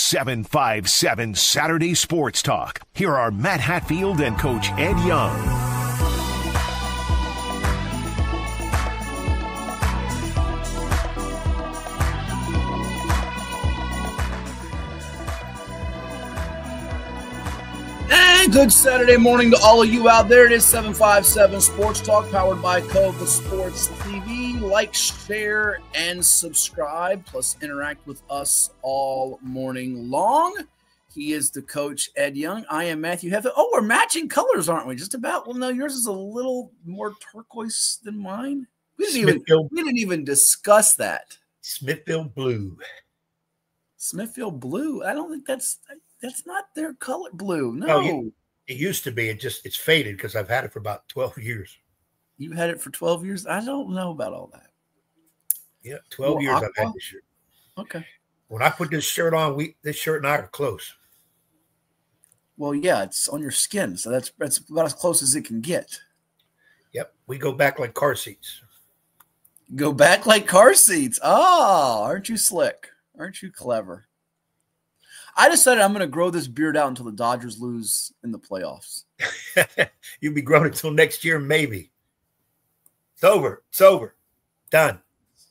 757 Saturday Sports Talk. Here are Matt Hatfield and Coach Ed Young. And good Saturday morning to all of you out there. It is 757 Sports Talk, powered by Cova Sports TV. Like, share, and subscribe, plus interact with us all morning long. He is the coach, Ed Young. I am Matthew Hatfield. Oh, we're matching colors, aren't we? Just about. Well, no, yours is a little more turquoise than mine. We didn't even discuss that. Smithfield blue. Smithfield blue. I don't think that's not their color. Blue. No. Oh, it used to be. It's faded because I've had it for about 12 years. You had it for 12 years? I don't know about all that. Yeah, 12 years I've had this shirt. Okay. When I put this shirt on, this shirt and I are close. Well, yeah, it's on your skin, so that's about as close as it can get. Yep, we go back like car seats. Go back like car seats. Oh, aren't you slick? Aren't you clever? I decided I'm going to grow this beard out until the Dodgers lose in the playoffs. You'll be growing until next year, maybe. It's over. It's over. Done.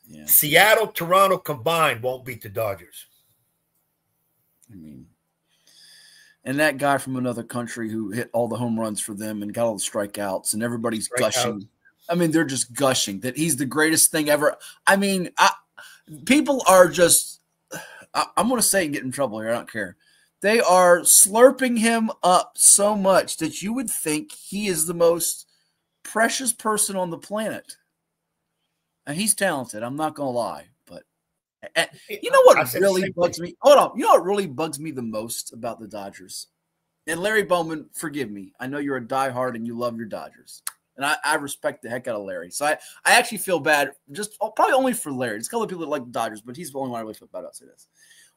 Yeah. Seattle, Toronto combined won't beat the Dodgers. I mean, and that guy from another country who hit all the home runs for them and got all the strikeouts, and everybody's gushing. I mean, they're just gushing that he's the greatest thing ever. I mean, people are just – I'm going to say and get in trouble here. I don't care. They are slurping him up so much that you would think he is the most precious person on the planet. And he's talented. I'm not going to lie. But you know what really bugs me? Hold on. You know what really bugs me the most about the Dodgers? And Larry Bowman, forgive me. I know you're a diehard and you love your Dodgers. And I respect the heck out of Larry. So I actually feel bad, just probably only for Larry. There's a couple of people that like the Dodgers, but he's the only one I really feel bad about. I'll say this.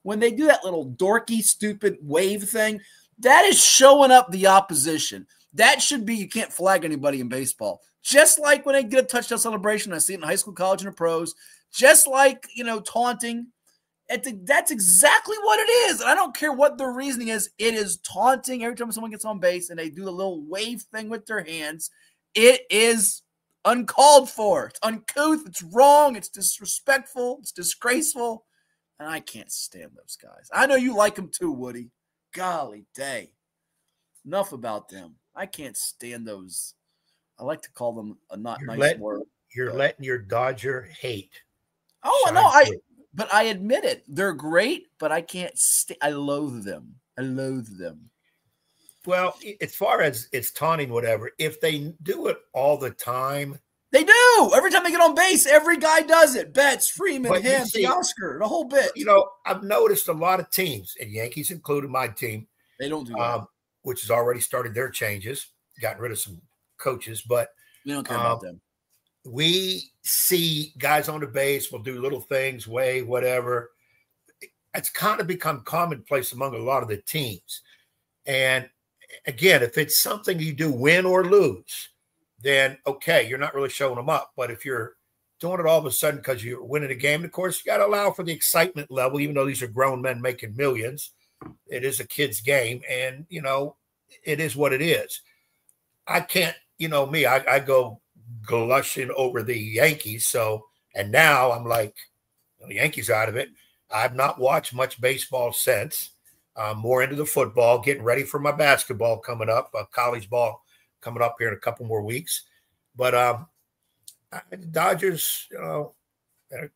When they do that little dorky, stupid wave thing, that is showing up the opposition. That should be, you can't flag anybody in baseball. Just like when they get a touchdown celebration, I see it in high school, college, and the pros. Just like, taunting. That's exactly what it is. And I don't care what the reasoning is. It is taunting every time someone gets on base and they do the little wave thing with their hands. It is uncalled for. It's uncouth. It's wrong. It's disrespectful. It's disgraceful. And I can't stand those guys. I know you like them too, Woody. Golly day. Enough about them. I can't stand those. I like to call them a nice word. You're letting your Dodger hate. Oh, no, but I admit it. They're great, but I can't I loathe them. I loathe them. Well, as far as it's taunting, whatever, if they do it all the time. They do. Every time they get on base, every guy does it. Betts, Freeman, him, Oscar, the whole bit. I've noticed a lot of teams, and Yankees included my team. They don't do that. Which has already started their changes, gotten rid of some coaches, but we don't care about them. We see guys on the base will do little things, whatever. It's kind of become commonplace among a lot of the teams. And again, if it's something you do win or lose, then okay, you're not really showing them up. But if you're doing it all of a sudden because you're winning a game, of course, you got to allow for the excitement level, even though these are grown men making millions. It is a kid's game, and, it is what it is. I can't, me, I go glushing over the Yankees. And now I'm like, the Yankees out of it. I've not watched much baseball since. I'm more into the football, getting ready for my basketball coming up, college ball coming up here in a couple more weeks. But the Dodgers,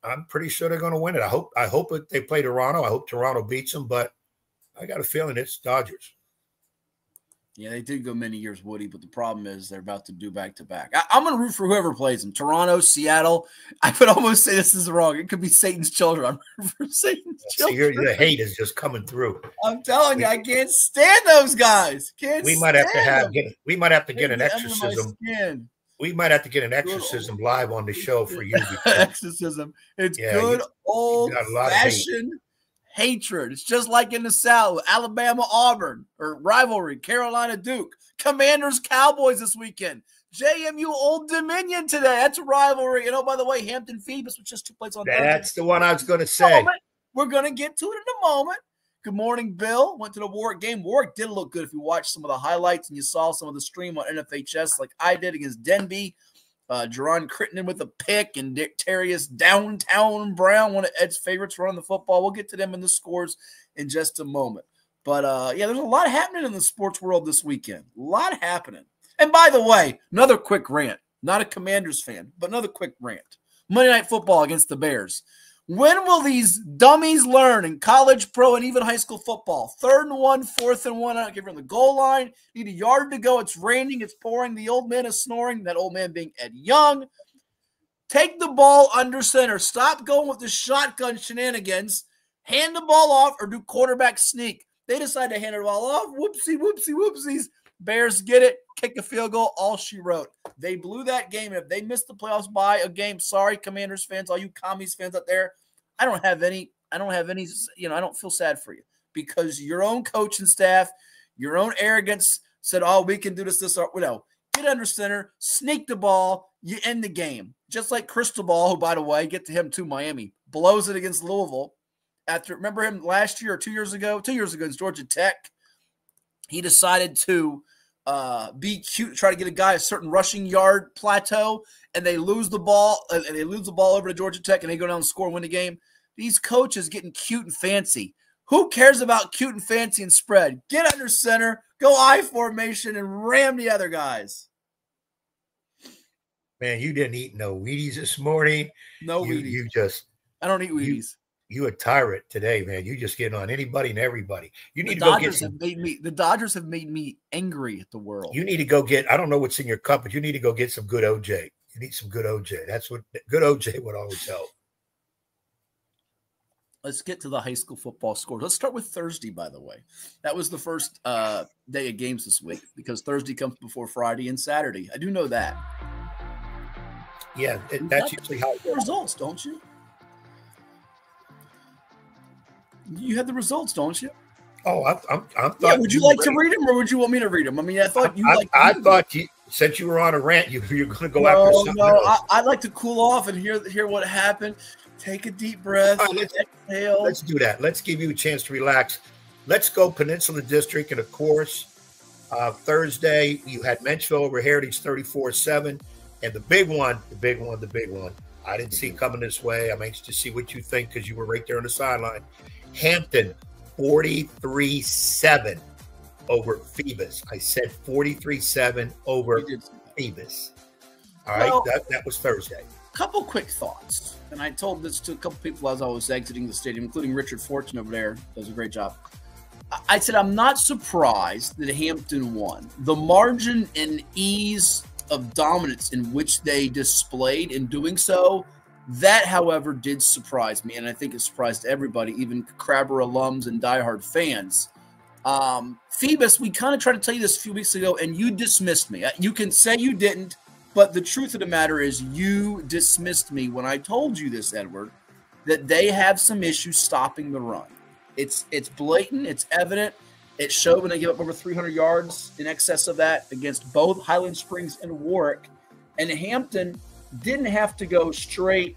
I'm pretty sure they're going to win it. I hope they play Toronto. I hope Toronto beats them, but I got a feeling it's Dodgers. Yeah, they did go many years, Woody, but the problem is they're about to do back-to-back. I'm going to root for whoever plays them. Toronto, Seattle. I would almost say this is wrong. It could be Satan's children. I'm rooting for Satan's children. The hate is just coming through. I'm telling you, I can't stand those guys. We might have to get an exorcism. We might have to get an exorcism live on the show for you. Exorcism. It's good old-fashioned hatred. It's just like in the South, Alabama, Auburn, or rivalry, Carolina, Duke, Commanders, Cowboys this weekend, JMU, Old Dominion today. That's a rivalry. And by the way, Hampton, Phoebus, which just took place on Thursday. That's the one I was going to say. We're going to get to it in a moment. Good morning, Bill. Went to the Warwick game. Warwick did look good if you watched some of the highlights and you saw some of the stream on NFHS like I did against Denby. Jerron Crittenden with a pick and Dick Terrius downtown Brown, one of Ed's favorites running the football. We'll get to them in the scores in just a moment. But, yeah, there's a lot happening in the sports world this weekend. A lot happening. And, by the way, another quick rant. Not a Commanders fan, but another quick rant. Monday Night Football against the Bears. When will these dummies learn in college, pro, and even high school football? 3rd and 1, 4th and 1. I don't care if you're on the goal line. Need a yard to go. It's raining. It's pouring. The old man is snoring. That old man being Ed Young. Take the ball under center. Stop going with the shotgun shenanigans. Hand the ball off or do quarterback sneak. They decide to hand the ball off. Whoopsie, whoopsie, whoopsies. Bears get it. Kick a field goal. All she wrote. They blew that game. And if they missed the playoffs by a game, sorry, Commanders fans, all you commies fans out there, I don't have any, I don't feel sad for you because your own coaching staff, your own arrogance said, oh, we can do this, or, no. Get under center, sneak the ball, you end the game. Just like Cristobal, who, by the way, get to him too, Miami, blows it against Louisville. Remember him last year or 2 years ago? 2 years ago against Georgia Tech. He decided to be cute, try to get a guy a certain rushing yard plateau, and they lose the ball, over to Georgia Tech, and they go down and score and win the game. These coaches getting cute and fancy. Who cares about cute and fancy and spread? Get under center, go I formation, and ram the other guys. Man, you didn't eat no Wheaties this morning. No Wheaties. I don't eat Wheaties. You a tyrant today, man. You just getting on anybody and everybody. You need the to go Dodgers get the Dodgers have made me angry at the world. You need to go get, I don't know what's in your cup, but you need to go get some good OJ. You need some good OJ. That's what good OJ would always help. Let's get to the high school football scores. Let's start with Thursday, by the way. That was the first day of games this week because Thursday comes before Friday and Saturday. I do know that. Yeah, that's usually how it goes. Results, don't you? You had the results, don't you? Oh, I'm yeah, would you like to read them or would you want me to read them? I mean, I thought you I thought you, since you were on a rant, you're going to go after something else. I'd like to cool off and hear what happened. Take a deep breath. Exhale. Let's do that. Let's give you a chance to relax. Let's go Peninsula District. And, of course, Thursday, you had Menchville over Heritage 34-7. And the big one, I didn't see coming this way. I'm anxious to see what you think because you were right there on the sideline. Hampton, 43-7 over Phoebus. I said 43-7 over Phoebus. All right, well, that was Thursday. Couple quick thoughts. And I told this to a couple people as I was exiting the stadium, including Richard Fortune over there. Does a great job. I said, I'm not surprised that Hampton won. The margin and ease of dominance in which they displayed in doing so, that, however, did surprise me. And I think it surprised everybody, even Crabber alums and diehard fans. Phoebus, we kind of tried to tell you this a few weeks ago, and you dismissed me. You can say you didn't. But the truth of the matter is you dismissed me when I told you this, Edward, that they have some issues stopping the run. It's blatant. It's evident. It showed when they give up over 300 yards in excess of that against both Highland Springs and Warwick. And Hampton didn't have to go straight,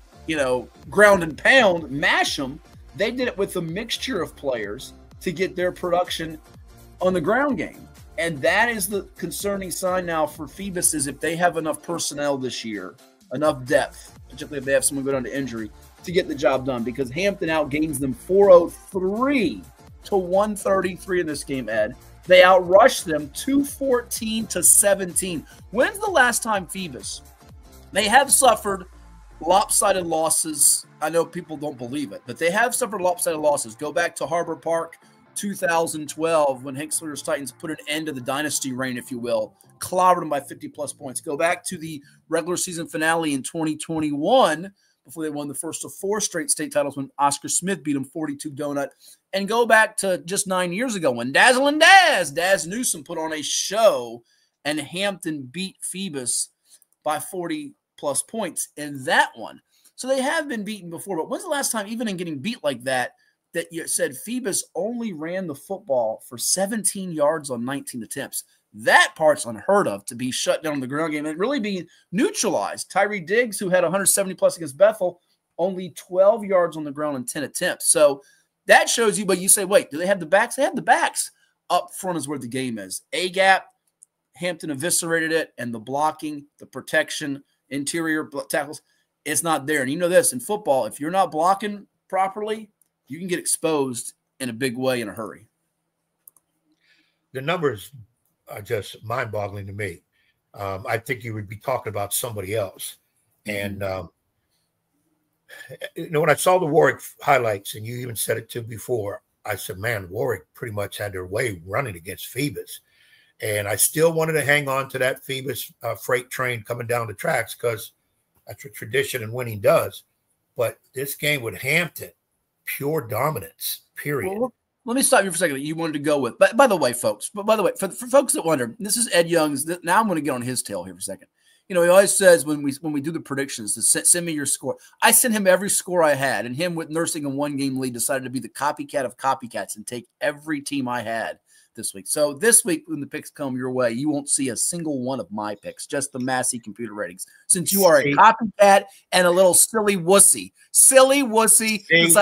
ground and pound, mash them. They did it with a mixture of players to get their production on the ground game. And that is the concerning sign now for Phoebus is if they have enough personnel this year, enough depth, particularly if they have someone go down to injury, to get the job done. Because Hampton outgains them 403 to 133 in this game, Ed. They outrushed them 214 to 17. When's the last time Phoebus? They have suffered lopsided losses. I know people don't believe it, but they have suffered lopsided losses. Go back to Harbor Park, 2012, when Hank Slater's Titans put an end to the dynasty reign, if you will, clobbered them by 50-plus points. Go back to the regular season finale in 2021 before they won the first of 4 straight state titles when Oscar Smith beat them 42-donut. And go back to just 9 years ago when Dazzling Daz Newsom put on a show and Hampton beat Phoebus by 40-plus points in that one. So they have been beaten before, but when's the last time, even in getting beat like that you said Phoebus only ran the football for 17 yards on 19 attempts? That part's unheard of, to be shut down in the ground game and really be neutralized. Tyree Diggs, who had 170-plus against Bethel, only 12 yards on the ground in 10 attempts. So That shows you, but you say, wait, do they have the backs? They have the backs. Up front is where the game is. A-gap, Hampton eviscerated it, and the blocking, the protection, interior tackles, it's not there. And you know this, in football, if you're not blocking properly, you can get exposed in a big way in a hurry. The numbers are just mind-boggling to me. I think you would be talking about somebody else. And, when I saw the Warwick highlights, and you even said it too before, I said, man, Warwick pretty much had their way running against Phoebus. And I still wanted to hang on to that Phoebus freight train coming down the tracks because that's what tradition and winning does. But this game with Hampton, pure dominance, period. Well, let me stop you for a second. You wanted to go with, by the way, folks, for folks that wonder, this is Ed Young's. Now I'm going to get on his tail here for a second. He always says when we do the predictions, to send me your score. I sent him every score I had, and him with nursing a 1-game lead decided to be the copycat of copycats and take every team I had this week. So this week, when the picks come your way, you won't see a single one of my picks, just the Massey computer ratings. Since you are a copycat and a little silly wussy. This is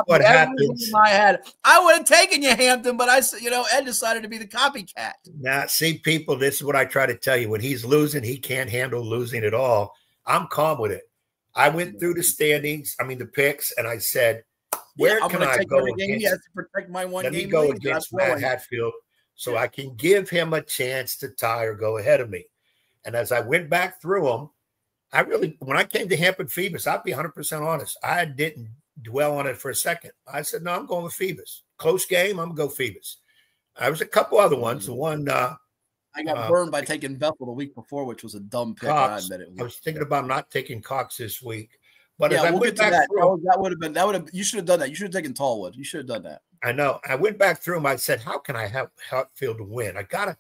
what happens. I would have taken you, Hampton, but Ed decided to be the copycat. Now, see, people, this is what I try to tell you. When he's losing, he can't handle losing at all. I'm calm with it. I went through the standings, the picks, and I said, where can I go against? He has to protect my one game. Let me go against Matt Hatfield so I can give him a chance to tie or go ahead of me. And as I went back through them, when I came to Hampton Phoebus, I'll be 100% honest. I didn't dwell on it for a second. I said, no, I'm going with Phoebus. Close game, I'm going to go Phoebus. There was a couple other ones. The one I got burned by taking Bethel the week before, which was a dumb pick. I was thinking about not taking Cox this week. But yeah, as I went back through, that would have been. You should have done that. You should have taken Tallwood. You should have done that. I know. I went back through them. I said, "How can I have Hatfield to win? I gotta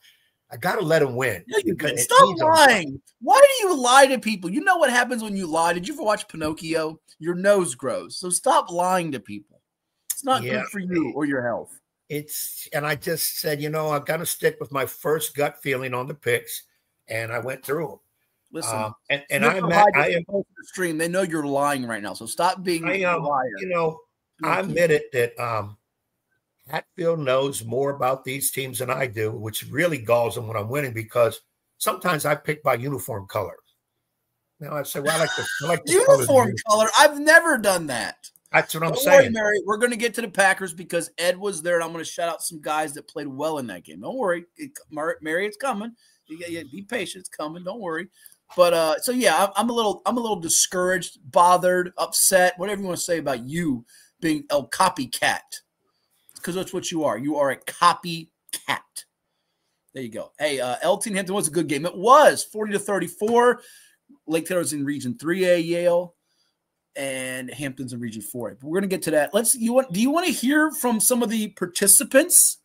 let him win." No, stop lying. Why do you lie to people? You know what happens when you lie. Did you ever watch Pinocchio? Your nose grows. So stop lying to people. It's not good for you or your health. And I just said, I got to stick with my first gut feeling on the picks, and I went through them. Listen, and I am the stream. They know you're lying right now, so stop being a liar. I admit it that Hatfield knows more about these teams than I do, which really galls them when I'm winning because sometimes I pick by uniform color. I say, well, I like the uniform color. I've never done that. That's what I'm saying. Worry, Mary. We're going to get to the Packers because Ed was there, and I'm going to shout out some guys that played well in that game. Don't worry, Mary, it's coming. Be patient, it's coming. Don't worry. But I'm a little discouraged, bothered, upset, whatever you want to say about you being a copycat, because that's what you are. You are a copycat. There you go. Hey, LT and Hampton was a good game. It was 40-34. Lake Taylor's in Region 3A, Yale, and Hampton's in Region 4A. But we're going to get to that. Do you want to hear from some of the contestants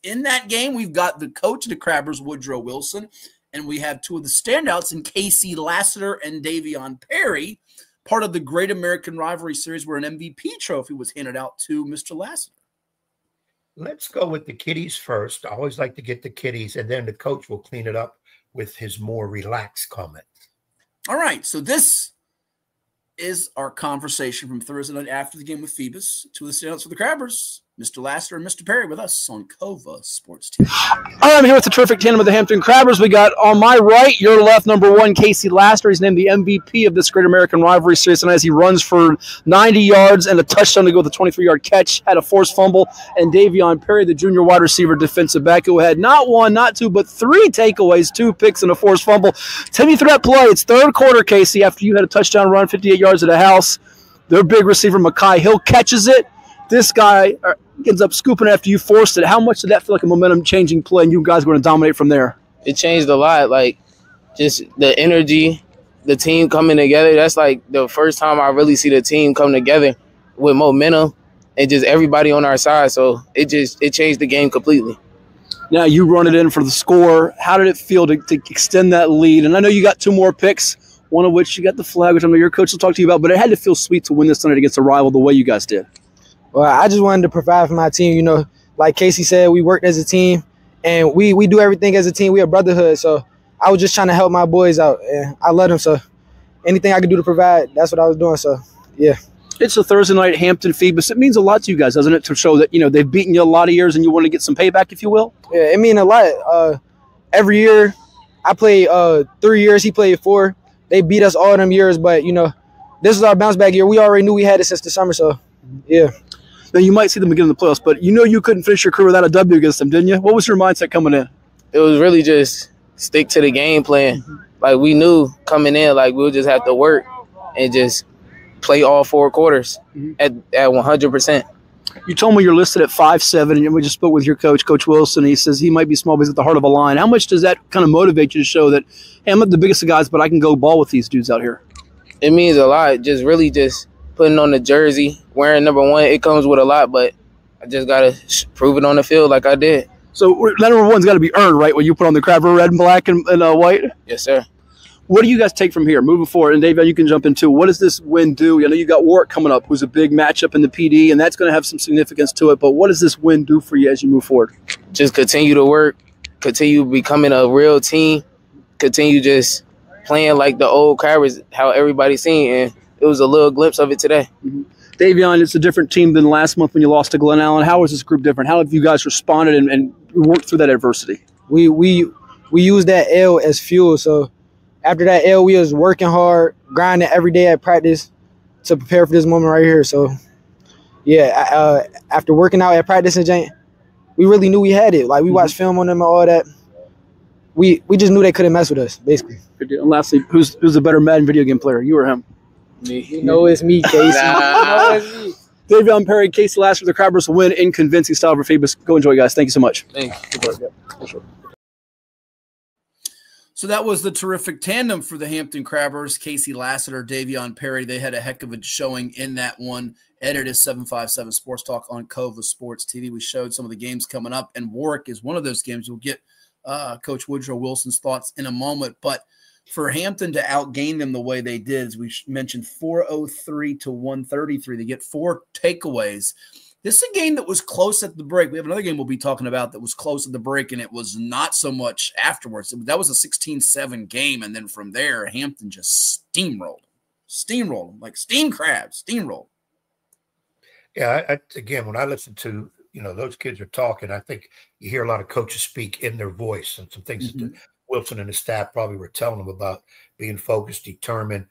in that game? We've got the coach of the Crabbers, Woodrow Wilson. And we have two of the standouts in Casey Lassiter and Davion Perry, part of the Great American Rivalry Series where an MVP trophy was handed out to Mr. Lassiter. Let's go with the kiddies first. I always like to get the kiddies, and then the coach will clean it up with his more relaxed comment. All right, so this is our conversation from Thursday night after the game with Phoebus. Two of the standouts for the Crabbers, Mr. Lassiter and Mr. Perry, with us on Cova Sports TV. I'm here with the terrific tandem of the Hampton Crabbers. We got on my right, your left, number 1, Casey Lassiter. He's named the MVP of this Great American Rivalry Series, and as he runs for 90 yards and a touchdown to go with a 23-yard catch, had a forced fumble, and Davion Perry, the junior wide receiver defensive back, who had not 1, not 2, but 3 takeaways, 2 picks, and a forced fumble. Take me through that play. It's third quarter, Casey, after you had a touchdown run, 58 yards at the house. Their big receiver, Mekhi Hill, catches it. This guy ends up scooping after you forced it. How much did that feel like a momentum-changing play, and you guys were going to dominate from there? It changed a lot. Like, just the energy, the team coming together. That's like the first time I really see the team come together with momentum and just everybody on our side. So it changed the game completely. Now you run it in for the score. How did it feel to extend that lead? And I know you got 2 more picks, one of which you got the flag, which I know your coach will talk to you about, but it had to feel sweet to win this tonight against a rival the way you guys did. Well, I just wanted to provide for my team. Like Casey said, we worked as a team, and we do everything as a team. We a brotherhood, so I was just trying to help my boys out, and I let them. So anything I could do to provide, that's what I was doing. So, yeah. It's a Thursday night Hampton Phoebus. It means a lot to you guys, doesn't it, to show that they've beaten you a lot of years and you want to get some payback, if you will? Yeah, it means a lot. Every year, I played 3 years. He played 4. They beat us all them years, but this is our bounce back year. We already knew we had it since the summer, so yeah. Now you might see them again in the playoffs, but you couldn't finish your career without a W against them, didn't you? What was your mindset coming in? It was really just stick to the game plan. Like, we knew coming in, like, we'll just have to work and just play all 4 quarters at 100%. You told me you're listed at 5'7", and we just spoke with your coach, Coach Wilson. He says he might be small, but he's at the heart of a line. How much does that kind of motivate you to show that, hey, I'm not the biggest of guys, but I can go ball with these dudes out here? It means a lot. Just really just putting on the jersey, wearing number 1, it comes with a lot, but I just got to prove it on the field like I did. So that number 1's got to be earned, right, when you put on the Crabber red and black and white? Yes, sir. What do you guys take from here, moving forward? And, Davion, you can jump into what does this win do? I know you got Warwick coming up, who's a big matchup in the PD, and that's going to have some significance to it. But what does this win do for you as you move forward? Just continue to work, continue becoming a real team, continue just playing like the old Crabbers, how everybody's seen, and it was a little glimpse of it today. Davion, it's a different team than last month when you lost to Glen Allen. How is this group different? How have you guys responded and worked through that adversity? We use that L as fuel, so after that L, we was working hard, grinding every day at practice to prepare for this moment right here. So, yeah, after working out at practice and Jane, we really knew we had it. Like, we watched film on them and all that. We just knew they couldn't mess with us, basically. And lastly, who's the better Madden video game player, you or him? Me. You know it's me, Casey. It's me. Davion Perry, Casey Lassiter, the Crabbers win in convincing style for Phoebus. Go enjoy, guys. Thank you so much. Thank you. So that was the terrific tandem for the Hampton Crabbers, Casey Lassiter, Davion Perry. They had a heck of a showing in that one. Edited 757 Sports Talk on Cova Sports TV. We showed some of the games coming up, and Warwick is one of those games. We'll get Coach Woodrow Wilson's thoughts in a moment. But for Hampton to outgain them the way they did, as we mentioned, 403 to 133, they get 4 takeaways. This is a game that was close at the break. We have another game we'll be talking about that was close at the break, and it was not so much afterwards. That was a 16-7 game, and then from there, Hampton just steamrolled them like steam crabs, steamrolled. Yeah, again, when I listen to, those kids are talking, I think you hear a lot of coaches speak in their voice and some things that Wilson and the staff probably were telling them about being focused, determined,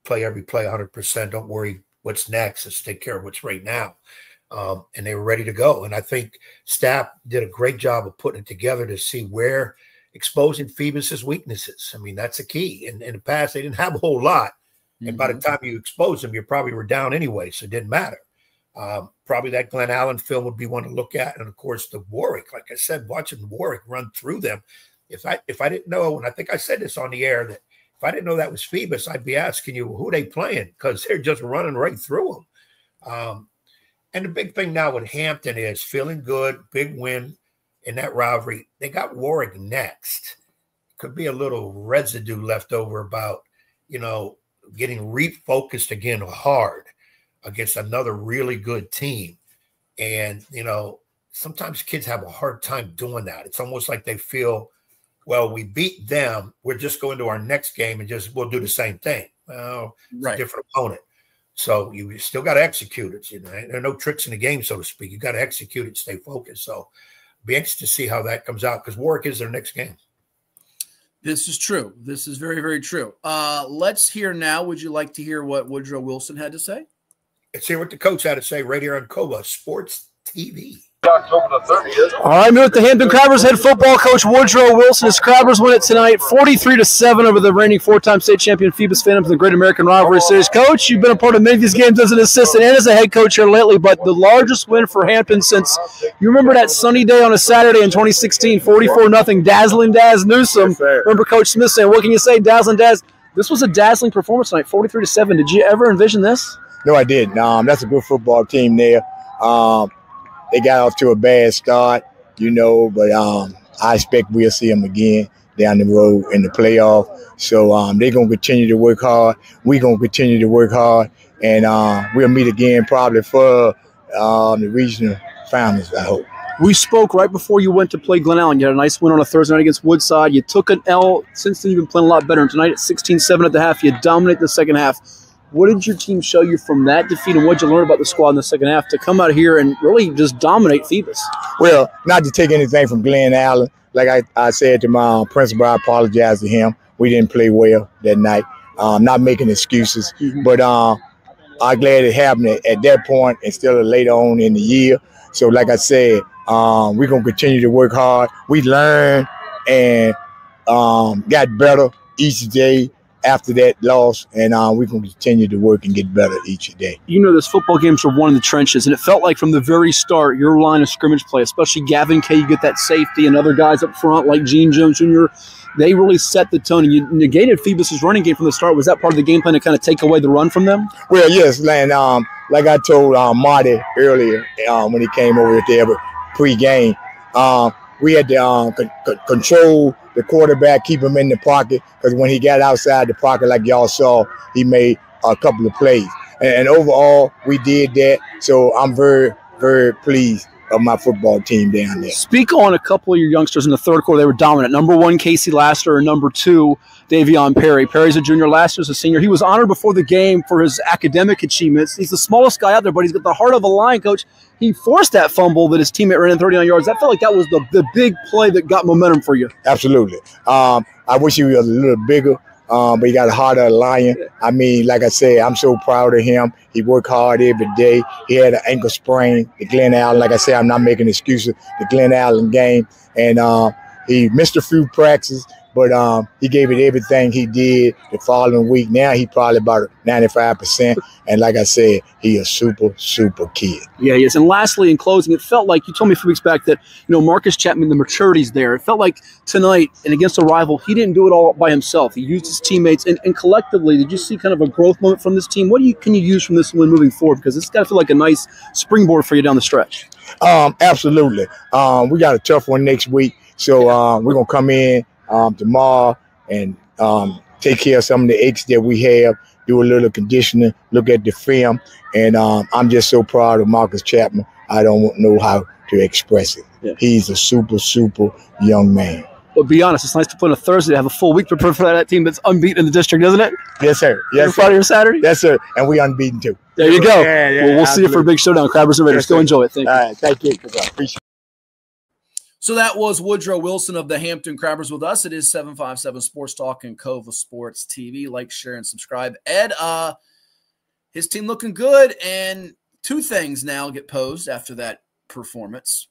play every play 100%. Don't worry what's next. Let's take care of what's right now. And they were ready to go. And I think staff did a great job of putting it together to see where exposing Phoebus's weaknesses. I mean, that's a key. In the past, they didn't have a whole lot. And by the time you expose them, you probably were down anyway, so it didn't matter. Probably that Glen Allen film would be one to look at. And, of course, the Warwick, like I said, watching Warwick run through them. If I didn't know, and I think I said this on the air, that if I didn't know that was Phoebus, I'd be asking you, who they playing? Because they're just running right through them. And the big thing now with Hampton is feeling good, big win in that rivalry. They got Warwick next. Could be a little residue left over about, getting refocused again hard against another really good team. And, sometimes kids have a hard time doing that. It's almost like they feel, well, we beat them. We're just going to our next game and we'll do the same thing. Well, it's a different opponent. So you still got to execute it. There are no tricks in the game, so to speak. You got to execute it, stay focused. So be anxious to see how that comes out because Warwick is their next game. This is true. This is very, very true. Let's hear now. Would you like to hear what Woodrow Wilson had to say? Let's hear what the coach had to say right here on Cova Sports TV. October the 30th. All right, with the Hampton Crabbers head football coach Woodrow Wilson. His Crabbers win it tonight, 43-7 over the reigning 4-time state champion Phoebus Phantoms in the Great American Rivalry Series. Coach, you've been a part of many of these games as an assistant and as a head coach here lately, but the largest win for Hampton since you remember that sunny day on a Saturday in 2016, 44-0, dazzling Daz Newsome. Remember Coach Smith saying, "What can you say, dazzling Daz?" This was a dazzling performance tonight, 43-7. Did you ever envision this? No, I didn't. That's a good football team there. They got off to a bad start, but I expect we'll see them again down the road in the playoff. So they're going to continue to work hard. We're going to continue to work hard. And we'll meet again probably for the regional finals, I hope. We spoke right before you went to play Glen Allen. You had a nice win on a Thursday night against Woodside. You took an L. Since then, you've been playing a lot better. And tonight at 16-7 at the half, you dominate the second half. What did your team show you from that defeat, and what did you learn about the squad in the second half to come out here and really just dominate Phoebus? Well, not to take anything from Glenn Allen. Like I said to my principal, I apologize to him. We didn't play well that night. Not making excuses, but I'm glad it happened at that point instead of later on in the year. So like I said, we're going to continue to work hard. We learned and got better each day after that loss, and we're going to continue to work and get better each day. You know, those football games are won in the trenches, and it felt like from the very start, your line of scrimmage play, especially Gavin Kay, you get that safety, and other guys up front like Gene Jones Jr., they really set the tone, and you negated Phoebus's running game from the start. Was that part of the game plan to kind of take away the run from them? Well, yes, and like I told Marty earlier when he came over there pre-game, we had to control the quarterback, keep him in the pocket, because when he got outside the pocket, like y'all saw, he made a couple of plays. And overall, we did that. So I'm very, very pleased of my football team down there. Speak on a couple of your youngsters in the third quarter. They were dominant. Number 1, Casey Lassiter, and number 2, Davion Perry. Perry's a junior, Lassiter's a senior. He was honored before the game for his academic achievements. He's the smallest guy out there, but he's got the heart of a lion, Coach. He forced that fumble that his teammate ran in 39 yards. I felt like that was the big play that got momentum for you. Absolutely. I wish he was a little bigger, but he got a heart of a lion. I mean, like I said, I'm so proud of him. He worked hard every day. He had an ankle sprain, the Glen Allen. Like I said, I'm not making excuses, the Glen Allen game. And he missed a few practices, but he gave it everything he did the following week. Now he probably about 95%. And like I said, he a super, super kid. Yeah, he is. And lastly, in closing, it felt like, you told me a few weeks back that, you know, Marcus Chapman, the maturity's there. It felt like tonight, and against a rival, he didn't do it all by himself. He used his teammates. And collectively, did you see kind of a growth moment from this team? What can you use from this one moving forward? Because it's got to feel like a nice springboard for you down the stretch. Absolutely. We got a tough one next week. So we're going to come in tomorrow and take care of some of the aches that we have, do a little conditioning, look at the film, and I'm just so proud of Marcus Chapman. I don't know how to express it. Yeah. He's a super, super young man. But be honest, it's nice to put on a Thursday, have a full week to prepare for that team that's unbeaten in the district, isn't it? Yes, sir. Yes, Friday or Saturday? Yes, sir. And we unbeaten, too. There you go. Yeah, well, we'll see you for a big showdown. Crabbers and Raiders. Yes, go enjoy it. Thank you. All right. Thank you. Appreciate it. So that was Woodrow Wilson of the Hampton Crabbers with us. It is 757 Sports Talk and Cova Sports TV. Like, share, and subscribe. Ed, his team looking good, and 2 things now get posed after that performance.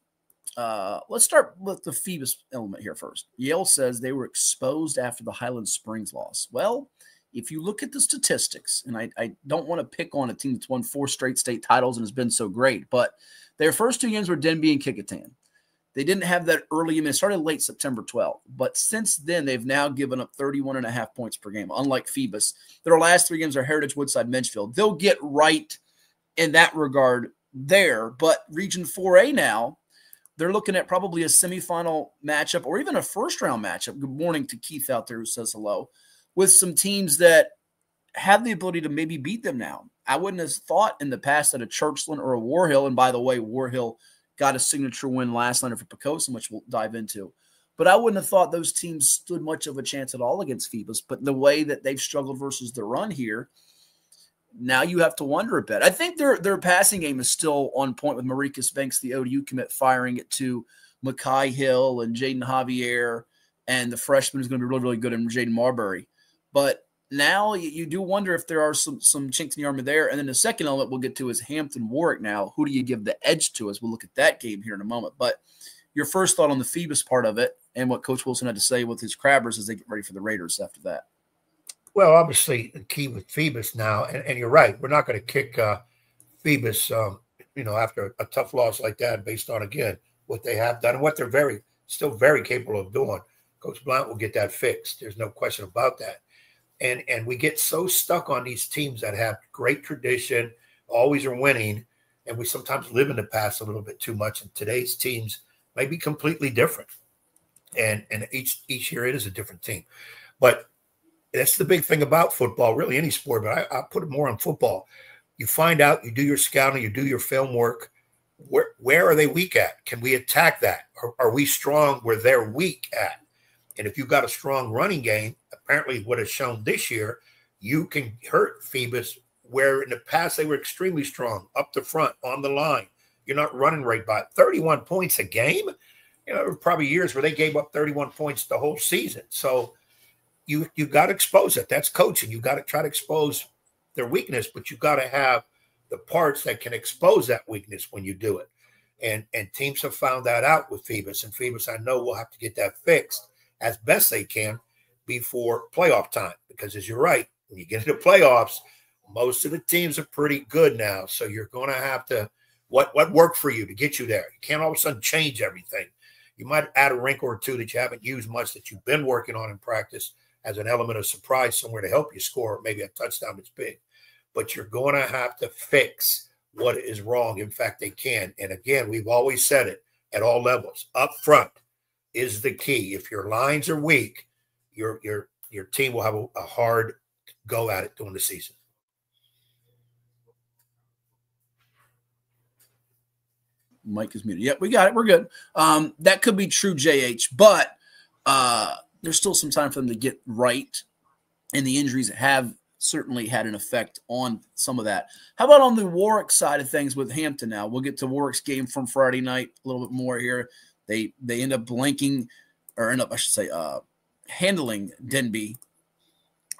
Let's start with the Phoebus element here first. Yale says they were exposed after the Highland Springs loss. Well, if you look at the statistics, and I don't want to pick on a team that's won 4 straight state titles and has been so great, but their first 2 games were Denby and Kecoughtan. They didn't have that early. I mean, it started late September 12th. But since then, they've now given up 31.5 points per game, unlike Phoebus. Their last 3 games are Heritage, Woodside, Menchfield. They'll get right in that regard there. But Region 4A now, they're looking at probably a semifinal matchup or even a first-round matchup. Good morning to Keith out there who says hello. With some teams that have the ability to maybe beat them now. I wouldn't have thought in the past that a Churchland or a War Hill, and by the way, War Hill got a signature win last night for Pocosin, which we'll dive into. But I wouldn't have thought those teams stood much of a chance at all against Phoebus. But the way that they've struggled versus the run here, now you have to wonder a bit. I think their passing game is still on point with Maricus Banks, the ODU commit, firing it to Mackay Hill and Jaden Javier, and the freshman is going to be really, really good in Jaden Marbury. But now you do wonder if there are some chinks in the armor there. And then the second element we'll get to is Hampton Warwick now. Who do you give the edge to as we'll look at that game here in a moment. But your first thought on the Phoebus part of it and what Coach Wilson had to say with his Crabbers as they get ready for the Raiders after that. Well, obviously, the key with Phoebus now, and you're right, we're not going to kick Phoebus, after a tough loss like that based on, again, what they have done and what they're still very capable of doing. Coach Blount will get that fixed. There's no question about that. And we get so stuck on these teams that have great tradition, always are winning, and we sometimes live in the past a little bit too much. And today's teams may be completely different. And each year it is a different team. But that's the big thing about football, really any sport, but I put it more on football. You find out, you do your scouting, you do your film work. Where are they weak at? Can we attack that? Are we strong where they're weak at? And if you've got a strong running game, apparently what is shown this year, you can hurt Phoebus where in the past they were extremely strong up the front, on the line. You're not running right by 31 points a game. There were probably years where they gave up 31 points the whole season. So you got to expose it. That's coaching. You got to try to expose their weakness, but you got to have the parts that can expose that weakness when you do it. And teams have found that out with Phoebus. And Phoebus, I know, will have to get that fixed as best they can before playoff time. Because as you're right, when you get into playoffs, most of the teams are pretty good now. So you're going to have to, what worked for you to get you there? You can't all of a sudden change everything. You might add a wrinkle or two that you haven't used much that you've been working on in practice as an element of surprise somewhere to help you score maybe a touchdown that's big. But you're going to have to fix what is wrong. In fact, they can. And again, we've always said it at all levels. Up front is the key. If your lines are weak, your team will have a hard go at it during the season. Mike is muted. Yep, we got it. We're good. That could be true, JH, but there's still some time for them to get right. And the injuries have certainly had an effect on some of that. How about on the Warwick side of things with Hampton now? We'll get to Warwick's game from Friday night a little bit more here. They end up handling Denby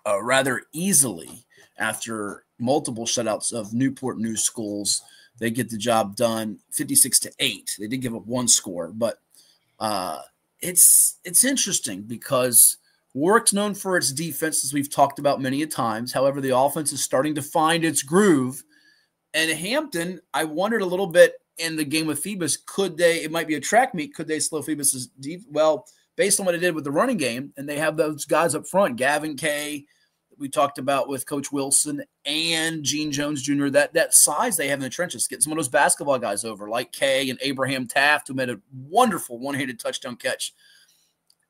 rather easily after multiple shutouts of Newport News Schools. They get the job done 56-8. They did give up one score, but it's interesting because Warwick's known for its defense, as we've talked about many a times. However, the offense is starting to find its groove. And Hampton, I wondered a little bit in the game with Phoebus, it might be a track meet, could they slow Phoebus's deep? Well, based on what it did with the running game, and they have those guys up front, Gavin Kay, we talked about with Coach Wilson, and Gene Jones Jr., that size they have in the trenches, get some of those basketball guys over, like Kay and Abraham Taft, who made a wonderful one-handed touchdown catch.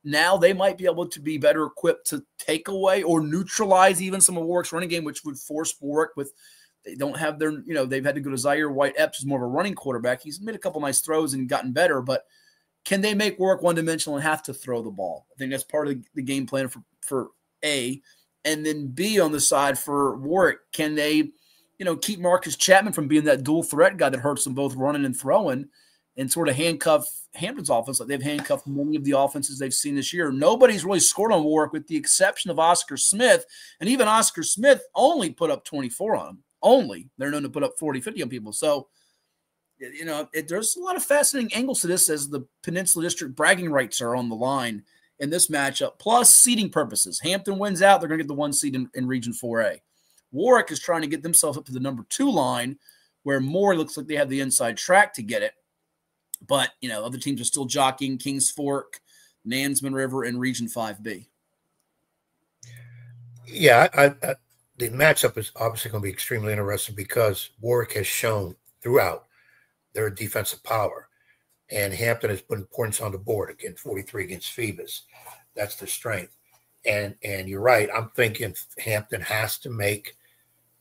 Now they might be able to be better equipped to take away or neutralize even some of Warwick's running game, which would force Warwick with – they don't have their – they've had to go to Zaire White-Epps, who's more of a running quarterback. He's made a couple nice throws and gotten better, but can they make Warwick one-dimensional and have to throw the ball? I think that's part of the game plan for A. And then B, on the side for Warwick, can they, keep Marcus Chapman from being that dual threat guy that hurts them both running and throwing and sort of handcuff Hampton's offense like they've handcuffed many of the offenses they've seen this year? Nobody's really scored on Warwick with the exception of Oscar Smith. And even Oscar Smith only put up 24 on them. Only. They're known to put up 40, 50 on people. So, there's a lot of fascinating angles to this as the Peninsula District bragging rights are on the line in this matchup, plus seeding purposes. Hampton wins out, they're going to get the 1 seed in Region 4A. Warwick is trying to get themselves up to the number 2 line, where Moore looks like they have the inside track to get it. But, other teams are still jockeying Kings Fork, Nansman River, and Region 5B. Yeah, the matchup is obviously going to be extremely interesting because Warwick has shown throughout their defensive power. And Hampton has put points on the board, again, 43 against Phoebus. That's the strength. And you're right. I'm thinking Hampton has to make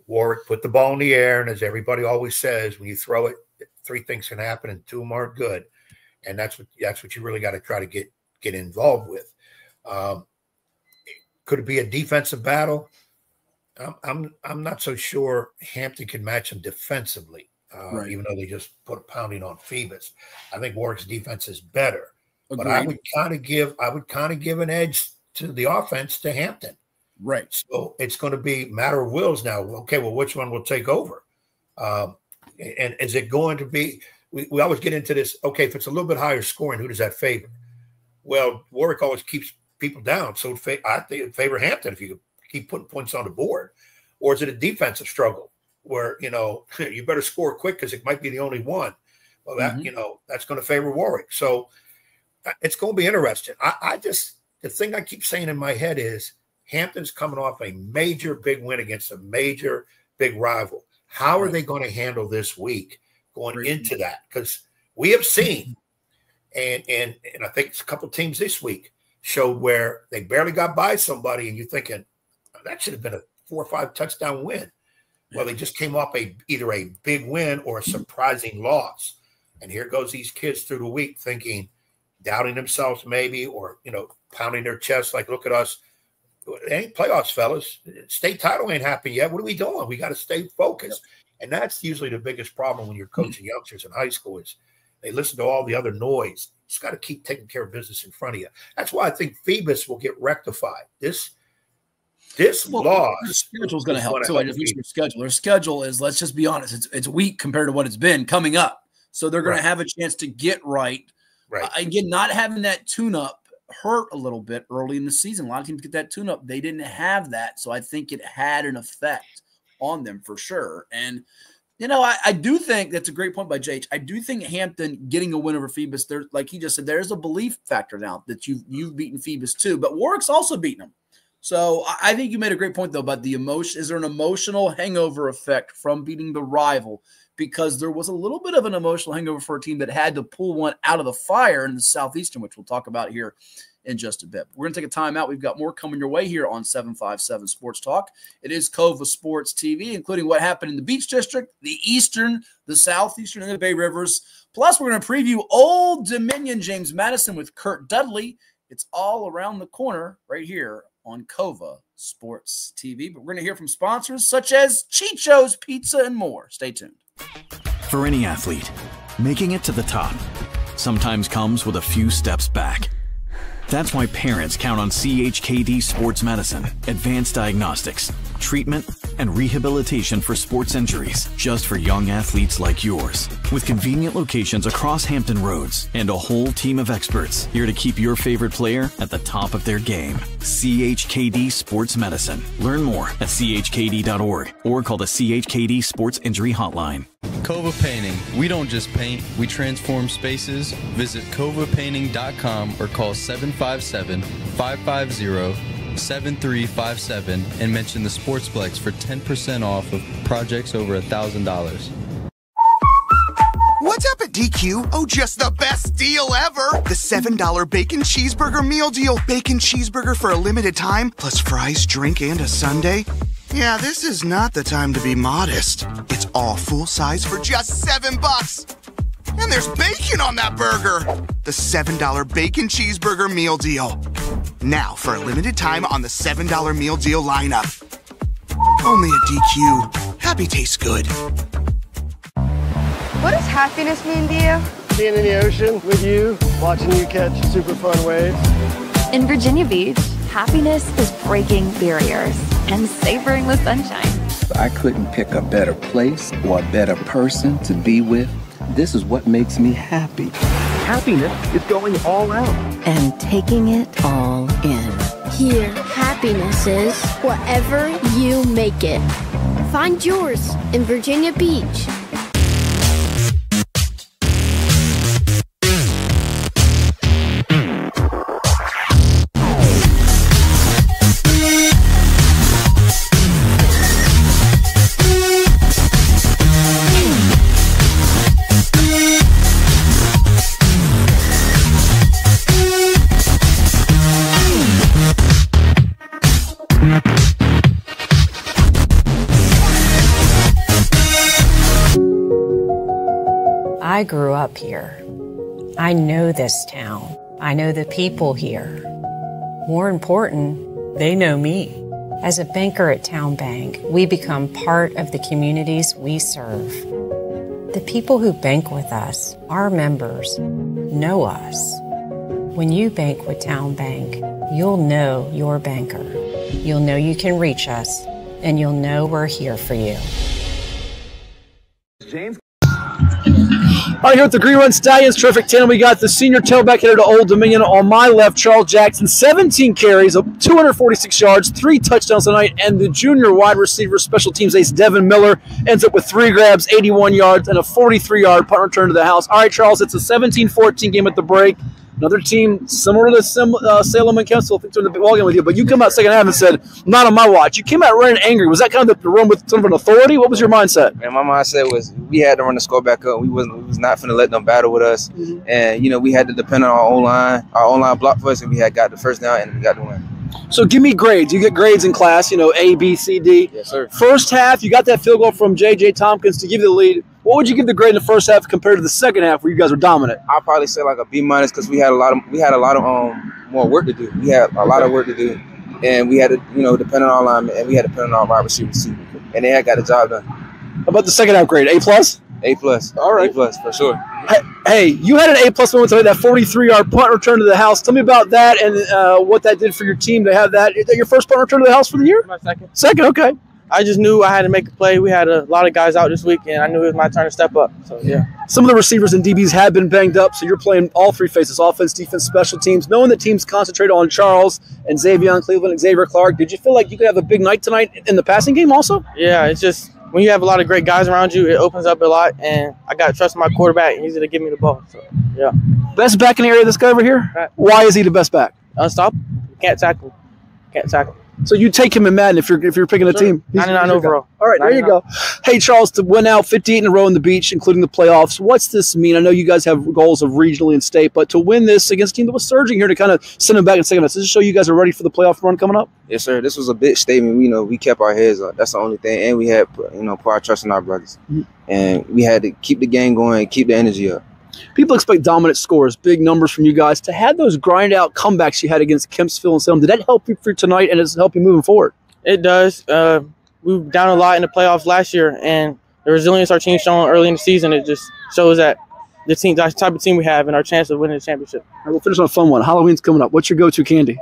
Warwick put the ball in the air. And as everybody always says, when you throw it, 3 things can happen and 2 of them aren't good. And that's what you really got to try to get involved with. Could it be a defensive battle? I'm not so sure Hampton can match them defensively. Right. Even though they just put a pounding on Phoebus. I think Warwick's defense is better. Agreed. But I would kind of give an edge to the offense to Hampton. Right. So it's going to be a matter of wills now. Okay, well, which one will take over? And is it going to be we always get into this, okay, if it's a little bit higher scoring, who does that favor? Well, Warwick always keeps people down. So I think it favor Hampton if you keep putting points on the board. Or is it a defensive struggle? Where, you better score quick because it might be the only one. Well, that, that's going to favor Warwick. So it's going to be interesting. The thing I keep saying in my head is Hampton's coming off a major big win against a major big rival. How are they going to handle this week going into that? Because we have seen, and I think it's a couple teams this week showed where they barely got by somebody and you're thinking that should have been a 4 or 5 touchdown win. Well, they just came off either a big win or a surprising loss. And here goes these kids through the week thinking, doubting themselves maybe, or, pounding their chest like, look at us. it ain't playoffs, fellas. State title ain't happened yet. What are we doing? We got to stay focused. And that's usually the biggest problem when you're coaching youngsters in high school is they listen to all the other noise. You just got to keep taking care of business in front of you. That's why I think Phoebus will get rectified. This loss. Their schedule is going to help too. I just mentioned their schedule. Their schedule is, let's just be honest, it's weak compared to what it's been coming up. So they're going to have a chance to get right. Right. Again, not having that tune-up hurt a little bit early in the season. A lot of teams get that tune-up. They didn't have that, so I think it had an effect on them for sure. And, I do think that's a great point by JH. I do think Hampton getting a win over Phoebus, there, like he just said, there's a belief factor now that you've beaten Phoebus too, but Warwick's also beaten them. So I think you made a great point, though, about the emotion. Is there an emotional hangover effect from beating the rival? Because there was a little bit of an emotional hangover for a team that had to pull one out of the fire in the Southeastern, which we'll talk about here in just a bit. We're going to take a timeout. We've got more coming your way here on 757 Sports Talk. It is Cova Sports TV, including what happened in the Beach District, the Eastern, the Southeastern, and the Bay Rivers. Plus, we're going to preview Old Dominion James Madison with Curt Dudley. It's all around the corner right here on Cova Sports TV. But we're going to hear from sponsors such as Chicho's Pizza and more. Stay tuned. For any athlete, making it to the top sometimes comes with a few steps back. That's why parents count on CHKD Sports Medicine, advanced diagnostics, treatment, and rehabilitation for sports injuries, just for young athletes like yours. With convenient locations across Hampton Roads and a whole team of experts here to keep your favorite player at the top of their game. CHKD Sports Medicine. Learn more at chkd.org or call the CHKD Sports Injury Hotline. Cova Painting. We don't just paint, we transform spaces. Visit covapainting.com or call 757-550-7357 and mention the Sportsplex for 10% off of projects over $1,000. What's up at DQ? Oh, just the best deal ever! The $7 Bacon Cheeseburger Meal Deal. Bacon cheeseburger for a limited time, plus fries, drink, and a sundae. Yeah, this is not the time to be modest. It's all full size for just $7. And there's bacon on that burger. The $7 Bacon Cheeseburger Meal Deal. Now, for a limited time on the $7 Meal Deal lineup. Only at DQ. Happy tastes good. What does happiness mean to you? Being in the ocean with you, watching you catch super fun waves. In Virginia Beach, happiness is breaking barriers and savoring the sunshine. I couldn't pick a better place or a better person to be with. This is what makes me happy. Happiness is going all out. And taking it all in. Here, happiness is whatever you make it. Find yours in Virginia Beach. I grew up here. I know this town. I know the people here. More important, they know me. As a banker at Town Bank, we become part of the communities we serve. The people who bank with us, our members, know us. When you bank with Town Bank, you'll know your banker. You'll know you can reach us, and you'll know we're here for you. James. All right, here with the Green Run Stallions, terrific tandem. We got the senior tailback hitter to Old Dominion on my left, Charles Jackson, 17 carries, 246 yards, 3 touchdowns tonight, and the junior wide receiver special teams ace Devin Miller ends up with 3 grabs, 81 yards, and a 43-yard punt return to the house. All right, Charles, it's a 17-14 game at the break. Another team similar to Salem and Kensal, I think, in the ball game with you, but you come out second half and said, not on my watch. You came out running angry. Was that kind of the run with some of an authority? What was your mindset? Man, my mindset was we had to run the score back up. We was not finna let them battle with us. Mm-hmm. And, we had to depend on our O-line. Our O-line blocked for us, and we had got the first down, and we got the win. So give me grades. You get grades in class, A, B, C, D. Yes, sir. First half, you got that field goal from J.J. Tompkins to give you the lead. What would you give the grade in the first half compared to the second half where you guys were dominant? I'll probably say like a B- because we had a lot of more work to do. We had a lot of work to do. and we had to, depend on our linemen, and we had to depend on our wide receivers too. And they had got the job done. How about the second half grade? A+? A+. All right. A+, for sure. Hey, you had an A+ moment tonight, that 43-yard punt return to the house. Tell me about that and what that did for your team to have that. Is that your first punt return to the house for the year? My second. Second, okay. I just knew I had to make a play. We had a lot of guys out this week, and I knew it was my turn to step up. So, yeah. Some of the receivers and DBs have been banged up, so you're playing all three phases, offense, defense, special teams. Knowing that teams concentrate on Charles and Davion, Cleveland, and Xavier Clark, did you feel like you could have a big night tonight in the passing game also? Yeah, it's just when you have a lot of great guys around you, it opens up a lot, and I got to trust my quarterback, and he's going to give me the ball. So, yeah. Best back in the area, this guy over here? Right. Why is he the best back? Unstoppable. Can't tackle. So you take him in Madden if you're picking a team. 99 overall. All right, there you go. Hey, Charles, to win out 58 in a row in the beach, including the playoffs, what's this mean? I know you guys have goals of regionally and state, but to win this against a team that was surging here to kind of send them back in second, does this show you guys are ready for the playoff run coming up? Yes, sir. This was a big statement. We kept our heads up. That's the only thing. And we had, put our trust in our brothers. Mm-hmm. And we had to keep the game going and keep the energy up. People expect dominant scores, big numbers from you guys. To have those grind-out comebacks you had against Kempsville and Salem, did that help you for tonight, and does it help you moving forward? It does. We were down a lot in the playoffs last year, and the resilience our team shown early in the season, it just shows that the type of team we have and our chance of winning the championship. All right, we'll finish on a fun one. Halloween's coming up. What's your go-to candy?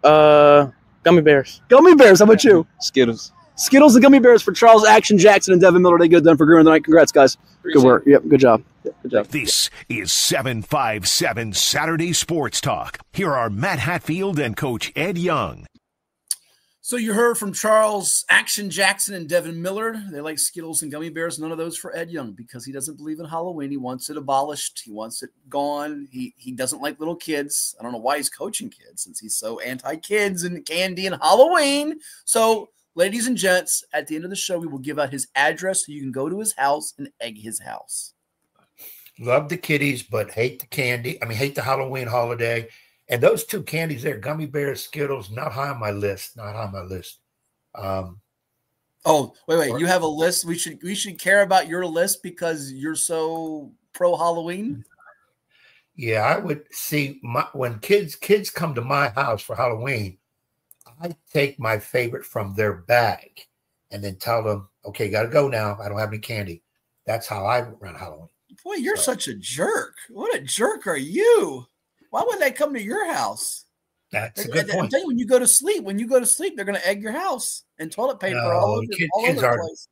Gummy bears. Gummy bears. How about you? Skittles. Skittles and gummy bears for Charles Action Jackson and Devin Miller. They get done for Green tonight. Congrats, guys. Good work. Yep, good job. Good job. This is 757 Saturday Sports Talk. Here are Matt Hatfield and Coach Ed Young. So you heard from Charles Action Jackson and Devin Miller. They like Skittles and gummy bears. None of those for Ed Young because he doesn't believe in Halloween. He wants it abolished. He wants it gone. He doesn't like little kids. I don't know why he's coaching kids since he's so anti-kids and candy and Halloween. So, ladies and gents, at the end of the show, we will give out his address so you can go to his house and egg his house. Love the kiddies, but hate the candy. Hate the Halloween holiday. And those two candies there, gummy bears, Skittles, not high on my list. Not high on my list. Wait. You have a list? We should care about your list because you're so pro Halloween? Yeah, I would see when kids come to my house for Halloween, I take my favorite from their bag and then tell them, okay, got to go now. I don't have any candy. That's how I run Halloween. Boy, you're such a jerk. What a jerk are you? Why would they come to your house? That's a good point. I'm telling you, when you go to sleep, they're going to egg your house and toilet paper all over the place.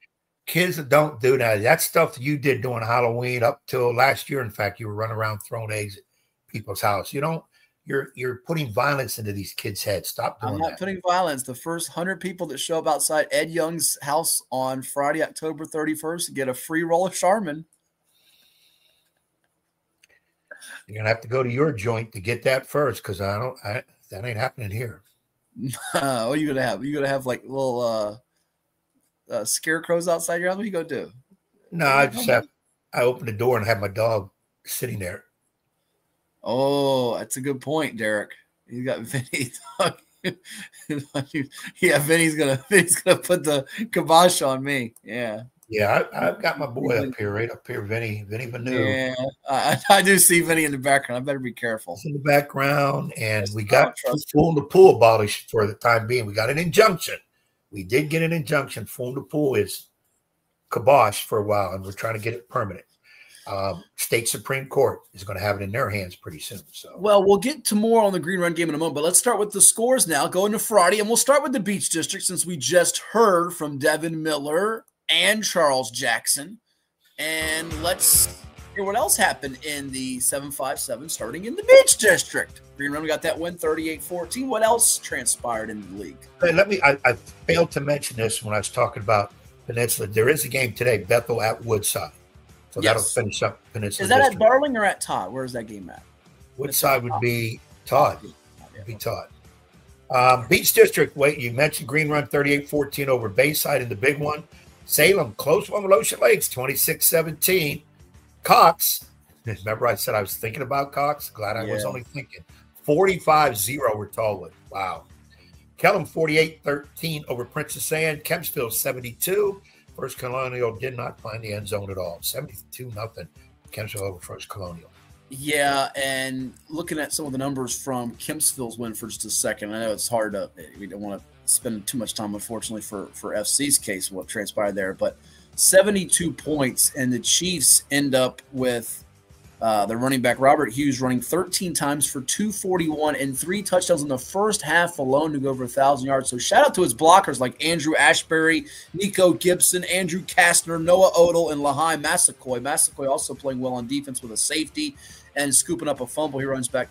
Kids don't do that. That stuff that you did during Halloween up till last year. In fact, you were running around throwing eggs at people's house. You're putting violence into these kids' heads. Stop doing that. I'm not putting violence. The first 100 people that show up outside Ed Young's house on Friday, October 31st, get a free roll of Charmin. You're gonna have to go to your joint to get that first, because that ain't happening here. What are you gonna have? You gonna have like little scarecrows outside your house? What are you gonna do? No, I open the door and have my dog sitting there. Oh, that's a good point, Derek. You got Vinny. Yeah, Vinny's gonna put the kibosh on me. Yeah. Yeah, I've got my boy up here, Vinny Vanu. Yeah, I do see Vinny in the background. I better be careful. He's in the background, and we got full in the pool abolished for the time being. We got an injunction. We did get an injunction. Full in the pool is kibosh for a while, and we're trying to get it permanent. State Supreme Court is going to have it in their hands pretty soon. So, well, we'll get to more on the Green Run game in a moment, but let's start with the scores now. Going to Friday, and we'll start with the Beach District since we just heard from Devin Miller and Charles Jackson. And let's hear what else happened in the 757 starting in the Beach District. Green Run got that win 38-14. What else transpired in the league? Hey, I failed to mention this when I was talking about Peninsula. There is a game today, Bethel at Woodside. So that'll finish up Peninsula. Is that District. at Darling or at Todd? Where is that game at? Woodside would be Todd. Beach District, you mentioned Green Run 38-14 over Bayside in the big one. Salem, close one with Ocean Lakes, 26-17. Cox, remember I said I was thinking about Cox? Glad I was only thinking. 45-0 over Tallwood. Wow. Kellam, 48-13 over Princess Anne. Kempsville, 72. First Colonial did not find the end zone at all. 72-0. Kempsville over First Colonial. Yeah, and looking at some of the numbers from Kempsville's win for just a second, I know it's hard to – we don't want to spend too much time, unfortunately, for FC's case, what transpired there. But 72 points, and the Chiefs end up with the running back Robert Hughes running 13 times for 241 and 3 touchdowns in the first half alone to go over 1,000 yards. So shout out to his blockers like Andrew Ashbury, Nico Gibson, Andrew Kastner, Noah Odell, and Lahai Massaquoi. Massaquoi also playing well on defense with a safety and scooping up a fumble. He runs back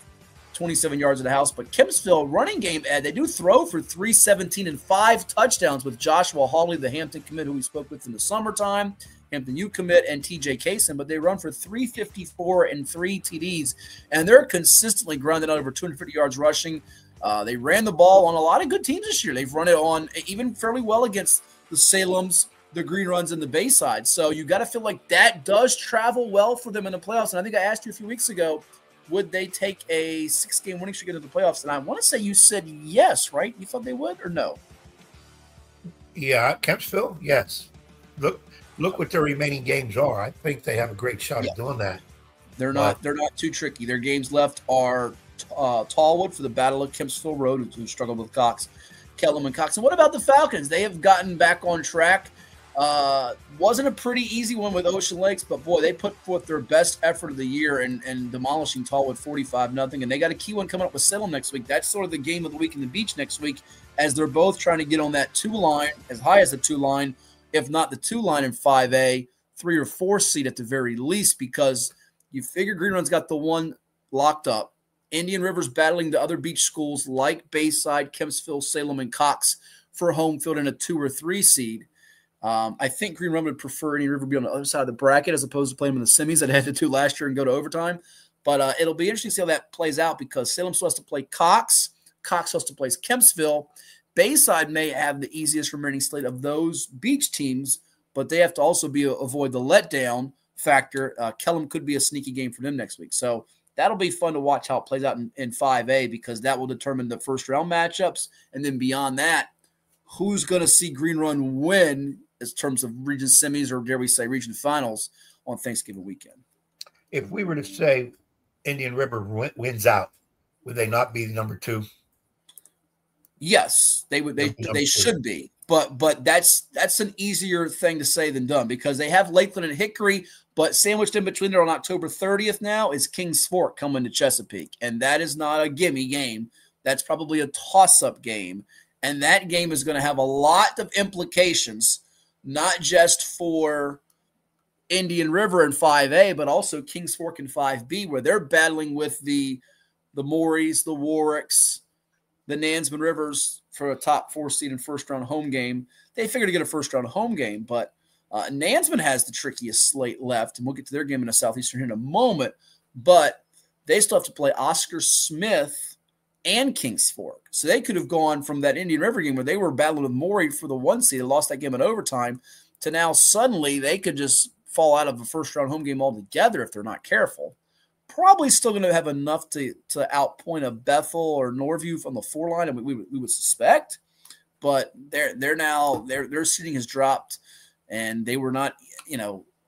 27 yards of the house. But Kempsville running game, Ed, they do throw for 317 and 5 touchdowns with Joshua Hawley, the Hampton commit who we spoke with in the summertime, Hampton U commit, and TJ Kaysen, but they run for 354 and 3 TDs, and they're consistently grinding out over 250 yards rushing. They ran the ball on a lot of good teams this year. They've run it on even fairly well against the Salems, the Green Runs, and the Bayside. So you got to feel like that does travel well for them in the playoffs. And I think I asked you a few weeks ago, would they take a 6-game winning streak into the playoffs? And I want to say you said yes, right? You thought they would or no? Yeah, Kempsville, yes. Look what their remaining games are. I think they have a great shot at doing that. They're not too tricky. Their games left are Tallwood for the Battle of Kempsville Road, who struggled with Cox, Kellum, and Cox. And what about the Falcons? They have gotten back on track. Wasn't a pretty easy one with Ocean Lakes, but boy, they put forth their best effort of the year and demolishing Tallwood 45-0. And they got a key one coming up with Salem next week. That's sort of the game of the week in the beach next week, as they're both trying to get on that 2 line, as high as the 2 line, if not the 2 line in 5A, 3 or 4 seed at the very least, because you figure Green Run's got the 1 locked up. Indian River's battling the other beach schools like Bayside, Kempsville, Salem, and Cox for home field in a 2 or 3 seed. I think Green Run would prefer Indian River be on the other side of the bracket as opposed to playing in the semis that had to do last year and go to overtime. But it'll be interesting to see how that plays out, because Salem still has to play Cox. Cox has to play Kempsville. Bayside may have the easiest remaining slate of those beach teams, but they have to also avoid the letdown factor. Kellum could be a sneaky game for them next week. So that'll be fun to watch how it plays out in 5A, because that will determine the first-round matchups. And then beyond that, who's going to see Green Run win in terms of region semis, or dare we say region finals, on Thanksgiving weekend? If we were to say Indian River wins out, would they not be number 2? Yes, they would. They should be, but that's an easier thing to say than done, because they have Lakeland and Hickory, but sandwiched in between there on October 30th now is Kings Fork coming to Chesapeake, and that is not a gimme game. That's probably a toss-up game, and that game is going to have a lot of implications, not just for Indian River in 5A, but also Kings Fork in 5B, where they're battling with the Morys, the Warwicks, the Nansman Rivers for a top 4 seed and first-round home game. They figure to get a first-round home game, but Nansman has the trickiest slate left, and we'll get to their game in the Southeastern here in a moment, but they still have to play Oscar Smith and Kings Fork. So they could have gone from that Indian River game where they were battling with Morey for the 1 seed and lost that game in overtime, to now suddenly they could just fall out of a first-round home game altogether if they're not careful. Probably still going to have enough to outpoint a Bethel or Norview from the 4 line, and we would suspect. But their seeding has dropped, and they were not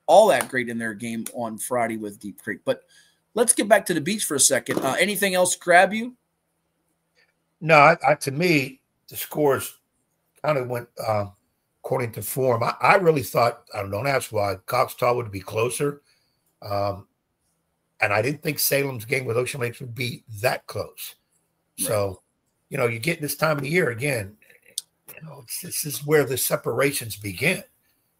all that great in their game on Friday with Deep Creek. But let's get back to the beach for a second. Anything else grab you? No, to me the scores kind of went according to form. I really thought, don't ask why, Cox Tall would be closer. And I didn't think Salem's game with Ocean Lakes would be that close. Right. So, you get this time of the year again, this is where the separations begin.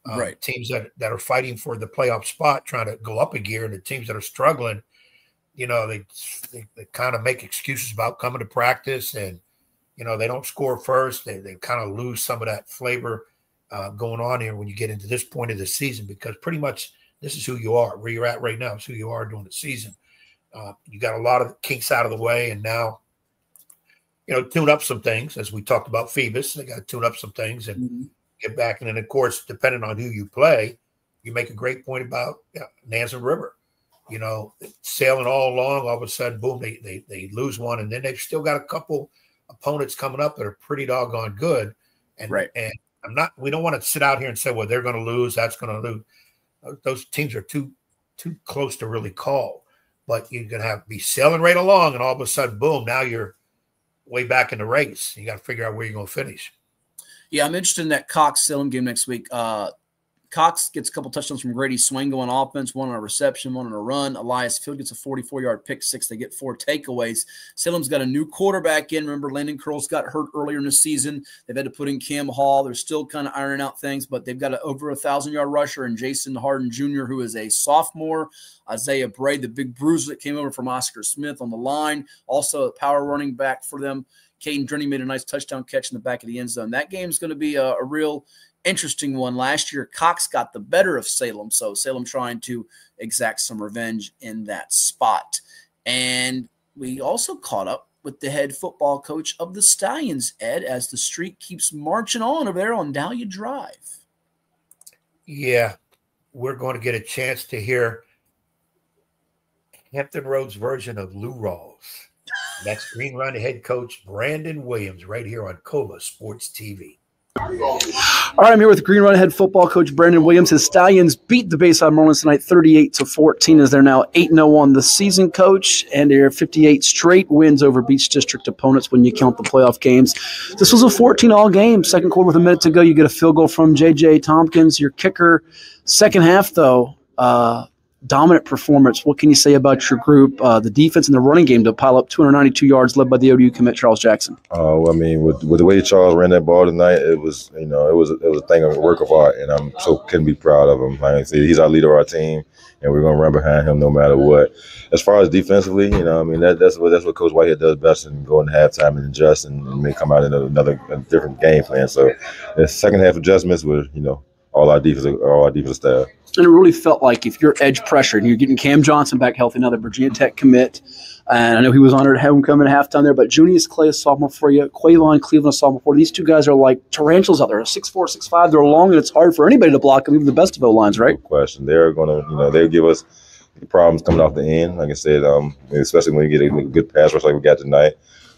Right. Teams that are fighting for the playoff spot, trying to go up a gear, and the teams that are struggling, they kind of make excuses about coming to practice, and, they don't score first. They kind of lose some of that flavor going on here when you get into this point of the season, because pretty much this is who you are. Where you're at right now is who you are during the season. You got a lot of kinks out of the way, and now, tune up some things, as we talked about Phoebus. They got to tune up some things and get back. And then, of course, depending on who you play, you make a great point about Nansman River. Sailing all along, all of a sudden, boom, they lose one, and then they've still got a couple opponents coming up that are pretty doggone good. And right. And we don't want to sit out here and say, well, they're going to lose, that's going to lose. Those teams are too close to really call. but you're going to be sailing right along, and all of a sudden, boom, now you're way back in the race. You got to figure out where you're going to finish. Yeah, I'm interested in that Cox-Salem game next week. Cox gets a couple touchdowns from Grady Swango on offense, one on a reception, one on a run. Elias Field gets a 44-yard pick six. They get 4 takeaways. Salem's got a new quarterback in. Remember, Landon Curls got hurt earlier in the season. They've had to put in Cam Hall. They're still kind of ironing out things, but they've got over 1,000-yard rusher and Jason Harden Jr., who is a sophomore. Isaiah Bray, the big bruiser that came over from Oscar Smith on the line, also a power running back for them. Caden Drenny made a nice touchdown catch in the back of the end zone. That game's going to be a real interesting one. Last year, Cox got the better of Salem, so Salem trying to exact some revenge in that spot. And we also caught up with the head football coach of the Stallions, Ed, as the streak keeps marching on over there on Dahlia Drive. Yeah, we're going to get a chance to hear Hampton Roads' version of Lou Rawls. That's Green Run head coach Brandon Williams right here on COVA Sports TV. All right, I'm here with Green Run head football coach Brandon Williams. His Stallions beat the Bayside Marlins tonight 38-14 as they're now 8-0 on the season, coach, and they're 58 straight wins over Beach District opponents when you count the playoff games. This was a 14-all game. Second quarter with a minute to go. You get a field goal from J.J. Tompkins, your kicker. Second half, though, dominant performance. What can you say about your group, the defense and the running game to pile up 292 yards led by the ODU commit Charles Jackson? I mean, with the way Charles ran that ball tonight, it was a thing of a work of art, and I'm so couldn't be proud of him. Like I said, he's our leader of our team, and we're gonna run behind him no matter what. As far as defensively, I mean that's what Coach Whitehead does best, and go into halftime and adjust and may come out in a different game plan. So the second half adjustments were all our defensive staff. And it really felt like if you're edge pressure and you're getting Cam Johnson back healthy, another Virginia Tech commit, and I know he was honored to have him come in at halftime there, but Junius Clay, a sophomore for you, Quavon Cleveland, a sophomore for you. These two guys are like tarantulas out there, 6'4", 6'5". They're long, and it's hard for anybody to block them, even the best of O-lines, right? No question. They're going to, they'll give us problems coming off the end, like I said, especially when you get a good pass rush like we got tonight.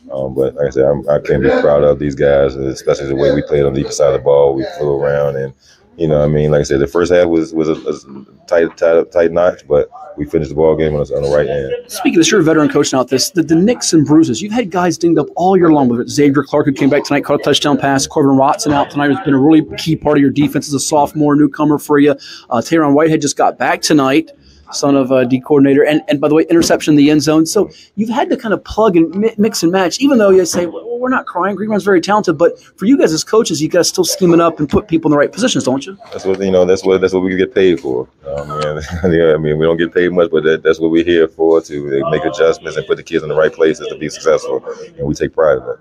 But like I said, I can't be proud of these guys, especially the way we played on the other side of the ball. We flew around and, like I said, the first half was a tight notch, but we finished the ball game on the right end. Speaking of this, you're a veteran coach now. The nicks and bruises, you've had guys dinged up all year long with it. Xavier Clark, who came back tonight, caught a touchdown pass. Corbin Watson out tonight has been a really key part of your defense as a sophomore newcomer for you. Taron Whitehead just got back tonight, son of a D coordinator, and by the way, interception in the end zone. So you've had to kind of plug and mix and match, even though you say, well, we're not crying. Green Run's very talented, but for you guys as coaches, you got to still scheme it up and put people in the right positions, don't you? That's what that's what we get paid for. We don't get paid much, but that's what we're here for, to make adjustments and put the kids in the right places to be successful, and we take pride in that.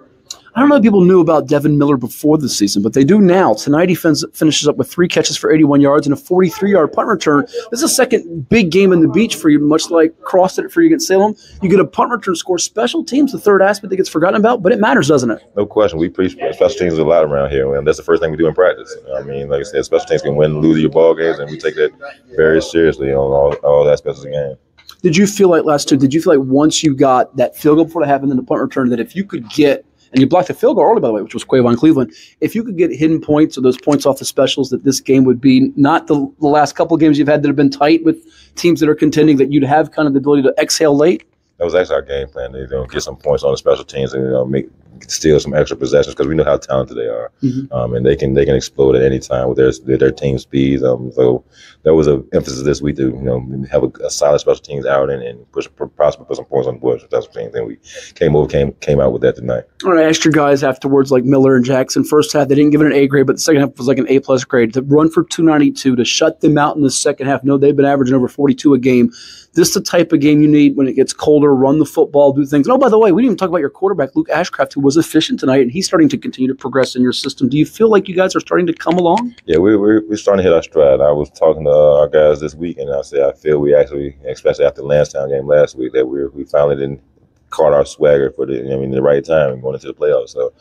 I don't know if people knew about Devin Miller before the season, but they do now. Tonight he finishes up with 3 catches for 81 yards and a 43-yard punt return. This is a second big game in the Beach for you, much like Cross did it for you against Salem. You get a punt return score. Special teams, the third aspect that gets forgotten about, but it matters, doesn't it? No question. We preach special teams a lot around here, and that's the first thing we do in practice. I mean, like I said, special teams can win and lose your ball games, and we take that very seriously on all aspects of the game. Did you feel like once you got that field goal before it happened in the punt return, that if you could get – and you blocked the field goal early, by the way, which was Quavon Cleveland. If you could get hidden points or those points off the specials, that this game would be not the last couple of games you've had that have been tight with teams that are contending, that you'd have kind of the ability to exhale late? That was actually our game plan. To get some points on the special teams and steal some extra possessions, because we know how talented they are, and they can explode at any time with their team speed. So that was an emphasis this week to have a solid special teams out and possibly put some points on the board. So that's the same thing. We came out with that tonight. All right, I asked your guys afterwards, like Miller and Jackson. First half they didn't give it an A grade, but the second half was like an A+ grade. To run for 292, to shut them out in the second half. No, they've been averaging over 42 a game. This is the type of game you need when it gets colder. Run the football, do things. And oh, by the way, we didn't even talk about your quarterback, Luke Ashcraft, who was efficient tonight, and he's starting to continue to progress in your system. Do you feel like you guys are starting to come along? Yeah, we're starting to hit our stride. I was talking to our guys this week, and I said I feel we actually, especially after the Lansdowne game last week, that we finally didn't caught our swagger for the right time and going into the playoffs. So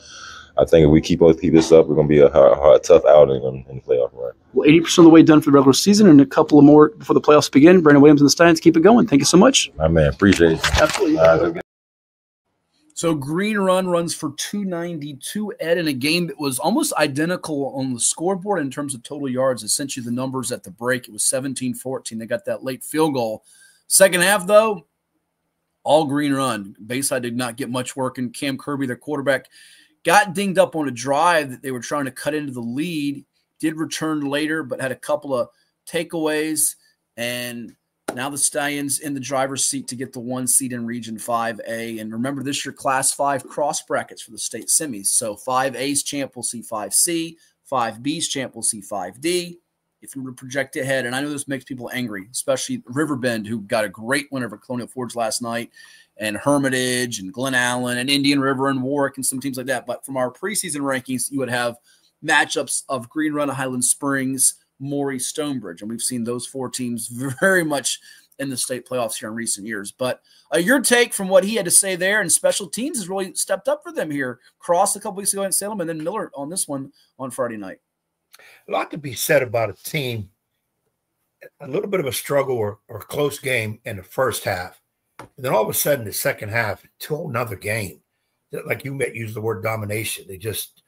I think if we keep this up, we're going to be a tough outing in the playoff run. Well, 80% of the way done for the regular season, and a couple of more before the playoffs begin. Brandon Williams and the Steins, keep it going. Thank you so much. My man, appreciate it. Absolutely. So Green Run runs for 292, Ed, in a game that was almost identical on the scoreboard in terms of total yards. I sent you the numbers at the break. It was 17-14. They got that late field goal. Second half, though, all green run. Bayside did not get much work, and Cam Kirby, their quarterback, got dinged up on a drive that they were trying to cut into the lead. Did return later, but had a couple of takeaways, and now the Stallions in the driver's seat to get the 1 seed in Region 5A. And remember, this year Class 5 cross brackets for the state semis. So 5A's champ will see 5C, 5B's champ will see 5D. If you were to project ahead, and I know this makes people angry, especially Riverbend, who got a great win over Colonial Forge last night, and Hermitage and Glen Allen and Indian River and Warwick and some teams like that. But from our preseason rankings, you would have matchups of Green Run, Highland Springs, Maury, Stonebridge. And we've seen those 4 teams very much in the state playoffs here in recent years. But your take from what he had to say there, and special teams has really stepped up for them here. Cross a couple weeks ago in Salem, and then Miller on this one on Friday night. A lot to be said about a team, a little bit of a struggle or close game in the first half. And then all of a sudden, the second half, to another game. Like you used the word domination. They just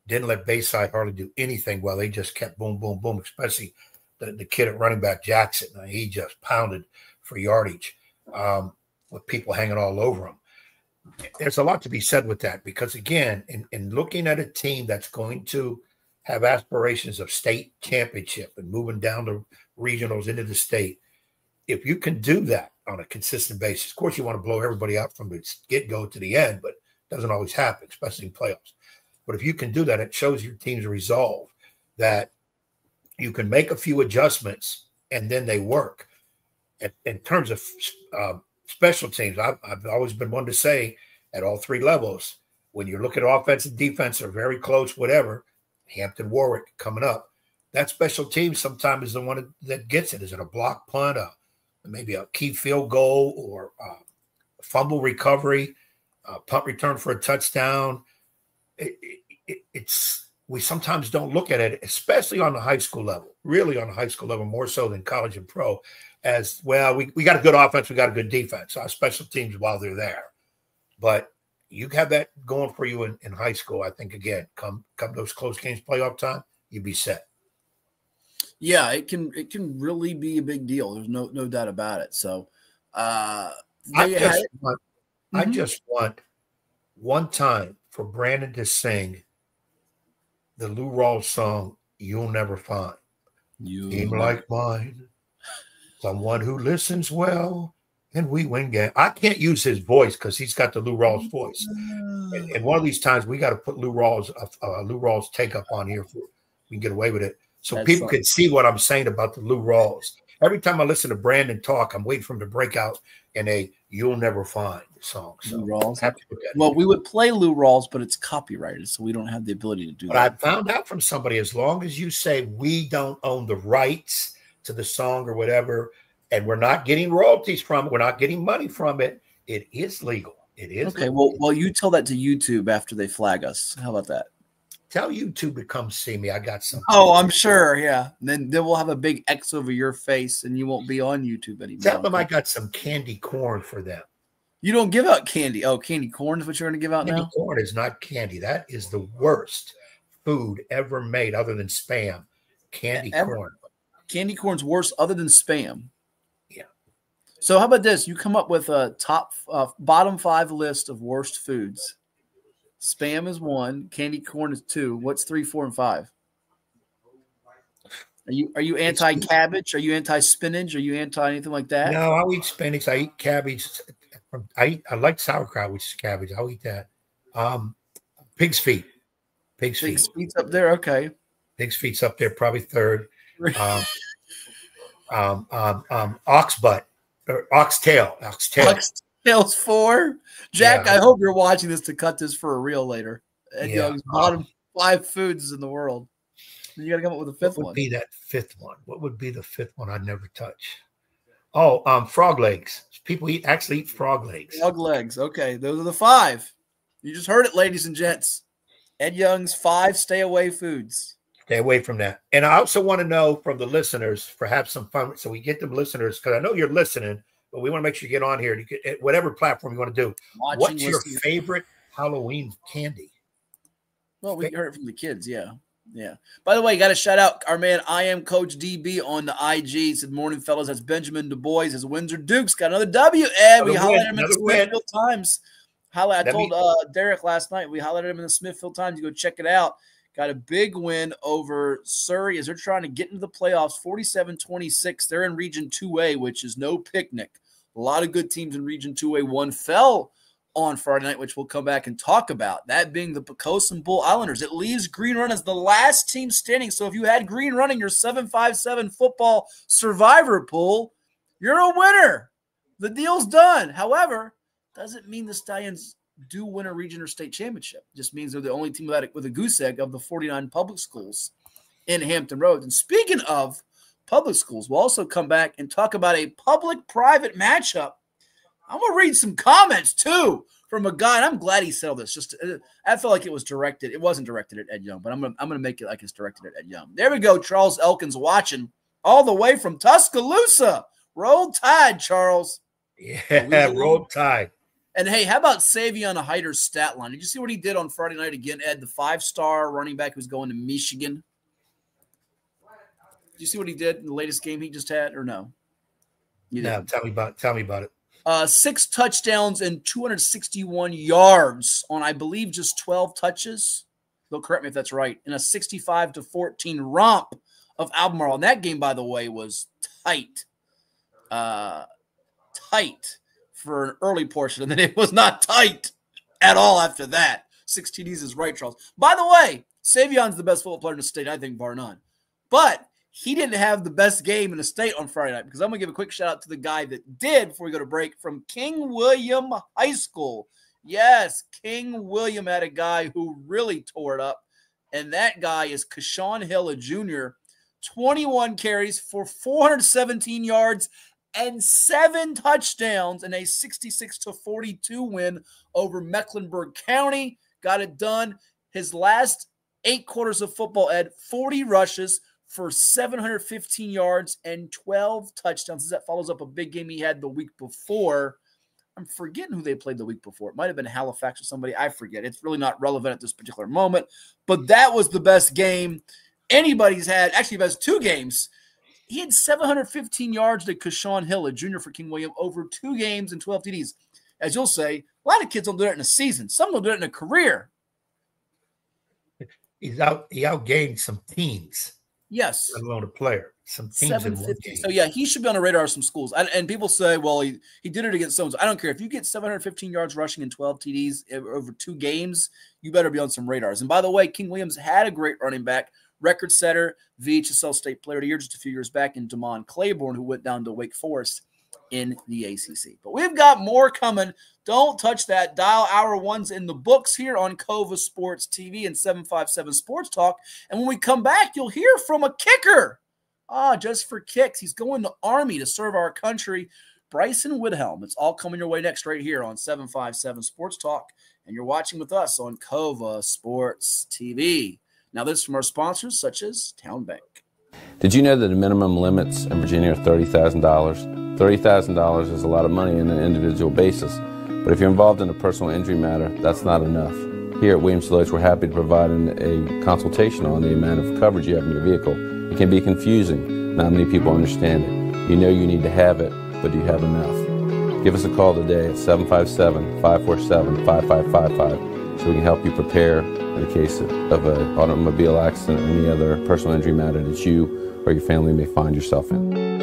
didn't let Bayside hardly do anything well. They just kept boom, boom, boom, especially the kid at running back, Jackson. He just pounded for yardage with people hanging all over him. There's a lot to be said with that because, again, in looking at a team that's going to have aspirations of state championship and moving down to regionals into the state, if you can do that on a consistent basis, of course you want to blow everybody out from the get-go to the end, but it doesn't always happen, especially in playoffs. But if you can do that, it shows your team's resolve that you can make a few adjustments and then they work. In terms of special teams, I've always been one to say at all 3 levels, when you look at offense and defense are very close, whatever, Hampton, Warwick coming up, that special team sometimes is the one that gets it. Is it a block punt, maybe a key field goal, or a fumble recovery, a punt return for a touchdown? We sometimes don't look at it, especially on the high school level, really on the high school level, more so than college and pro, as well. We got a good offense, we got a good defense, our special teams while they're there. But you have that going for you in high school. I think, again, come those close games, playoff time, you'd be set. Yeah, it can really be a big deal. There's no doubt about it. So I just want one time for Brandon to sing the Lou Rawls song, You'll Never Find. Team like mine, someone who listens well, and we win game. I can't use his voice because he's got the Lou Rawls voice. And one of these times we got to put Lou Rawls take up on here. We can get away with it. So that's people can see what I'm saying about the Lou Rawls. Every time I listen to Brandon talk, I'm waiting for him to break out in a You'll Never Find song. So Lou Rawls. Well, we would play Lou Rawls, but it's copyrighted, so we don't have the ability to do that. But I found out from somebody, as long as you say we don't own the rights to the song or whatever, and we're not getting royalties from it, we're not getting money from it, it is legal. It is okay. legal. Well, you tell that to YouTube after they flag us. How about that? Tell YouTube to come see me. I got something. Oh, I'm sure. Yeah. Then we'll have a big X over your face, and you won't be on YouTube anymore. Tell them I got some candy corn for them. You don't give out candy. Oh, candy corn is what you're going to give out now? Candy corn is not candy. That is the worst food ever made other than Spam. Candy corn. Candy corn's worse other than Spam. Yeah. So how about this? You come up with a bottom 5 list of worst foods. Spam is 1. Candy corn is 2. What's 3, 4, and 5? Are you anti-cabbage? Are you anti-spinach? Are you anti anything like that? No, I'll eat spinach. I eat cabbage. I like sauerkraut, which is cabbage. I'll eat that. Pig's feet. Pig's feet's up there. Okay. Pig's feet's up there, probably 3rd. Ox butt or oxtail. Oxtail's 4. Jack, yeah. I hope you're watching this to cut this for a reel later. And Young's bottom 5 foods in the world. You got to come up with a 5th one. What would be that 5th one? What would be the 5th one I'd never touch? Oh, frog legs. People actually eat frog legs. Frog legs. Okay, those are the 5. You just heard it, ladies and gents. Ed Young's 5 stay away foods. Stay away from that. And I also want to know from the listeners, perhaps some fun, so we get them listeners, because I know you're listening, but we want to make sure you get on here. You get whatever platform you want to do. What's your favorite Halloween candy? Well, we heard it from the kids, yeah. Yeah. By the way, got to shout out our man I Am Coach DB on the IG. Said, morning, fellas. That's Benjamin Du Bois. His Windsor Dukes got another W. And we highlighted him in the Smithfield Times. I told Derek last night, we highlighted him in the Smithfield Times. You go check it out. Got a big win over Surrey as they're trying to get into the playoffs, 47-26. They're in Region 2A, which is no picnic. A lot of good teams in Region 2A. One fell on Friday night, which we'll come back and talk about, that being the Poquoson Bull Islanders. It leaves Green Run as the last team standing. So if you had Green Run in your 7-5-7 football survivor pool, you're a winner. The deal's done. However, doesn't mean the Stallions do win a region or state championship. It just means they're the only team with a goose egg of the 49 public schools in Hampton Roads. And speaking of public schools, we'll also come back and talk about a public-private matchup. I'm going to read some comments, too, from a guy, and I'm glad he said all this. I felt like it was directed. It wasn't directed at Ed Young, but I'm gonna make it like it's directed at Ed Young. There we go. Charles Elkins watching all the way from Tuscaloosa. Roll Tide, Charles. Yeah, roll Tide. And, hey, how about Savion Hyder's stat line? Did you see what he did on Friday night again, Ed, the 5-star running back who's going to Michigan? Did you see what he did in the latest game he just had, or no? No, tell me about it. 6 touchdowns and 261 yards on, I believe, just 12 touches. They'll correct me if that's right. In a 65-14 romp of Albemarle. And that game, by the way, was tight. Tight for an early portion. And then it was not tight at all after that. 6 TDs is right, Charles. By the way, Savion's the best football player in the state, I think, bar none. But he didn't have the best game in the state on Friday night, because I'm going to give a quick shout out to the guy that did before we go to break from King William High School. Yes, King William had a guy who really tore it up, and that guy is Kashawn Hill, a junior, 21 carries for 417 yards and 7 touchdowns in a 66-42 win over Mecklenburg County. Got it done. His last 8 quarters of football, Ed, 40 rushes for 715 yards and 12 touchdowns. That follows up a big game he had the week before. I'm forgetting who they played the week before. It might have been Halifax or somebody. I forget. It's really not relevant at this particular moment. But that was the best game anybody's had. Actually, he has 2 games. He had 715 yards to Kashawn Hill, a junior for King William, over 2 games and 12 TDs. As you'll say, a lot of kids don't do that in a season. Some will do it in a career. He outgained some teams. Yes. Let alone a player. Some teams in one game. So, yeah, he should be on the radar of some schools. And people say, well, he did it against someone. I don't care. If you get 715 yards rushing and 12 TDs over 2 games, you better be on some radars. And, by the way, King Williams had a great running back, record setter, VHSL State Player of the Year just a few years back in Damon Claiborne, who went down to Wake Forest in the ACC. But we've got more coming. Don't touch that. Dial hour 1's in the books here on Cova Sports TV and 757 Sports Talk. And when we come back, you'll hear from a kicker. Just for kicks. He's going to Army to serve our country. Bryce Widhalm. It's all coming your way next right here on 757 Sports Talk. And you're watching with us on Cova Sports TV. Now this from our sponsors such as Town Bank. Did you know that the minimum limits in Virginia are $30,000? $30,000 is a lot of money on an individual basis, but if you're involved in a personal injury matter, that's not enough. Here at Williams Lloyd's, we're happy to provide a consultation on the amount of coverage you have in your vehicle. It can be confusing. Not many people understand it. You know you need to have it, but do you have enough? Give us a call today at 757-547-5555 so we can help you prepare in the case of an automobile accident or any other personal injury matter that you or your family may find yourself in.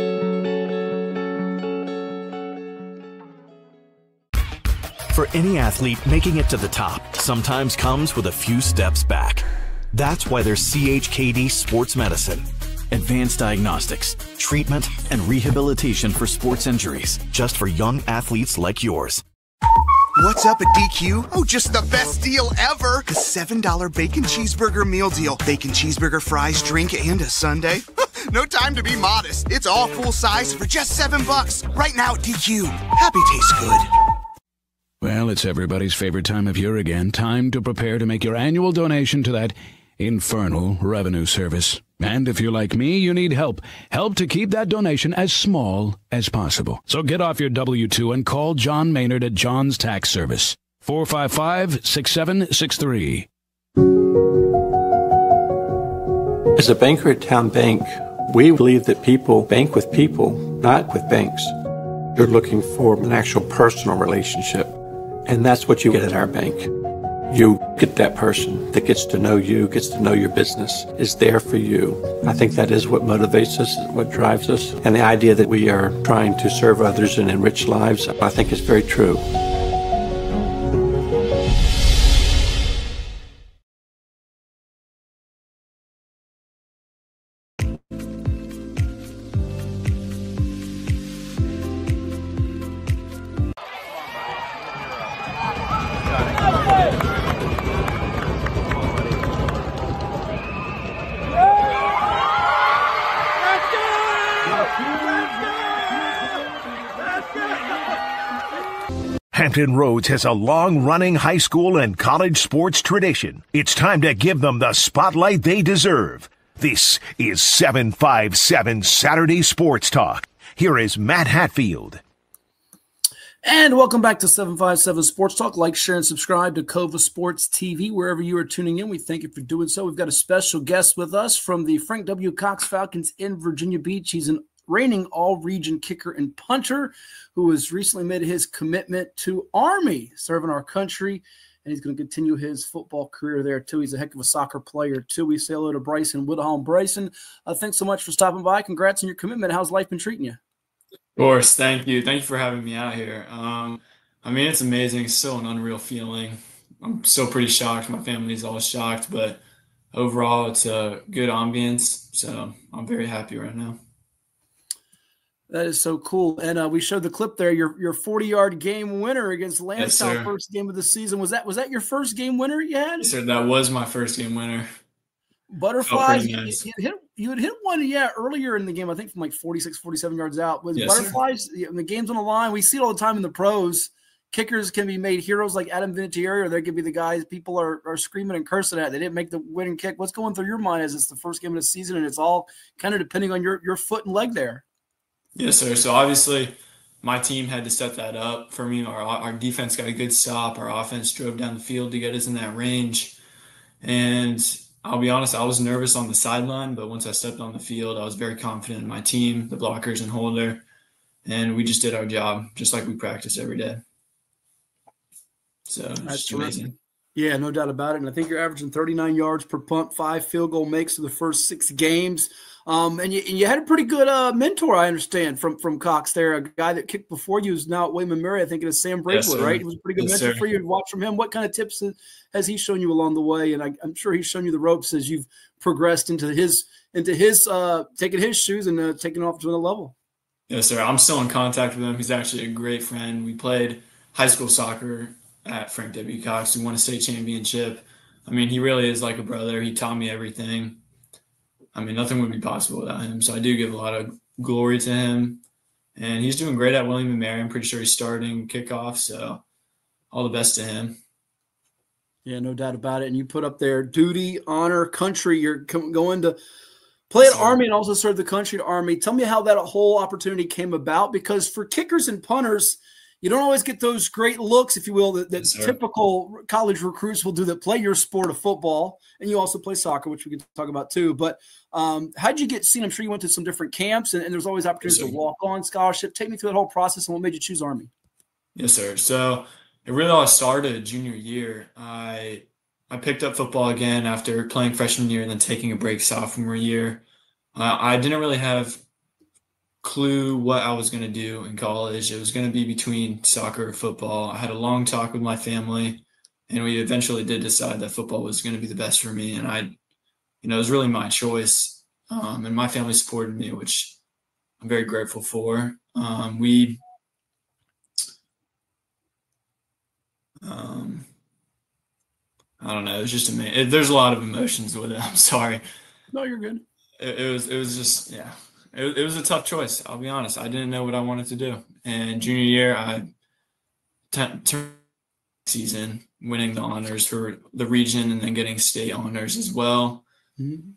For any athlete, making it to the top sometimes comes with a few steps back. That's why there's CHKD Sports Medicine. Advanced diagnostics, treatment, and rehabilitation for sports injuries, just for young athletes like yours. What's up at DQ? Oh, just the best deal ever. The $7 bacon cheeseburger meal deal. Bacon cheeseburger, fries, drink, and a sundae. No time to be modest. It's all full size for just $7. Right now at DQ. Happy tastes good. Well, it's everybody's favorite time of year again. Time to prepare to make your annual donation to that infernal revenue service. And if you're like me, you need help. Help to keep that donation as small as possible. So get off your W-2 and call John Maynard at John's Tax Service. 455-6763. As a banker at Town Bank, we believe that people bank with people, not with banks. You're looking for an actual personal relationship, and that's what you get at our bank. You get that person that gets to know you, gets to know your business, is there for you. I think that is what motivates us, what drives us. And the idea that we are trying to serve others and enrich lives, I think is very true. Hampton Roads has a long-running high school and college sports tradition. It's time to give them the spotlight they deserve. This is 757 Saturday Sports Talk. Here is Matt Hatfield. And welcome back to 757 Sports Talk. Like, share, and subscribe to Cova Sports TV wherever you are tuning in. We thank you for doing so. We've got a special guest with us from the Frank W. Cox Falcons in Virginia Beach. He's an reigning all-region kicker and punter who has recently made his commitment to Army, serving our country, and he's going to continue his football career there, too. He's a heck of a soccer player, too. We say hello to Bryce Widhalm. Bryson, thanks so much for stopping by. Congrats on your commitment. How's life been treating you? Of course. Thank you. Thank you for having me out here. I mean, it's amazing. It's still an unreal feeling. I'm still pretty shocked. My family's all shocked, but overall, it's a good ambience, so I'm very happy right now. That is so cool. And we showed the clip there, your 40-yard game winner against Lansdowne, yes, first game of the season. Was that your first game winner you had? Yes, sir. That was my first game winner. Butterflies, nice. you had hit one, earlier in the game, I think from like 46, 47 yards out. With yes, butterflies, the game's on the line. We see it all the time in the pros. Kickers can be made heroes like Adam Vinatieri, or they could be the guys people are screaming and cursing at. They didn't make the winning kick. What's going through your mind as it's the first game of the season, and it's all kind of depending on your foot and leg there? Yes, sir. So obviously my team had to set that up for me. Our defense got a good stop. Our offense drove down the field to get us in that range. And I'll be honest, I was nervous on the sideline, but once I stepped on the field, I was very confident in my team, the blockers and holder, and we just did our job just like we practice every day. So that's just amazing. Yeah, no doubt about it. And I think you're averaging 39 yards per punt, 5 field goal makes in the first 6 games. And you had a pretty good mentor, I understand, from Cox there. A guy that kicked before you is now at William & Mary. I think it is Sam Brakewood, right? He was a pretty good mentor for you to watch from him. What kind of tips has he shown you along the way? And I'm sure he's shown you the ropes as you've progressed into his taking his shoes and taking off to another level. Yes, sir. I'm still in contact with him. He's actually a great friend. We played high school soccer at Frank W. Cox. We won a state championship. I mean, he really is like a brother. He taught me everything. I mean, nothing would be possible without him. So I do give a lot of glory to him. And he's doing great at William & Mary. I'm pretty sure he's starting kickoff. So all the best to him. Yeah, no doubt about it. And you put up there duty, honor, country. You're going to play at Army and also serve the country at Army. Tell me how that whole opportunity came about, because for kickers and punters, you don't always get those great looks, if you will, that typical college recruits will do that play your sport of football. And you also play soccer, which we can talk about too. But how'd you get seen? I'm sure you went to some different camps, and there's always opportunities to walk on scholarship. Take me through that whole process and what made you choose Army. Yes, sir. So it really all started junior year. I picked up football again after playing freshman year and then taking a break sophomore year. I didn't really have clue what I was going to do in college. It was going to be between soccer or football. I had a long talk with my family, and we eventually did decide that football was going to be the best for me. And it was really my choice. And my family supported me, which I'm very grateful for. I don't know. It was just amazing. There's a lot of emotions with it. I'm sorry. No, you're good. It was just, yeah. It was a tough choice. I'll be honest. I didn't know what I wanted to do. And junior year, I turned season winning the honors for the region and then getting state honors as well. Mm-hmm.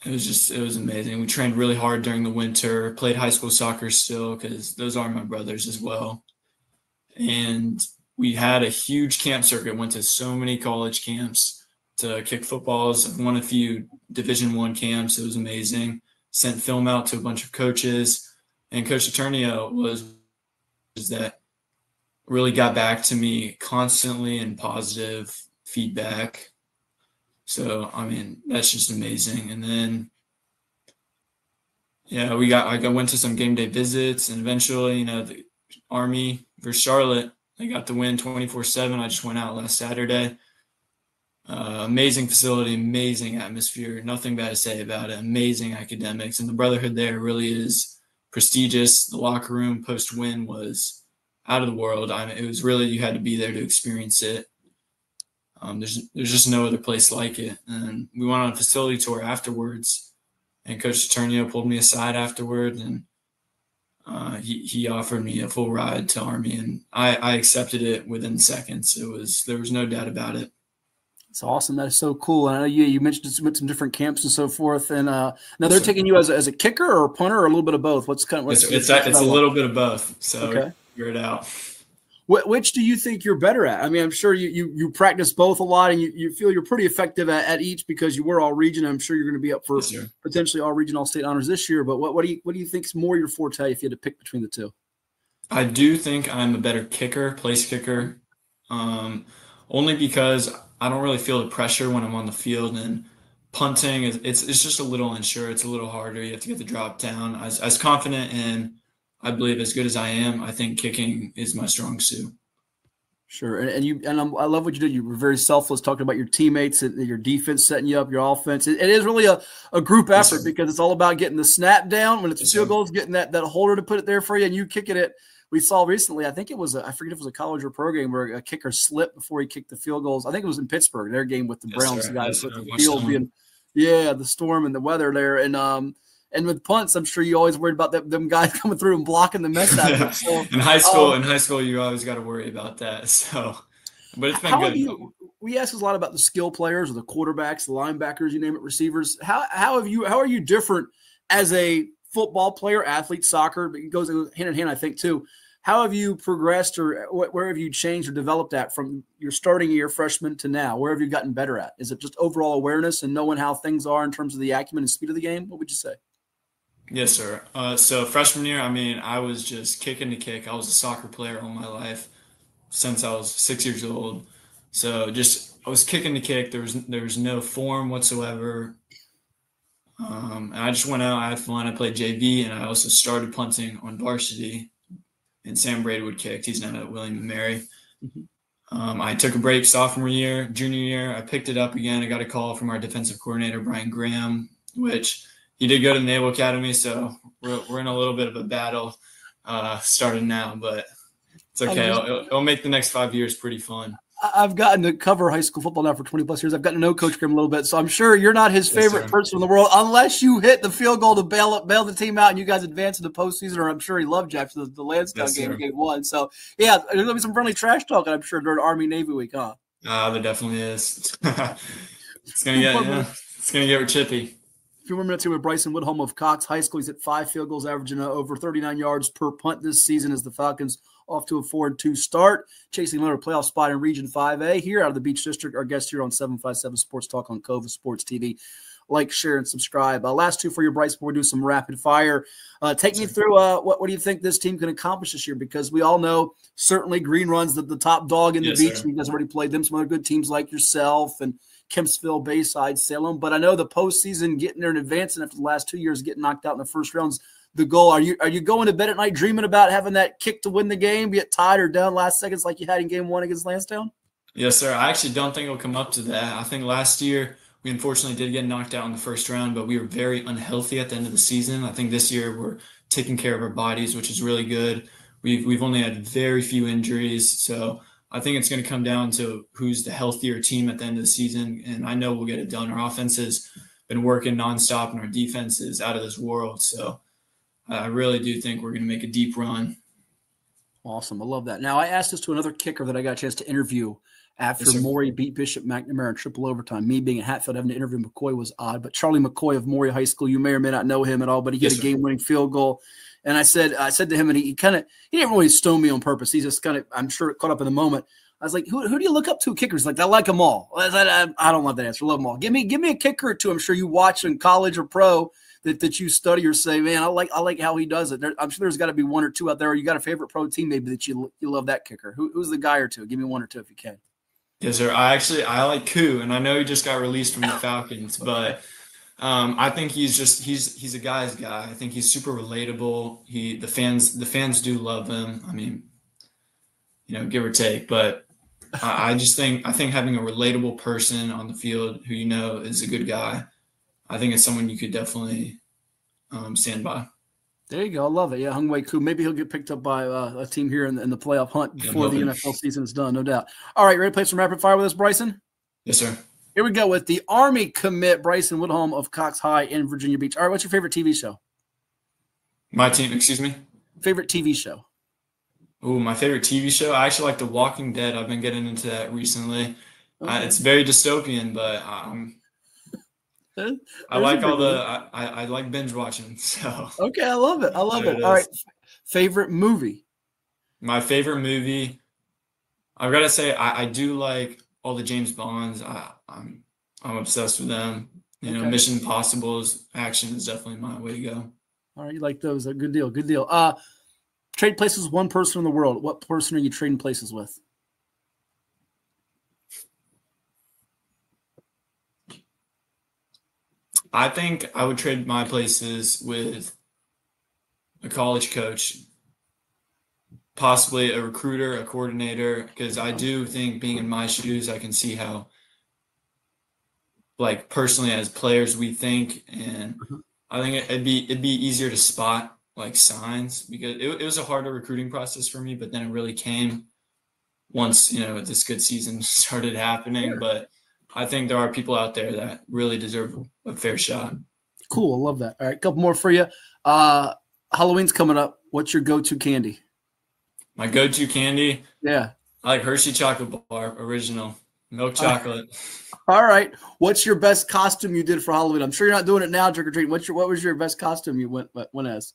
It was amazing. We trained really hard during the winter, played high school soccer still because those are my brothers as well. And we had a huge camp circuit, went to so many college camps to kick footballs. I've won a few Division I camps. It was amazing. Sent film out to a bunch of coaches. And Coach Eternio was that really got back to me constantly in positive feedback. So, I mean, that's just amazing. And then, yeah, I went to some game day visits, and eventually, the Army versus Charlotte, they got the win 24-7. I just went out last Saturday. Amazing facility, amazing atmosphere. Nothing bad to say about it. Amazing academics. And the brotherhood there really is prestigious. The locker room post-win was out of the world. It was really, you had to be there to experience it. There's just no other place like it. And we went on a facility tour afterwards, and Coach Eternio pulled me aside afterward, and he offered me a full ride to Army, and I accepted it within seconds. There was no doubt about it. It's awesome. That is so cool. And I know you mentioned some different camps and so forth. And now they're taking you as a kicker or a punter or a little bit of both. It's a little bit of both. So figure it out. Which do you think you're better at? I mean, I'm sure you practice both a lot, and you feel you're pretty effective at each because you were all region. I'm sure you're going to be up for potentially all region, all state honors this year. But what do you think is more your forte if you had to pick between the two? I do think I'm a better kicker, place kicker, only because I don't really feel the pressure when I'm on the field, and punting it's just a little unsure. It's a little harder. You have to get the drop down. As confident and I believe as good as I am, I think kicking is my strong suit. Sure, I love what you did. You were very selfless, talking about your teammates and your defense setting you up, your offense. It is really a group effort because it's all about getting the snap down when it's a field goal, getting that holder to put it there for you, and you kicking it. We saw recently, I think it was I forget if it was a college or pro game where a kicker slipped before he kicked the field goals. I think it was in Pittsburgh, their game with the Browns guys with the field being, the storm and the weather there. And with punts, I'm sure you always worried about them guys coming through and blocking the mess out of it. So, in high school, you always got to worry about that. So, but it's been good. We ask us a lot about the skill players or the quarterbacks, the linebackers, you name it, receivers. How are you different as a football player, athlete, soccer? But it goes hand in hand, I think, too. How have you progressed, or where have you changed or developed at from your starting year, freshman, to now? Where have you gotten better at? Is it just overall awareness and knowing how things are in terms of the acumen and speed of the game? What would you say? Yes, sir. So freshman year, I was just kicking to kick. I was a soccer player all my life since I was 6 years old. So I was kicking to kick. There was no form whatsoever. And I just went out. I had fun. I played JV, and I also started punting on varsity. And Sam Braidwood kicked. He's now at William & Mary. I took a break sophomore year. Junior year, I picked it up again. I got a call from our defensive coordinator, Brian Graham, which he did go to the Naval Academy, so we're in a little bit of a battle starting now, but it's okay. It'll make the next 5 years pretty fun. I've gotten to cover high school football now for 20-plus years. I've gotten to know Coach Graham a little bit, so I'm sure you're not his favorite person in the world unless you hit the field goal to bail the team out and you guys advance in the postseason, or I'm sure he loved you after the Lansdowne game 1. So, yeah, there's going to be some friendly trash talking, I'm sure, during Army-Navy week, huh? There definitely is. It's going to get chippy. A few more minutes here with Bryce Widhalm of Cox High School. He's at 5 field goals, averaging over 39 yards per punt this season as the Falcons off to a 4-2 start, chasing another playoff spot in Region 5A here out of the Beach District. Our guest here on 757 Sports Talk on Cova Sports TV. Like, share, and subscribe. Last two for you, Bryce, before we do some rapid fire. Take me through what do you think this team can accomplish this year? Because we all know certainly Green Run's the top dog in the Beach. Sir. You guys already played them. Some other good teams like yourself and Kempsville, Bayside, Salem. But I know the postseason, getting there in advance, and after the last 2 years getting knocked out in the first round's the goal. Are you going to bed at night dreaming about having that kick to win the game, be it tied or down last seconds like you had in game 1 against Lansdowne? Yes, sir. I actually don't think it'll come up to that. I think last year we unfortunately did get knocked out in the first round, but we were very unhealthy at the end of the season. I think this year we're taking care of our bodies, which is really good. We've only had very few injuries, so I think it's going to come down to who's the healthier team at the end of the season, and I know we'll get it done. Our offense has been working nonstop, and our defense is out of this world, so I really do think we're going to make a deep run. Awesome. I love that. Now, I asked this to another kicker that I got a chance to interview after Maury beat Bishop McNamara in triple overtime. Me being at Hatfield, having to interview McCoy was odd. But Charlie McCoy of Maury High School, you may or may not know him at all, but he hit a game-winning field goal. And I said to him, and he didn't really stone me on purpose. He just kind of, I'm sure, caught up in the moment. I was like, who do you look up to kickers? Like, I like them all. I don't want that answer. Love them all. Give me a kicker or two. I'm sure you watch in college or pro that you study or say, man, I like how he does it. I'm sure there's got to be one or two out there. Or you got a favorite pro team maybe that you love that kicker. Who's the guy or two? Give me one or two if you can. Yes, sir. I like Koo, and I know he just got released from the Falcons, but I think he's a guy's guy. I think he's super relatable. The fans do love him. I mean, give or take, but I think having a relatable person on the field who is a good guy, I think it's someone you could definitely stand by. There you go. I love it. Yeah, Hung-Wei Koo. Maybe he'll get picked up by a team here in the playoff hunt before the NFL season is done, no doubt. All right, ready to play some rapid fire with us, Bryson? Yes, sir. Here we go with the Army commit, Bryce Widhalm of Cox High in Virginia Beach. All right, what's your favorite TV show? My team, excuse me? Favorite TV show? Ooh, my favorite TV show? I actually like The Walking Dead. I've been getting into that recently. Okay. It's very dystopian, but I like I like binge watching. So okay, I love it. All right, favorite movie? My favorite movie, I've got to say, I do like all the James Bonds. I'm obsessed with them. Mission Impossible's action is definitely my way to go. All right, you like those? Good deal. Good deal. Trade places with one person in the world. What person are you trading places with? I think I would trade my places with a college coach, possibly a recruiter, a coordinator, because I do think being in my shoes, I can see how, like, personally as players we think, and I think it'd be easier to spot like signs, because it was a harder recruiting process for me, but then it really came once this good season started happening. But I think there are people out there that really deserve a fair shot. Cool. I love that. All right, a couple more for you. Halloween's coming up. What's your go-to candy? My go-to candy? Yeah. I like Hershey chocolate bar, original, milk chocolate. All right. What's your best costume you did for Halloween? I'm sure you're not doing it now, trick or treat. What was your best costume you went as?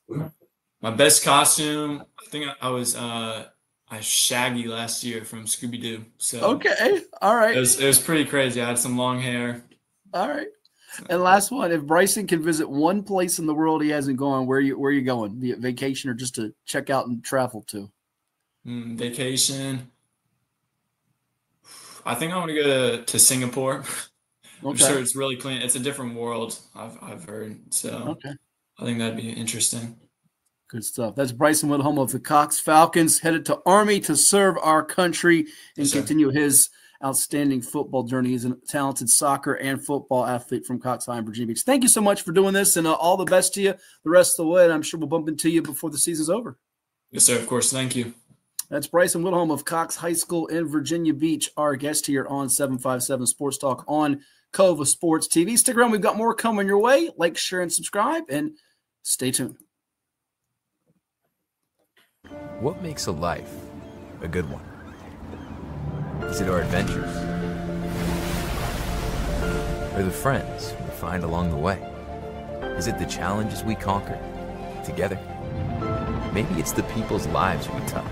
My best costume, I think I was Shaggy last year from Scooby-Doo. So okay, all right. It was pretty crazy. I had some long hair. All right. And last one, if Bryson can visit one place in the world he hasn't gone, where you going? Be it vacation or just to check out and travel to? Vacation. I think I want to go to Singapore. Okay. I'm sure it's really clean. It's a different world, I've heard. So okay. I think that'd be interesting. Good stuff. That's Bryce Widhalm of the Cox Falcons, headed to Army to serve our country and continue his outstanding football journey. He's a talented soccer and football athlete from Cox High in Virginia Beach. Thank you so much for doing this, and all the best to you the rest of the way. And I'm sure we'll bump into you before the season's over. Yes, sir. Of course. Thank you. That's Bryce Widhalm of Cox High School in Virginia Beach, our guest here on 757 Sports Talk on Cova Sports TV. Stick around. We've got more coming your way. Like, share, and subscribe, and stay tuned. What makes a life a good one? Is it our adventures? Or the friends we find along the way? Is it the challenges we conquer together? Maybe it's the people's lives we touch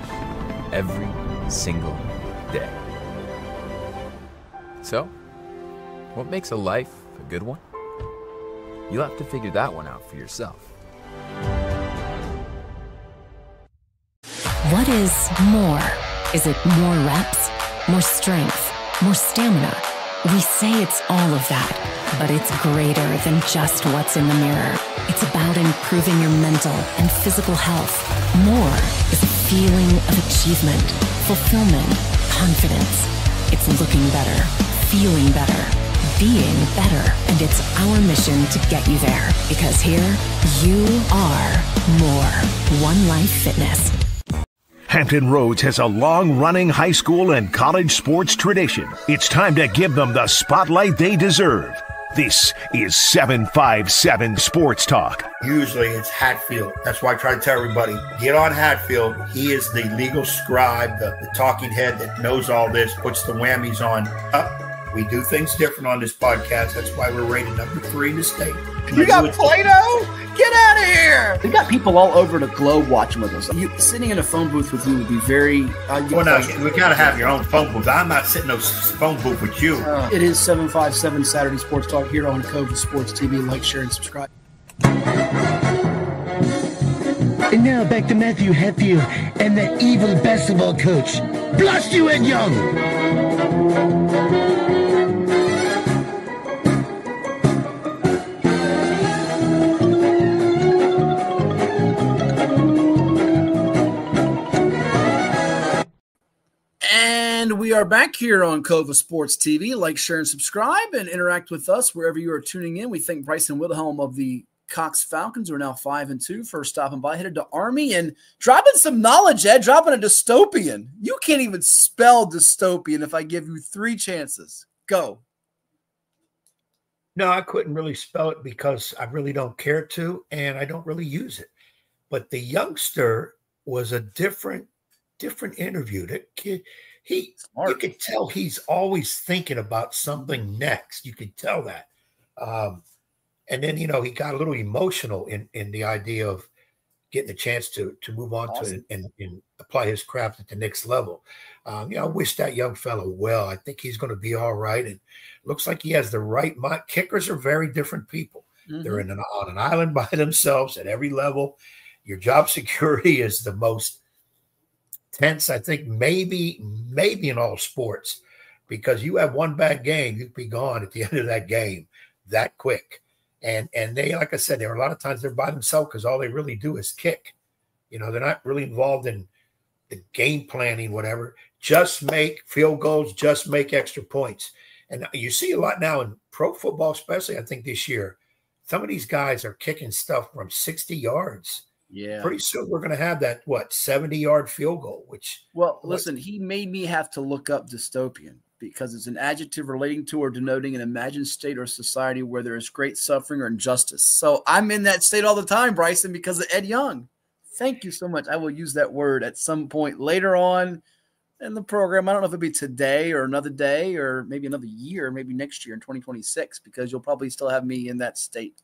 every single day. So, what makes a life a good one? You'll have to figure that one out for yourself. What is more? Is it more reps, more strength, more stamina? We say it's all of that, but it's greater than just what's in the mirror. It's about improving your mental and physical health. More is a feeling of achievement, fulfillment, confidence. It's looking better, feeling better, being better, and it's our mission to get you there, because here you are more. One Life Fitness. Hampton Roads has a long-running high school and college sports tradition. It's time to give them the spotlight they deserve. This is 757 Sports Talk. Usually it's Hatfield. That's why I try to tell everybody, get on Hatfield. He is the legal scribe, the talking head that knows all this, puts the whammies on. We do things different on this podcast. That's why we're rated number 3 in the state. You got Play-Doh? Get out of here! We got people all over the globe watching with us. You sitting in a phone booth with you would be very. Well, no, we got to have your own phone booth. I'm not sitting in no phone booth with you. It is 757 Saturday Sports Talk here on Cova Sports TV. Like, share, and subscribe. And now back to Matthew Hatfield and that evil basketball coach. Blast you, Ed Young! And we are back here on Cova Sports TV. Like, share, and subscribe, and interact with us wherever you are tuning in. We thank Bryce Widhalm of the Cox Falcons, who are now 5-2, for stopping by. Headed to Army and dropping some knowledge, Ed. Dropping a dystopian. You can't even spell dystopian if I give you 3 chances. Go. No, I couldn't really spell it because I really don't care to, and I don't really use it. But the youngster was a different interview. That kid, you could tell he's always thinking about something next. You could tell that. And then, he got a little emotional in the idea of getting a chance to move on to and apply his craft at the next level. I wish that young fellow well. I think he's going to be all right. And looks like he has the right mind. Kickers are very different people. Mm-hmm. They're on an island by themselves at every level. Your job security is the most tense, I think, maybe in all sports, because you have one bad game, you'd be gone at the end of that game that quick. And they, like I said, there are a lot of times they're by themselves because all they really do is kick. They're not really involved in the game planning, whatever. Just make field goals, just make extra points. And you see a lot now in pro football, especially, I think this year, some of these guys are kicking stuff from 60 yards. Yeah. Pretty soon we're going to have that, 70-yard field goal, listen, he made me have to look up dystopian because it's an adjective relating to or denoting an imagined state or society where there is great suffering or injustice. So I'm in that state all the time, Bryson, because of Ed Young. Thank you so much. I will use that word at some point later on in the program. I don't know if it'll be today or another day or maybe another year, maybe next year in 2026, because you'll probably still have me in that state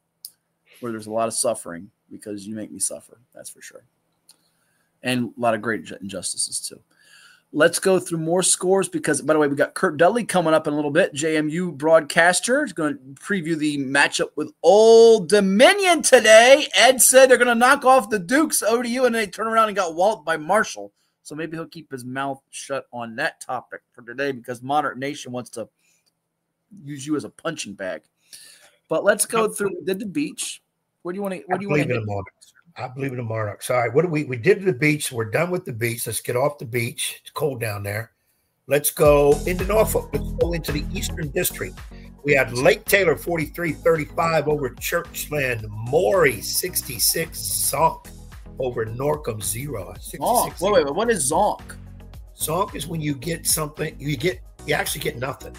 where there's a lot of suffering because you make me suffer. That's for sure. And a lot of great injustices too. Let's go through more scores because, by the way, we got Curt Dudley coming up in a little bit. JMU broadcaster is going to preview the matchup with Old Dominion today. Ed said they're going to knock off the Dukes. Over to you, and then they turn around and got walloped by Marshall. So maybe he'll keep his mouth shut on that topic for today because Monarch Nation wants to use you as a punching bag. But let's go through. We did the beach. What do you want to? What do you want to? I believe in the Monarchs. All right, we did the beach. We're done with the beach. Let's get off the beach. It's cold down there. Let's go into Norfolk. Let's go into the Eastern District. We had Lake Taylor 43-35 over Churchland. Maury 66. Zonk over Norcom 0. Zonk. Wait. What is zonk? Zonk is when you get something. You actually get nothing.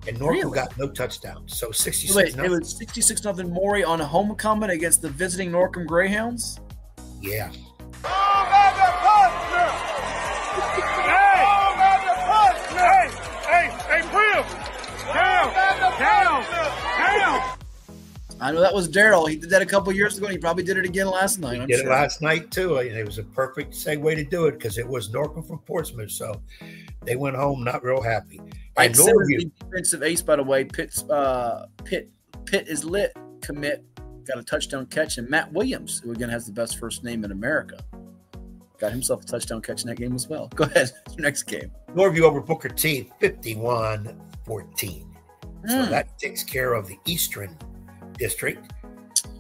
And Norfolk got no touchdowns. So 66. Wait, it was 66-0 Maury on a homecoming against the visiting Norcom Greyhounds? Yeah. Hey, Will! Down! I know that was Daryl. He did that a couple years ago, and he probably did it again last night. He did it last night, too. And it was a perfect segue to do it because it was Norcom from Portsmouth. So they went home not real happy. And Norview, defensive ace, by the way, Pitt is lit commit, got a touchdown catch, and Matt Williams, who again has the best first name in America, got himself a touchdown catch in that game as well. Go ahead, next game. Norview over Booker T, 51-14. So that takes care of the Eastern District.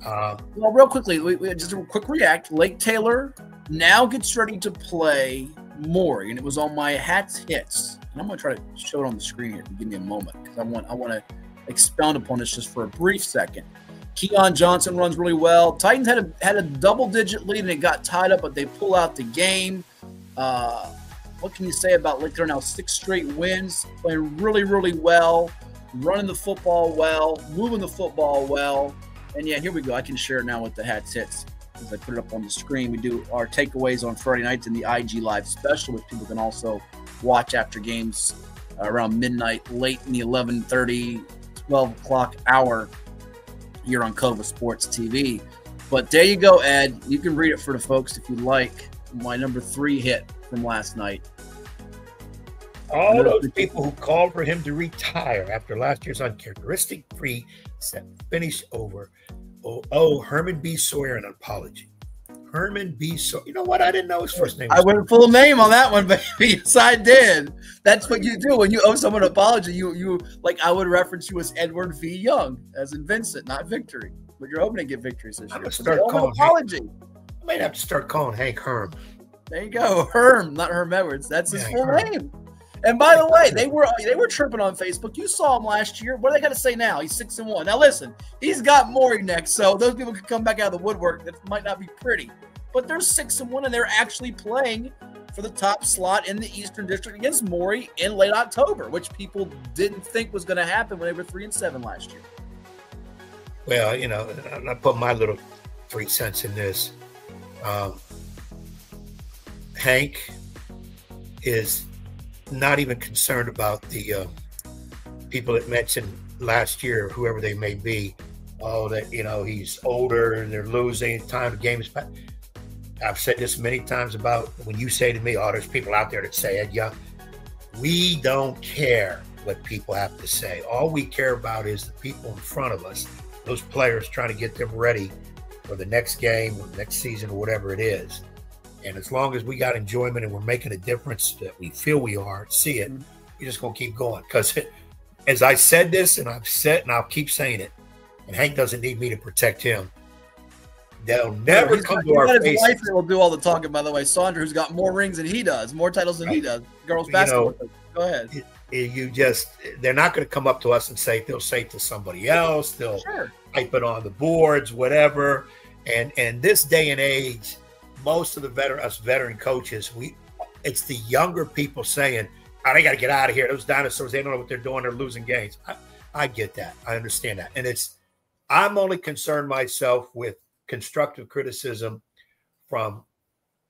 Well, real quickly, we just a quick react. Lake Taylor now gets ready to play Maury, and it was on my Hats Hits. And I'm going to try to show it on the screen here. Give me a moment because I want to expound upon this just for a brief second. Keon Johnson runs really well. Titans had a double-digit lead, and it got tied up, but they pull out the game. What can you say about Lake Taylor now? 6 straight wins, playing really, really well, running the football well, moving the football well. And, yeah, here we go. I can share it now with the Hats Hits. As I put it up on the screen, we do our takeaways on Friday nights in the IG Live special, which people can also watch after games around midnight, late in the 11:30, 12 o'clock hour here on Cova Sports TV. But there you go, Ed. You can read it for the folks if you like. My number 3 hit from last night. All those people who called for him to retire after last year's uncharacteristic-free finish over. Herman B. Sawyer, an apology. Herman B. Sawyer. You know what? I didn't know his first name. I went full name on that one, baby. Yes, I did. That's what you do when you owe someone an apology. You like I would reference you as Edward V. Young, as in Vincent, not Victory. But you're hoping to get victories this year. I'm gonna start calling apology. I might have to start calling Hank Herm. There you go, Herm, not Herm Edwards. That's his full name. And by the way, they were tripping on Facebook. You saw him last year. What do they got to say now? He's 6-1. Now listen, he's got Maury next, so those people could come back out of the woodwork. That might not be pretty, but they're 6-1, and they're actually playing for the top slot in the Eastern District against Maury in late October, which people didn't think was going to happen when they were 3-7 last year. Well, you know, I put my little 3 cents in this. Hank is not even concerned about the people that mentioned last year, whoever they may be. Oh, that, you know, he's older and they're losing time. The game is back. I've said this many times about when you say to me, oh, there's people out there that say it. Yeah, we don't care what people have to say. All we care about is the people in front of us, those players, trying to get them ready for the next game or next season or whatever it is. And as long as we got enjoyment and we're making a difference that we feel we are, see it, we're just going to keep going. Because as I said this, and I've said, and I'll keep saying it, and Hank doesn't need me to protect him, they'll never come to our face. His wife will do all the talking, by the way. Sandra, who's got more rings than he does, more titles than he does. Girls basketball. Go ahead. They're not going to come up to us and say, they'll say it to somebody else. They'll type it on the boards, whatever. And this day and age, most of the veteran coaches, it's the younger people saying, oh, they got to get out of here. Those dinosaurs, they don't know what they're doing. They're losing games. I get that. I understand that. And I'm only concerned myself with constructive criticism from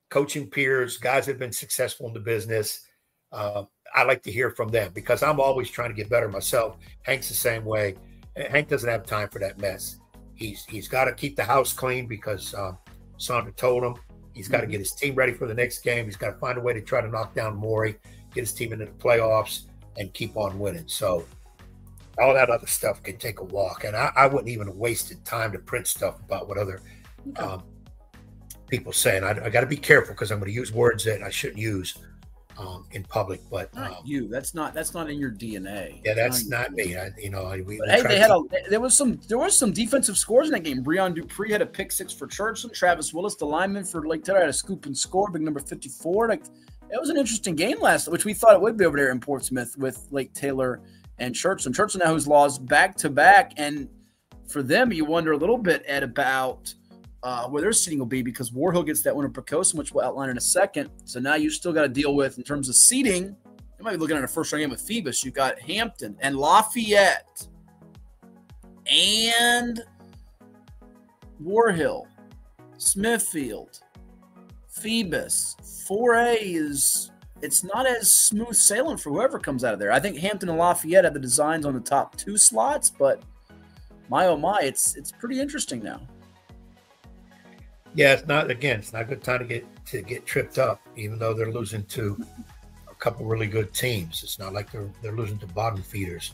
coaching peers, guys that have been successful in the business. I like to hear from them because I'm always trying to get better myself. Hank's the same way. Hank doesn't have time for that mess. He's got to keep the house clean because Sandra told him. He's got to get his team ready for the next game. He's got to find a way to try to knock down Maury, get his team into the playoffs, and keep on winning. So all that other stuff can take a walk. And I wouldn't even have wasted time to print stuff about what other people saying. I got to be careful because I'm going to use words that I shouldn't use in public. But not you. That's not in your DNA. Yeah, that's not me. There was some defensive scores in that game. Breon Dupree had a pick 6 for Churchland. Travis Willis, the lineman for Lake Taylor, had a scoop and score, big number 54. Like, it was an interesting game last, which we thought it would be over there in Portsmouth with Lake Taylor and Churchland. Churchland now has lost back-to-back, and for them, you wonder a little bit, Ed, about where their seeding will be because War Hill gets that win of Precoce, which we'll outline in a second. So now you still got to deal with, in terms of seeding, you might be looking at a first-round game with Phoebus. You got Hampton and Lafayette and War Hill, Smithfield, Phoebus. 4A it's not as smooth sailing for whoever comes out of there. I think Hampton and Lafayette have the designs on the top 2 slots, but my oh my, it's pretty interesting now. Yeah, it's not a good time to get tripped up, even though they're losing to a couple really good teams. It's not like they're losing to bottom feeders.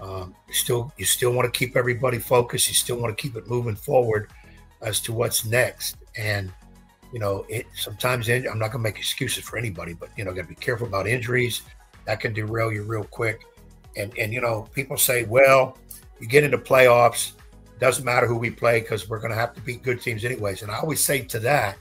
You still want to keep everybody focused. You still want to keep it moving forward as to what's next. And you know, sometimes I'm not going to make excuses for anybody, but you know, got to be careful about injuries. That can derail you real quick. And you know, people say, well, you get into playoffs, doesn't matter who we play because we're going to have to beat good teams anyways. And I always say to that,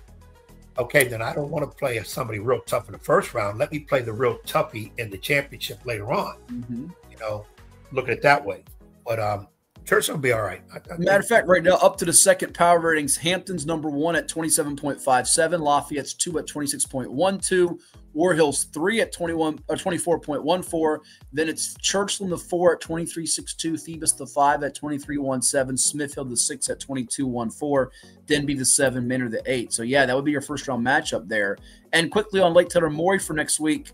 okay, then I don't want to play somebody real tough in the first round. Let me play the real toughie in the championship later on. You know, look at it that way. But Church will be all right. Matter of fact, right now, up to the second power ratings, Hampton's number 1 at 27.57, Lafayette's 2 at 26.12, War Hill's 3 at 24.14. Then it's Churchland the 4 at 23.62, Phoebus the 5 at 23.17, Smithfield the 6 at 22.14, Denby the 7, Manor the 8. So yeah, that would be your first round matchup there. And quickly on Lake Taylor Maury for next week,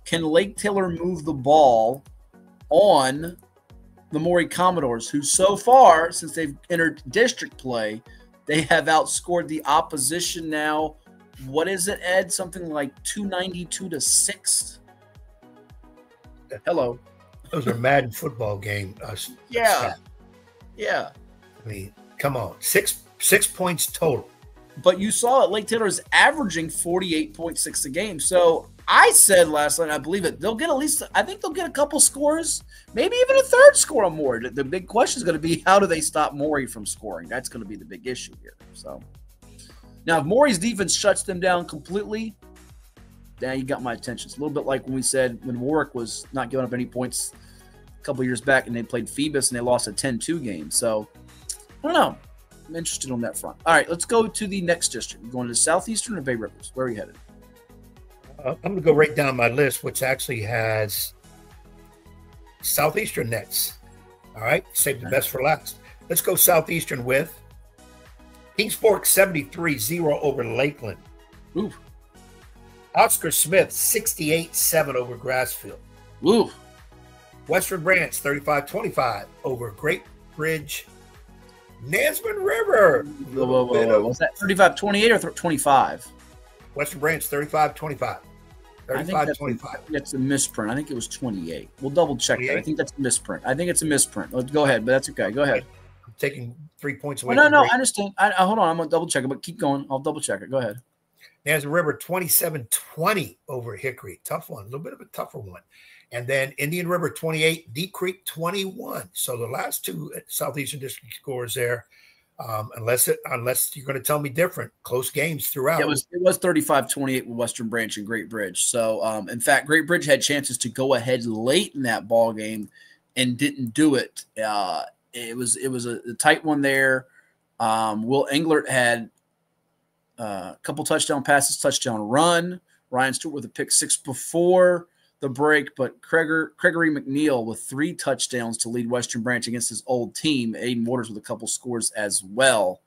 can Lake Taylor move the ball on the Maury Commodores, who so far, since they've entered district play, They have outscored the opposition now. What is it, Ed? Something like 292-6. Hello. Those are Madden football game. Yeah. Yeah. I mean, come on. Six points total. But you saw it. Lake Taylor is averaging 48.6 a game. So I said last night, I believe it, they'll get at least, I think they'll get a couple scores, maybe even a third score or more. The big question is going to be, how do they stop Morey from scoring? That's going to be the big issue here. So now, if Morey's defense shuts them down completely, now you got my attention. It's a little bit like when we said when Warwick was not giving up any points a couple years back and they played Phoebus and they lost a 10-2 game. So I don't know. I'm interested on that front. All right, let's go to the next district. We're going to Southeastern or Bay Rivers? Where are you headed? I'm going to go right down my list, which actually has Southeastern Nets. All right, save the best for last. Let's go Southeastern with Kings Fork 73-0 over Lakeland. Ooh. Oscar Smith 68-7 over Grassfield. Ooh. Western Branch 35-25 over Great Bridge. Nansemond River. Whoa. Was that 35-28 or 25? Western Branch 35-25. 35-25. That's a misprint. I think it was 28. We'll double check that. I think that's a misprint. I think it's a misprint. Let's go ahead, but that's okay. Go ahead. I'm taking 3 points away. No, I understand. Hold on. I'm going to double check it, but keep going. I'll double check it. Go ahead. Nansemond River 27-20 over Hickory. Tough one. A little bit of a tougher one. And then Indian River 28, Deep Creek 21. So the last two Southeastern District scores there, unless you're going to tell me different, close games throughout. Yeah, it was 35-28 with Western Branch and Great Bridge. So, in fact, Great Bridge had chances to go ahead late in that ball game and didn't do it. It was a tight one there. Will Englert had a couple touchdown passes, touchdown run. Ryan Stewart with a pick six before the break, but Gregory McNeil with 3 touchdowns to lead Western Branch against his old team. Aiden Waters with a couple scores as well.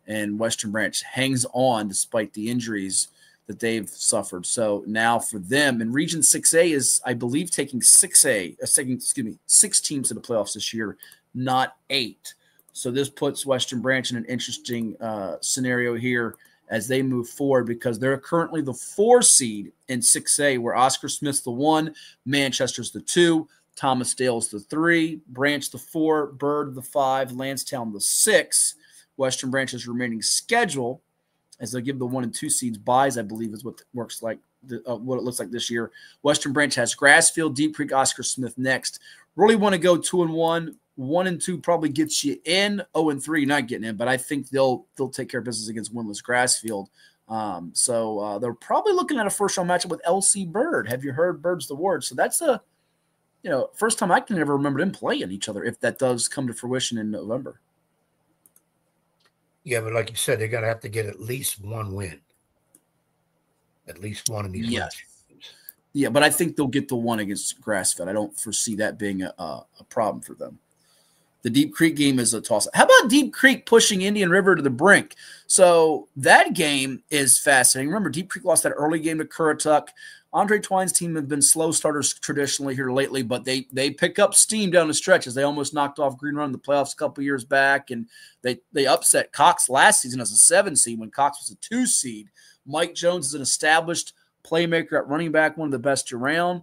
And Western Branch hangs on despite the injuries that they've suffered. So now for them, and Region 6A is, I believe, taking 6 teams to the playoffs this year, not 8. So this puts Western Branch in an interesting scenario here as they move forward, because they're currently the 4 seed in 6A, where Oscar Smith's the 1, Manchester's the 2, Thomas Dale's the 3, Branch the 4, Byrd the 5, Lansdowne the 6. Western Branch's remaining schedule, as they give the 1 and 2 seeds buys, I believe is what works like what it looks like this year. Western Branch has Grassfield, Deep Creek, Oscar Smith next. Really want to go 2-1. 1 and 2 probably gets you in. 0 and 3 not getting in, but I think they'll take care of business against winless Grassfield. So they're probably looking at a first round matchup with LC Byrd. Have you heard Bird's the word? So that's a first time I can ever remember them playing each other, if that does come to fruition in November. Yeah, but like you said, they're gonna have to get at least 1 win. At least 1 of these wins. Yeah, but I think they'll get the 1 against Grassfield. I don't foresee that being a problem for them. The Deep Creek game is a toss-up. How about Deep Creek pushing Indian River to the brink? So that game is fascinating. Remember, Deep Creek lost that early game to Currituck. Andre Twine's team have been slow starters traditionally here lately, but they pick up steam down the stretches. They almost knocked off Green Run in the playoffs a couple years back, and they upset Cox last season as a 7 seed when Cox was a 2 seed. Mike Jones is an established playmaker at running back, one of the best around.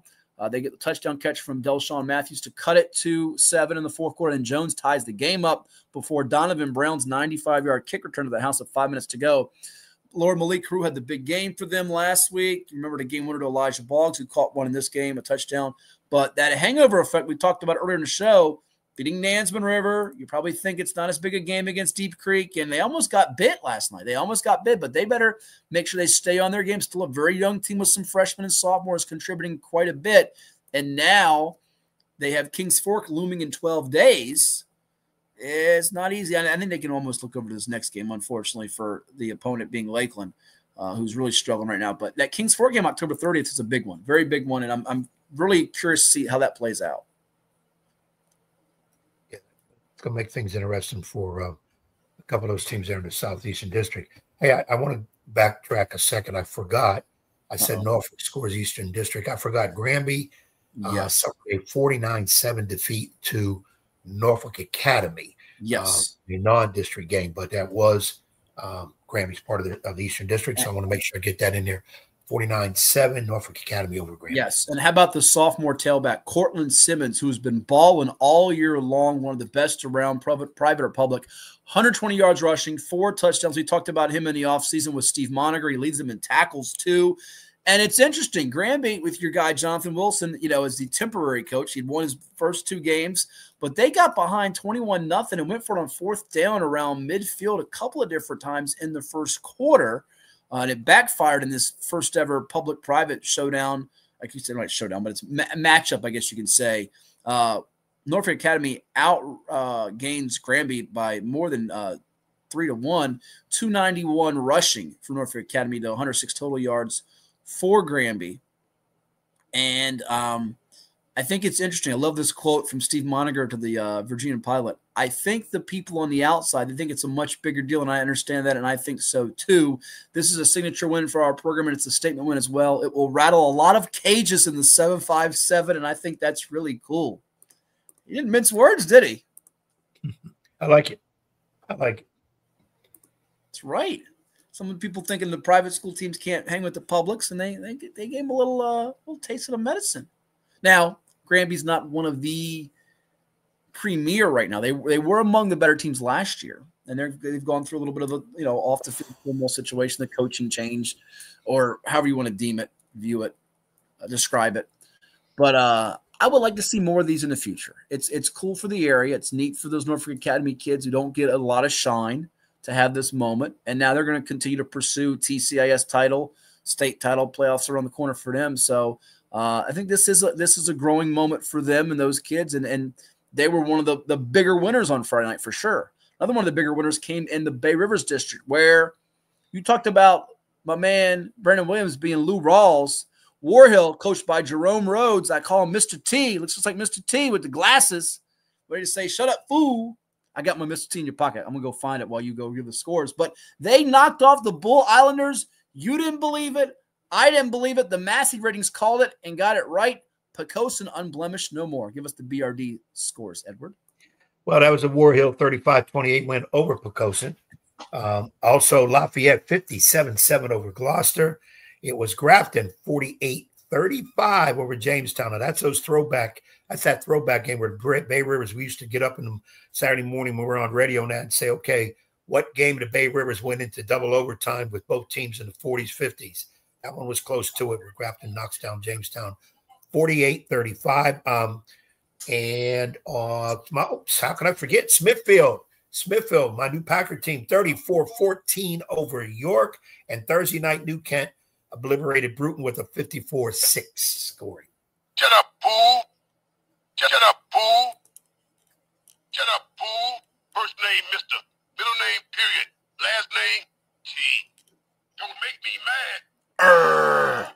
They get the touchdown catch from Delshawn Matthews to cut it to 7 in the fourth quarter, and Jones ties the game up before Donovan Brown's 95-yard kick return to the house with 5 minutes to go. Lord Malik Crew had the big game for them last week. Remember the game winner to Elijah Boggs, who caught one in this game, a touchdown. But that hangover effect we talked about earlier in the show, beating Nansemond River, you probably think it's not as big a game against Deep Creek, and they almost got bit last night. They almost got bit, but they better make sure they stay on their game. Still a very young team with some freshmen and sophomores contributing quite a bit. And now they have Kings Fork looming in 12 days. It's not easy. I think they can almost look over to this next game, unfortunately, for the opponent being Lakeland, who's really struggling right now. But that Kings Fork game, October 30th, is a big one, very big one, and I'm really curious to see how that plays out. Yeah, it's going to make things interesting for a couple of those teams there in the Southeastern District. Hey, I want to backtrack a second. I forgot. I said Norfolk scores Eastern District. I forgot Granby suffered a 49-7 defeat to Norfolk Academy. Yes. A non-district game, but that was Granby's part of the Eastern District, so I want to make sure I get that in there. 49-7, Norfolk Academy over Granby. Yes, and how about the sophomore tailback, Cortland Simmons, who's been balling all year long, one of the best around, private or public, 120 yards rushing, 4 touchdowns. We talked about him in the offseason with Steve Moniger. He leads them in tackles too. And it's interesting, Granby with your guy Jonathan Wilson, as the temporary coach. He'd won his first 2 games, but they got behind 21-0 and went for it on 4th down around midfield a couple of different times in the first quarter. And it backfired in this first ever public-private showdown. Like you said, right, showdown, but it's matchup, I guess you can say. Norfolk Academy gains Granby by more than 3-1, 291 rushing for Norfolk Academy to 106 total yards for Granby. And I think it's interesting. I love this quote from Steve Moniger to the Virginia Pilot. I think the people on the outside, they think it's a much bigger deal, and I understand that, and I think so too. This is a signature win for our program, and it's a statement win as well. It will rattle a lot of cages in the 757, and I think that's really cool. He didn't mince words, did he? I like it. I like it. That's right. Some people thinking the private school teams can't hang with the publics, and they gave him a little taste of the medicine. Now, Granby's not one of the premier right now. They were among the better teams last year, and they've gone through a little bit of a off the field formal situation, the coaching change, or however you want to deem it, view it, describe it. But I would like to see more of these in the future. It's cool for the area. It's neat for those Norfolk Academy kids who don't get a lot of shine to have this moment, and now they're going to continue to pursue TCIS title, state title, playoffs around the corner for them. So I think this is a growing moment for them and those kids, and they were one of the bigger winners on Friday night for sure. Another one of the bigger winners came in the Bay Rivers district, where you talked about my man Brandon Williams being Lou Rawls. War Hill, coached by Jerome Rhodes. I call him Mr. T. Looks just like Mr. T with the glasses, ready to say, "Shut up, fool." I got my Mr. T in your pocket. I'm going to go find it while you go give the scores. But they knocked off the Bull Islanders. You didn't believe it. I didn't believe it. The Massey ratings called it and got it right. Poquoson unblemished, no more. Give us the BRD scores, Edward. Well, that was a War Hill 35-28 win over Poquoson. Also, Lafayette 57-7 over Gloucester. It was Grafton 48-35 over Jamestown. Now, that's that throwback game where Bay Rivers, we used to get up in the Saturday morning when we were on radio and say, okay, what game did the Bay Rivers went into double overtime with both teams in the 40s, 50s? That one was close to it where Grafton knocks down Jamestown 48-35. How can I forget? Smithfield, my new Packer team, 34-14 over York. And Thursday night, New Kent obliterated Bruton with a 54-6 scoring. Shut up, fool. Shut up, fool. Shut up, fool. First name, Mr. Middle name, period. Last name, T. Don't make me mad.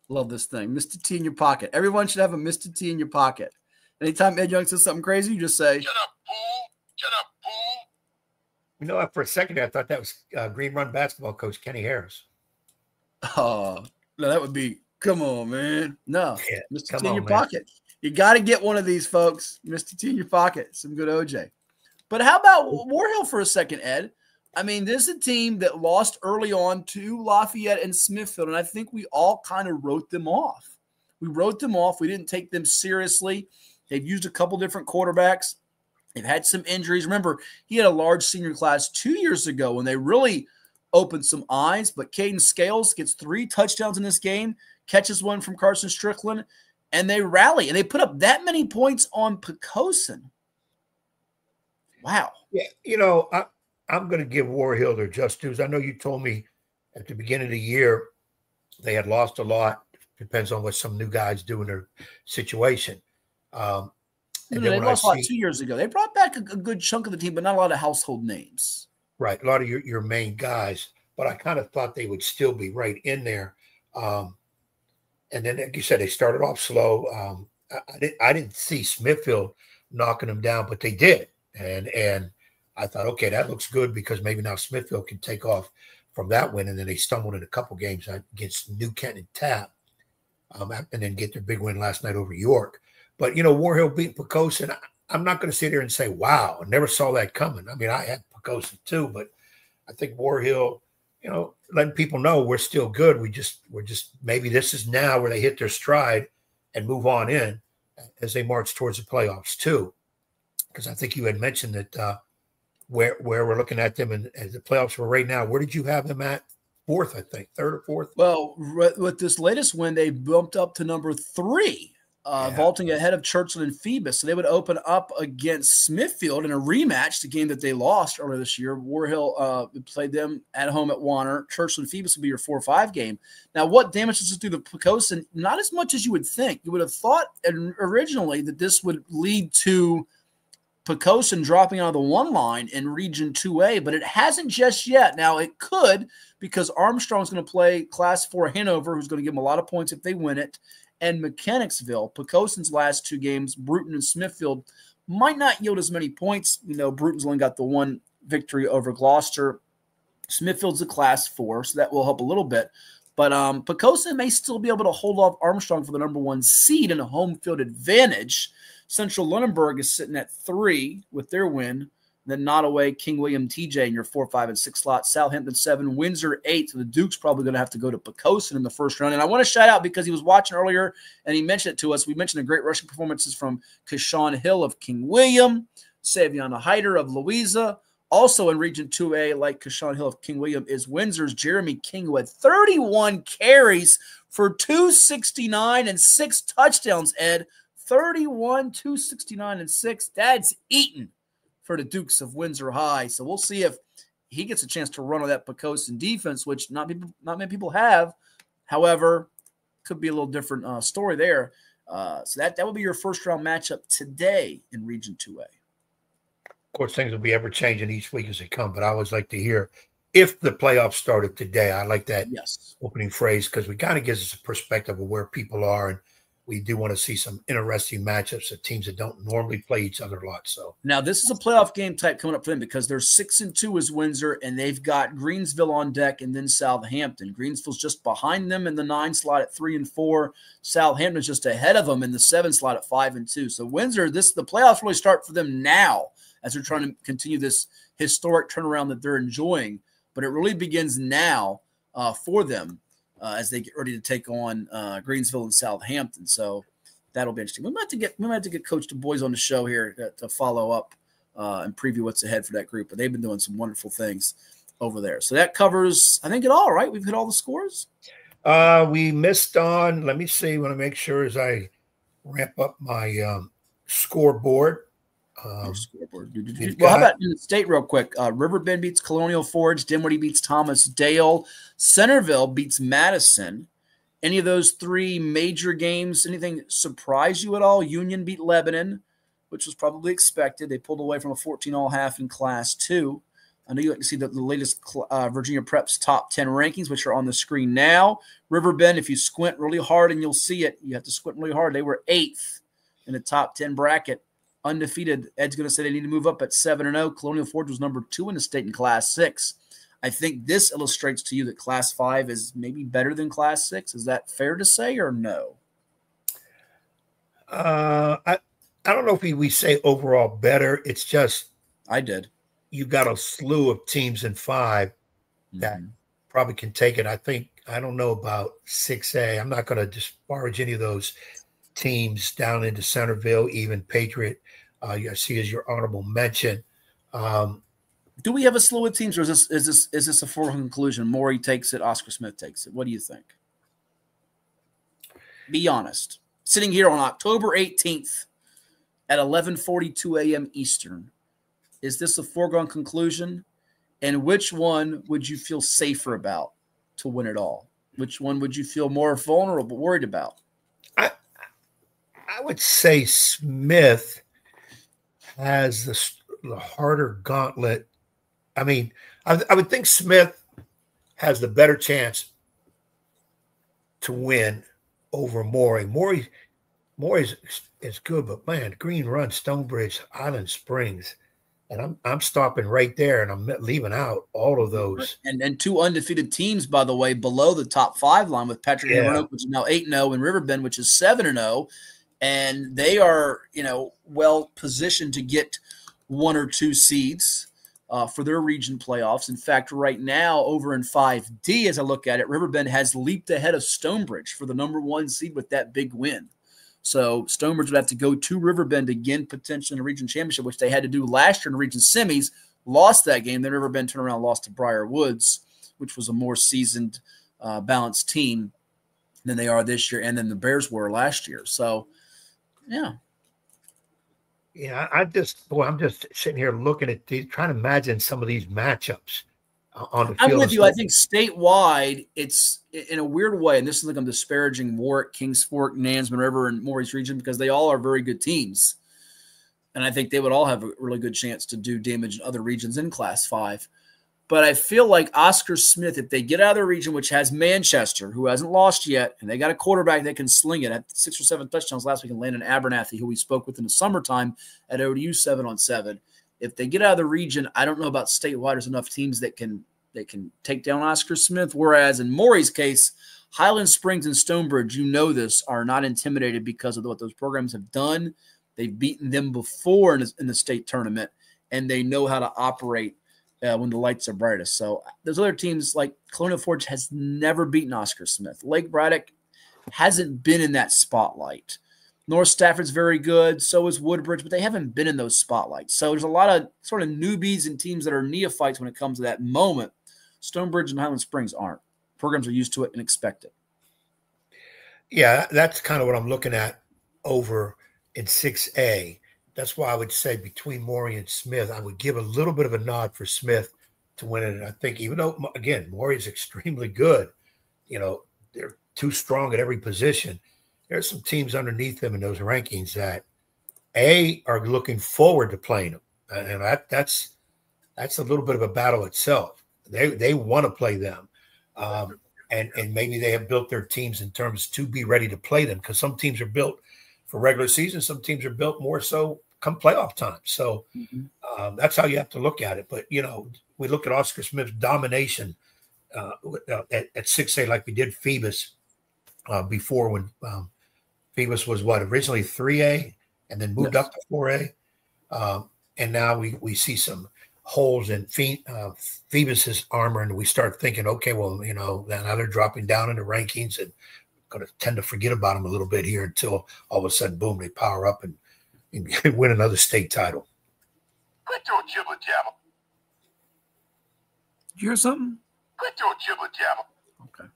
Love this thing. Mr. T in your pocket. Everyone should have a Mr. T in your pocket. Anytime Ed Young says something crazy, you just say, "Shut up, fool. Shut up, fool." For a second I thought that was Green Run basketball coach Kenny Harris. Oh, no, that would be, come on, man. No, yeah, Mr. T in your pocket. You got to get one of these, folks. Mr. T in your pocket. Some good OJ. But how about War Hill for a second, Ed? I mean, this is a team that lost early on to Lafayette and Smithfield, and I think we all kind of wrote them off. We wrote them off. We didn't take them seriously. They've used a couple different quarterbacks. They've had some injuries. Remember, he had a large senior class 2 years ago when they really opened some eyes, but Caden Scales gets 3 touchdowns in this game, catches one from Carson Strickland, and they rally, and they put up that many points on Poquoson. Wow. Yeah, I'm going to give War Hill their just dues. I know you told me at the beginning of the year they had lost a lot. Depends on what some new guys do in their situation. They lost a lot 2 years ago. They brought back a good chunk of the team, but not a lot of household names. Right, a lot of your main guys. But I kind of thought they would still be right in there. And then, like you said, they started off slow. I didn't see Smithfield knocking them down, but they did. And I thought, okay, that looks good because maybe now Smithfield can take off from that win. And then they stumbled in a couple games against New Kent and Tapp, and then get their big win last night over York. But, War Hill beat Poquoson. I'm not going to sit here and say, wow, I never saw that coming. I mean, I had Poquoson too, but I think War Hill, letting people know we're still good. We're just maybe this is now where they hit their stride and move on in as they march towards the playoffs too. Because I think you had mentioned that where we're looking at them and as the playoffs were right now, where did you have them at? Fourth, I think, third or fourth. Well, with this latest win, they bumped up to number 3. Vaulting ahead of Churchland and Phoebus. So they would open up against Smithfield in a rematch, the game that they lost earlier this year. War Hill played them at home at Warner. Churchland and Phoebus would be your 4-5 game. Now, what damages us through the Pocosin? Not as much as you would think. You would have thought originally that this would lead to Pocosin dropping out of the 1 line in Region 2A, but it hasn't just yet. Now, it could, because Armstrong's going to play Class 4 Hanover, who's going to give them a lot of points if they win it, and Mechanicsville. Pocosin's last 2 games, Bruton and Smithfield, might not yield as many points. Bruton's only got the 1 victory over Gloucester. Smithfield's a Class 4, so that will help a little bit. But Pocosin may still be able to hold off Armstrong for the number 1 seed and a home field advantage. Central Lunenburg is sitting at 3 with their win. Then Nottoway, King William, TJ in your 4, 5, and 6 slot. Southampton 7, Windsor 8. So the Duke's probably going to have to go to Pocosin in the first round. And I want to shout out because he was watching earlier and he mentioned it to us. We mentioned the great rushing performances from Kashawn Hill of King William, Savion Hyder of Louisa. Also in Region 2A, like Kashawn Hill of King William, is Windsor's Jeremy King, who had 31 carries for 269 and 6 touchdowns, Ed. 31, 269, and 6. That's eaten for the Dukes of Windsor High. So we'll see if he gets a chance to run on that Pocosin defense, which not many people have. However, could be a little different story there. So that will be your first-round matchup today in Region 2A. Of course, things will be ever-changing each week as they come, but I always like to hear if the playoffs started today. I like that opening phrase because it kind of gives us a perspective of where people are, and we do want to see some interesting matchups of teams that don't normally play each other a lot. So now this is a playoff game type coming up for them because they're 6-2 as Windsor, and they've got Greensville on deck and then Southampton. Greensville's just behind them in the 9 slot at 3-4. Southampton's just ahead of them in the 7 slot at 5-2. So Windsor, the playoffs really start for them now as they're trying to continue this historic turnaround that they're enjoying. But it really begins now for them. As they get ready to take on Greensville and Southampton. So that'll be interesting. We might have to get Coach Du Bois on the show here to follow up and preview what's ahead for that group. But they've been doing some wonderful things over there. So that covers, I think, it all, right? We've hit all the scores. We missed on, let me see, I want to make sure as I ramp up my scoreboard. Well, how about in the state real quick? Riverbend beats Colonial Forge. Dinwiddie beats Thomas Dale. Centerville beats Madison. Any of those 3 major games, anything surprise you at all? Union beat Lebanon, which was probably expected. They pulled away from a 14-all-half in Class 2. I know you like to see the latest Virginia Prep's top 10 rankings, which are on the screen now. Riverbend, if you squint really hard and you'll see it, you have to squint really hard. They were 8th in the top 10 bracket. Undefeated. Ed's going to say they need to move up at 7-0. Colonial Forge was number 2 in the state in Class 6. I think this illustrates to you that Class 5 is maybe better than Class 6. Is that fair to say or no? I don't know if we say overall better. It's just I did. You got a slew of teams in 5 that probably can take it. I don't know about 6A. I'm not going to disparage any of those teams down into Centerville, even Patriot. I see as your honorable mention. Do we have a slew of teams, or is this a foregone conclusion? Morey takes it, Oscar Smith takes it. What do you think? Be honest. Sitting here on October 18th at 11:42 a.m. Eastern, is this a foregone conclusion? And which one would you feel safer about to win it all? Which one would you feel more vulnerable, worried about? I would say Smith has the harder gauntlet. I mean, I would think Smith has the better chance to win over Morey. Morey is good, but man, Green Run, Stonebridge, Island Springs, and I'm stopping right there, and I'm leaving out all of those. And 2 undefeated teams, by the way, below the top 5 line with Patrick and Roanoke, which is now 8-0, and Riverbend, which is 7-0. And they are, well positioned to get 1 or 2 seeds. for their region playoffs. In fact, right now over in 5D, as I look at it, Riverbend has leaped ahead of Stonebridge for the #1 seed with that big win. So Stonebridge would have to go to Riverbend again, potentially in a region championship, which they had to do last year in the region semis, lost that game. Then Riverbend turned around and lost to Briar Woods, which was a more seasoned, balanced team than they are this year, and then the Bears were last year. So, yeah. Yeah, I'm just sitting here looking at these, trying to imagine some of these matchups on the field. I'm with you. I think statewide, it's in a weird way, and this is like I'm disparaging Warwick, Kings Fork, Nansemond River, and Maurice region because they all are very good teams. And I think they would all have a really good chance to do damage in other regions in Class 5. But I feel like Oscar Smith, if they get out of their region, which has Manchester, who hasn't lost yet, and they got a quarterback that can sling it, had 6 or 7 touchdowns last week, and Landon Abernathy, who we spoke with in the summertime at ODU 7-on-7. If they get out of the region, I don't know about statewide. There's enough teams that can take down Oscar Smith. Whereas in Maury's case, Highland Springs and Stonebridge, you know this, are not intimidated because of what those programs have done. They've beaten them before in the state tournament, and they know how to operate when the lights are brightest. So there's other teams like Colonial Forge has never beaten Oscar Smith. Lake Braddock hasn't been in that spotlight. North Stafford's very good. So is Woodbridge, but they haven't been in those spotlights. So there's a lot of sort of newbies and teams that are neophytes when it comes to that moment. Stonebridge and Highland Springs aren't. Programs are used to it and expect it. Yeah, that's kind of what I'm looking at over in 6A. That's why I would say between Maury and Smith, I would give a little bit of a nod for Smith to win it. And I think even though, again, Maury is extremely good, they're too strong at every position. There's some teams underneath them in those rankings that are looking forward to playing them. And that's a little bit of a battle itself. They want to play them. And maybe they have built their teams in terms to be ready to play them, because some teams are built for regular season. Some teams are built more so come playoff time. So that's how you have to look at it. But, we look at Oscar Smith's domination at 6A like we did Phoebus before, when Phoebus was originally 3A and then moved up to 4A. And now we see some holes in Phoebus's armor, and we start thinking, okay, well, now they're dropping down in the rankings and going to tend to forget about them a little bit here until all of a sudden, boom, they power up and win another state title. Quit your jibber jabber. Did you hear something? Quit your jibber jabber. Okay.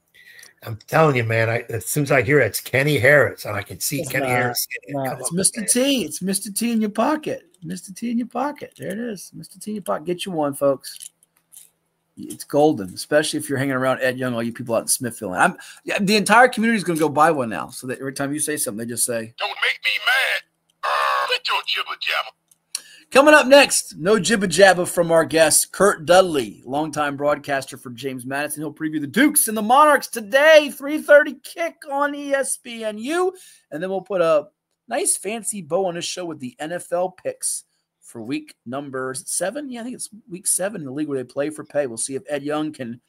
I'm telling you, man, as soon as I hear it, it's Kenny Harris, and I can see Kenny Harris. It's Mr. T. It's Mr. T in your pocket. Mr. T in your pocket. There it is. Mr. T in your pocket. Get you one, folks. It's golden, especially if you're hanging around Ed Young, all you people out in Smithfield. The entire community is going to go buy one now, so that every time you say something, they just say, "Don't make me mad." Quit your jibber jabber. Coming up next, no jibber jabber from our guest, Curt Dudley, longtime broadcaster for James Madison. He'll preview the Dukes and the Monarchs today, 3:30 kick on ESPNU. And then we'll put a nice fancy bow on this show with the NFL picks for week number 7. Yeah, I think it's week 7 in the league where they play for pay. We'll see if Ed Young can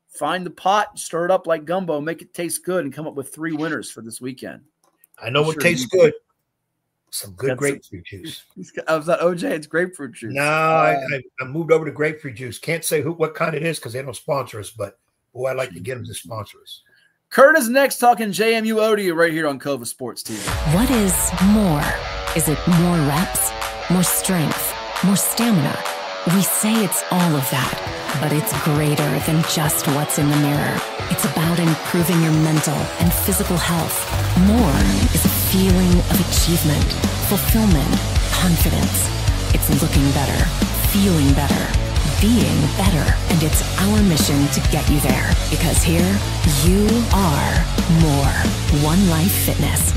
find the pot, stir it up like gumbo, make it taste good, and come up with 3 winners for this weekend. I know what tastes good. Some good grapefruit juice. I was not OJ. It's grapefruit juice. No, I moved over to grapefruit juice. Can't say what kind it is because they don't sponsor us, but boy, I'd like to get them to sponsor us. Curt is next, talking JMU ODU right here on Cova Sports TV. What is more? Is it more reps, more strength, more stamina? We say it's all of that, but it's greater than just what's in the mirror. It's about improving your mental and physical health. More is a feeling of achievement, fulfillment, confidence. It's looking better, feeling better, being better, and it's our mission to get you there, because here you are more. One Life Fitness.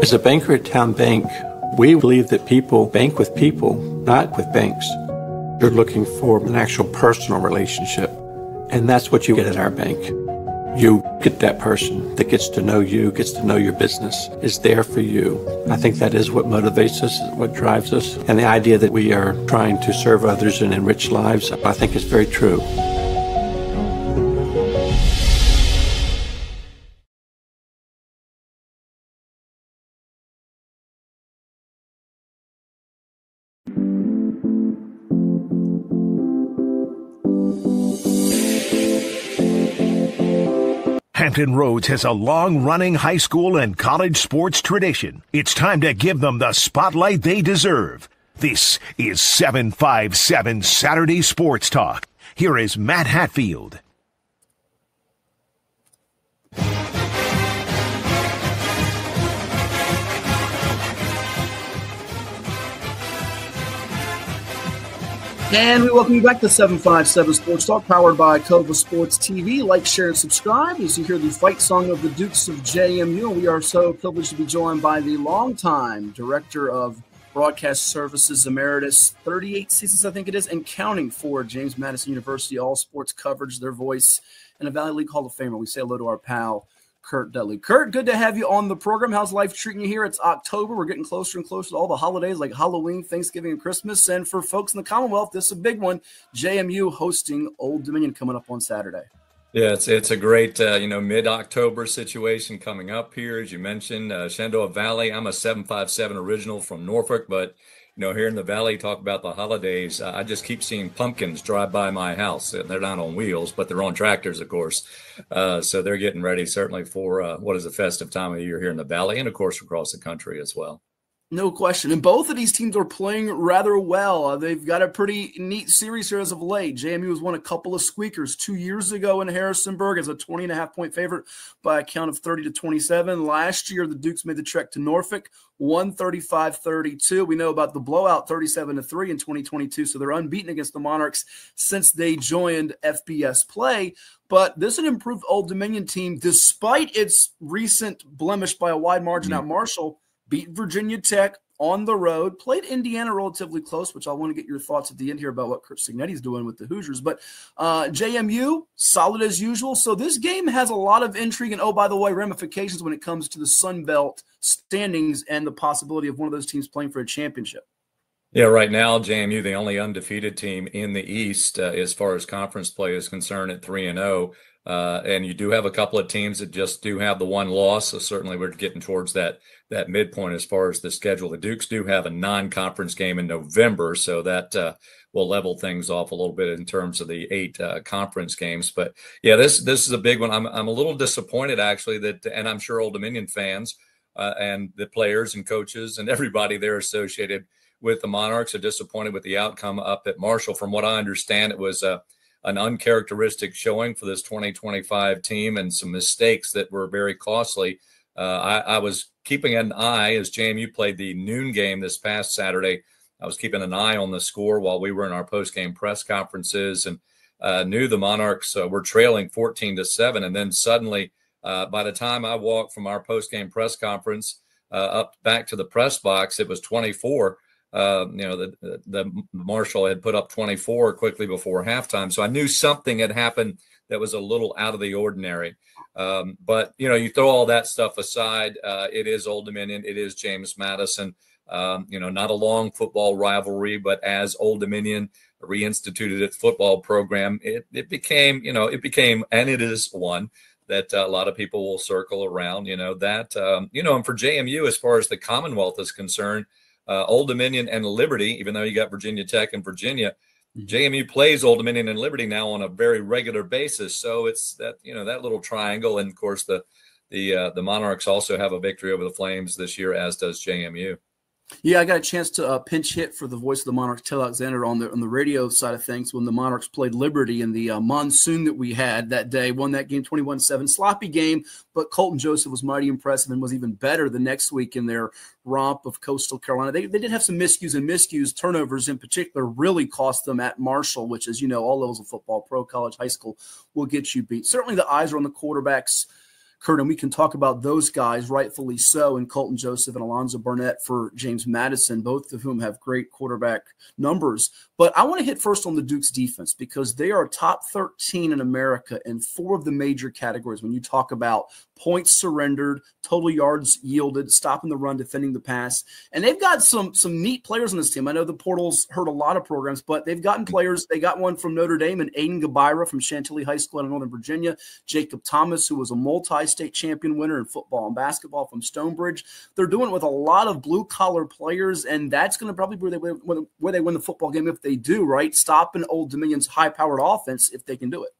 As a banker at Town Bank, We believe that people bank with people, not with banks. You're looking for an actual personal relationship, and that's what you get at our bank. You get that person that gets to know you, gets to know your business, is there for you. I think that is what motivates us, what drives us. And the idea that we are trying to serve others and enrich lives, I think is very true. Hampton Roads has a long-running high school and college sports tradition. It's time to give them the spotlight they deserve. This is 757 Saturday Sports Talk. Here is Matt Hatfield. And we welcome you back to 757 Sports Talk, powered by Cova Sports TV. Like, share, and subscribe as you hear the fight song of the Dukes of JMU. And we are so privileged to be joined by the longtime Director of Broadcast Services Emeritus, 38 seasons, I think it is, and counting for James Madison University, all sports coverage, their voice, and a Valley League Hall of Famer. We say hello to our pal, Curt Dudley. Curt, good to have you on the program. How's life treating you here? It's October. We're getting closer and closer to all the holidays like Halloween, Thanksgiving, and Christmas. And for folks in the Commonwealth, this is a big one. JMU hosting Old Dominion coming up on Saturday. Yeah, it's a great, mid-October situation coming up here. As you mentioned, Shenandoah Valley. I'm a 757 original from Norfolk, but here in the Valley, talk about the holidays. I just keep seeing pumpkins drive by my house. They're not on wheels, but they're on tractors, of course. So they're getting ready certainly for what is a festive time of year here in the Valley and, of course, across the country as well. No question. And both of these teams are playing rather well. They've got a pretty neat series here as of late. JMU has won a couple of squeakers 2 years ago in Harrisonburg as a 20.5-point favorite by a count of 30-27. Last year, the Dukes made the trek to Norfolk, 135-32. We know about the blowout 37-3 in 2022, so they're unbeaten against the Monarchs since they joined FBS play. But this is an improved Old Dominion team, despite its recent blemish by a wide margin at Marshall. Beat Virginia Tech on the road, played Indiana relatively close, which I want to get your thoughts at the end here about what Curt Cignetti's doing with the Hoosiers. But JMU, solid as usual. So this game has a lot of intrigue and, oh, by the way, ramifications when it comes to the Sun Belt standings and the possibility of one of those teams playing for a championship. Yeah, right now, JMU, the only undefeated team in the East as far as conference play is concerned at 3-0. And you do have a couple of teams that just do have the one loss. So certainly we're getting towards that midpoint as far as the schedule. The Dukes do have a non-conference game in November, so that will level things off a little bit in terms of the 8 conference games. But yeah, this is a big one. I'm a little disappointed actually and I'm sure Old Dominion fans and the players and coaches and everybody there associated with the Monarchs are disappointed with the outcome up at Marshall. From what I understand, it was an uncharacteristic showing for this 2025 team and some mistakes that were very costly. I was keeping an eye as JMU played the noon game this past Saturday. I was keeping an eye on the score while we were in our post-game press conferences and knew the Monarchs were trailing 14-7. And then suddenly, by the time I walked from our post-game press conference up back to the press box, it was 24. The Marshall had put up 24 quickly before halftime. So I knew something had happened that was a little out of the ordinary. But, you throw all that stuff aside. It is Old Dominion. It is James Madison. Not a long football rivalry, but as Old Dominion reinstituted its football program, it became, and it is one that a lot of people will circle around, and for JMU, as far as the Commonwealth is concerned, Old Dominion and Liberty, even though you got Virginia Tech and Virginia, JMU plays Old Dominion and Liberty now on a very regular basis. So it's that, that little triangle. And of course, the Monarchs also have a victory over the Flames this year, as does JMU. Yeah, I got a chance to pinch hit for the voice of the Monarchs, Ted Alexander, on the radio side of things when the Monarchs played Liberty in the monsoon that we had that day. Won that game 21-7. Sloppy game, but Colton Joseph was mighty impressive and was even better the next week in their romp of Coastal Carolina. They did have some miscues. Turnovers in particular really cost them at Marshall, which is, all levels of football, pro, college, high school, will get you beat. Certainly the eyes are on the quarterbacks. Curt, and we can talk about those guys, rightfully so, and Colton Joseph and Alonzo Barnett for James Madison, both of whom have great quarterback numbers. But I want to hit first on the Duke's defense because they are top 13 in America in 4 of the major categories. When you talk about points surrendered, total yards yielded, stopping the run, defending the pass. And they've got some neat players on this team. I know the portal's hurt a lot of programs, but they've gotten players. They got one from Notre Dame and Aiden Gabira from Chantilly High School in Northern Virginia, Jacob Thomas, who was a multi-state champion winner in football and basketball from Stonebridge. They're doing it with a lot of blue-collar players, and that's going to probably be where they win the football game if they do, right? Stopping Old Dominion's high-powered offense if they can do it.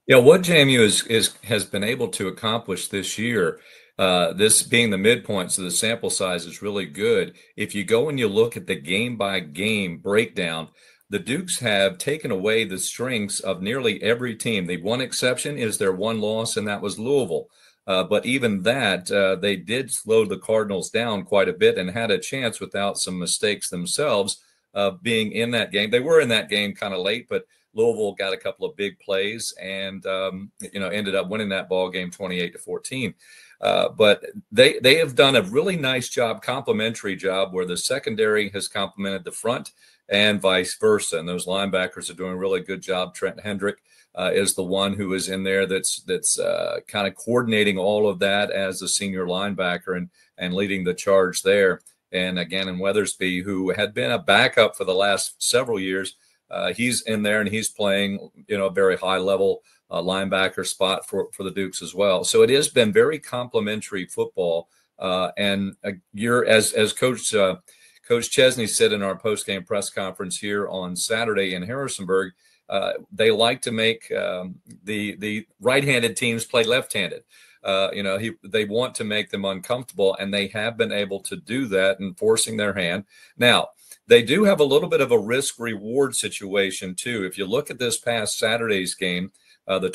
Yeah, what JMU has been able to accomplish this year, this being the midpoint, so the sample size is really good. If you go and you look at the game-by-game breakdown, the Dukes have taken away the strengths of nearly every team. The one exception is their one loss, and that was Louisville. But even that, they did slow the Cardinals down quite a bit and had a chance without some mistakes themselves of being in that game. They were in that game kind of late, but Louisville got a couple of big plays and, ended up winning that ball game 28-14. But they have done a really nice job, complementary job, where the secondary has complemented the front and vice versa. And those linebackers are doing a really good job. Trent Hendrick is the one who is in there that's kind of coordinating all of that as a senior linebacker and leading the charge there. And again, in Weathersby, who had been a backup for the last several years, he's in there and he's playing, a very high level linebacker spot for the Dukes as well. So it has been very complimentary football. And as Coach Chesney said in our post-game press conference here on Saturday in Harrisonburg, they like to make the right-handed teams play left-handed. They want to make them uncomfortable, and they have been able to do that and forcing their hand. Now, they do have a little bit of a risk-reward situation, too. If you look at this past Saturday's game, the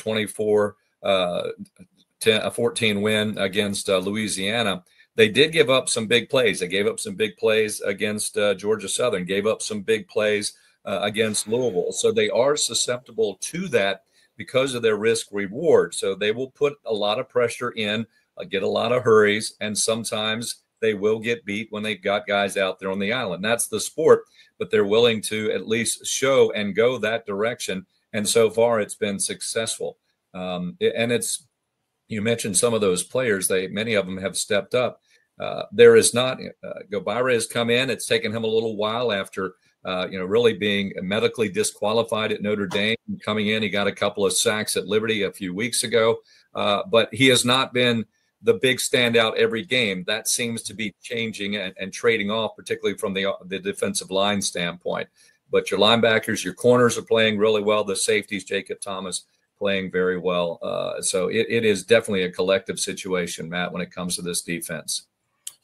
24-14 win against Louisiana, they did give up some big plays. They gave up some big plays against Georgia Southern, gave up some big plays against Louisville. So they are susceptible to that because of their risk reward. So they will put a lot of pressure in, get a lot of hurries, and sometimes they will get beat when they've got guys out there on the island. That's the sport, but they're willing to at least show and go that direction. And so far it's been successful. You mentioned some of those players, many of them have stepped up. There is not, Gobira has come in. It's taken him a little while after, really being medically disqualified at Notre Dame. Coming in, he got a couple of sacks at Liberty a few weeks ago, but he has not been the big standout every game. That seems to be changing and trading off, particularly from the defensive line standpoint. But your linebackers, your corners are playing really well. The safeties, Jacob Thomas, playing very well. So it is definitely a collective situation, Matt, when it comes to this defense.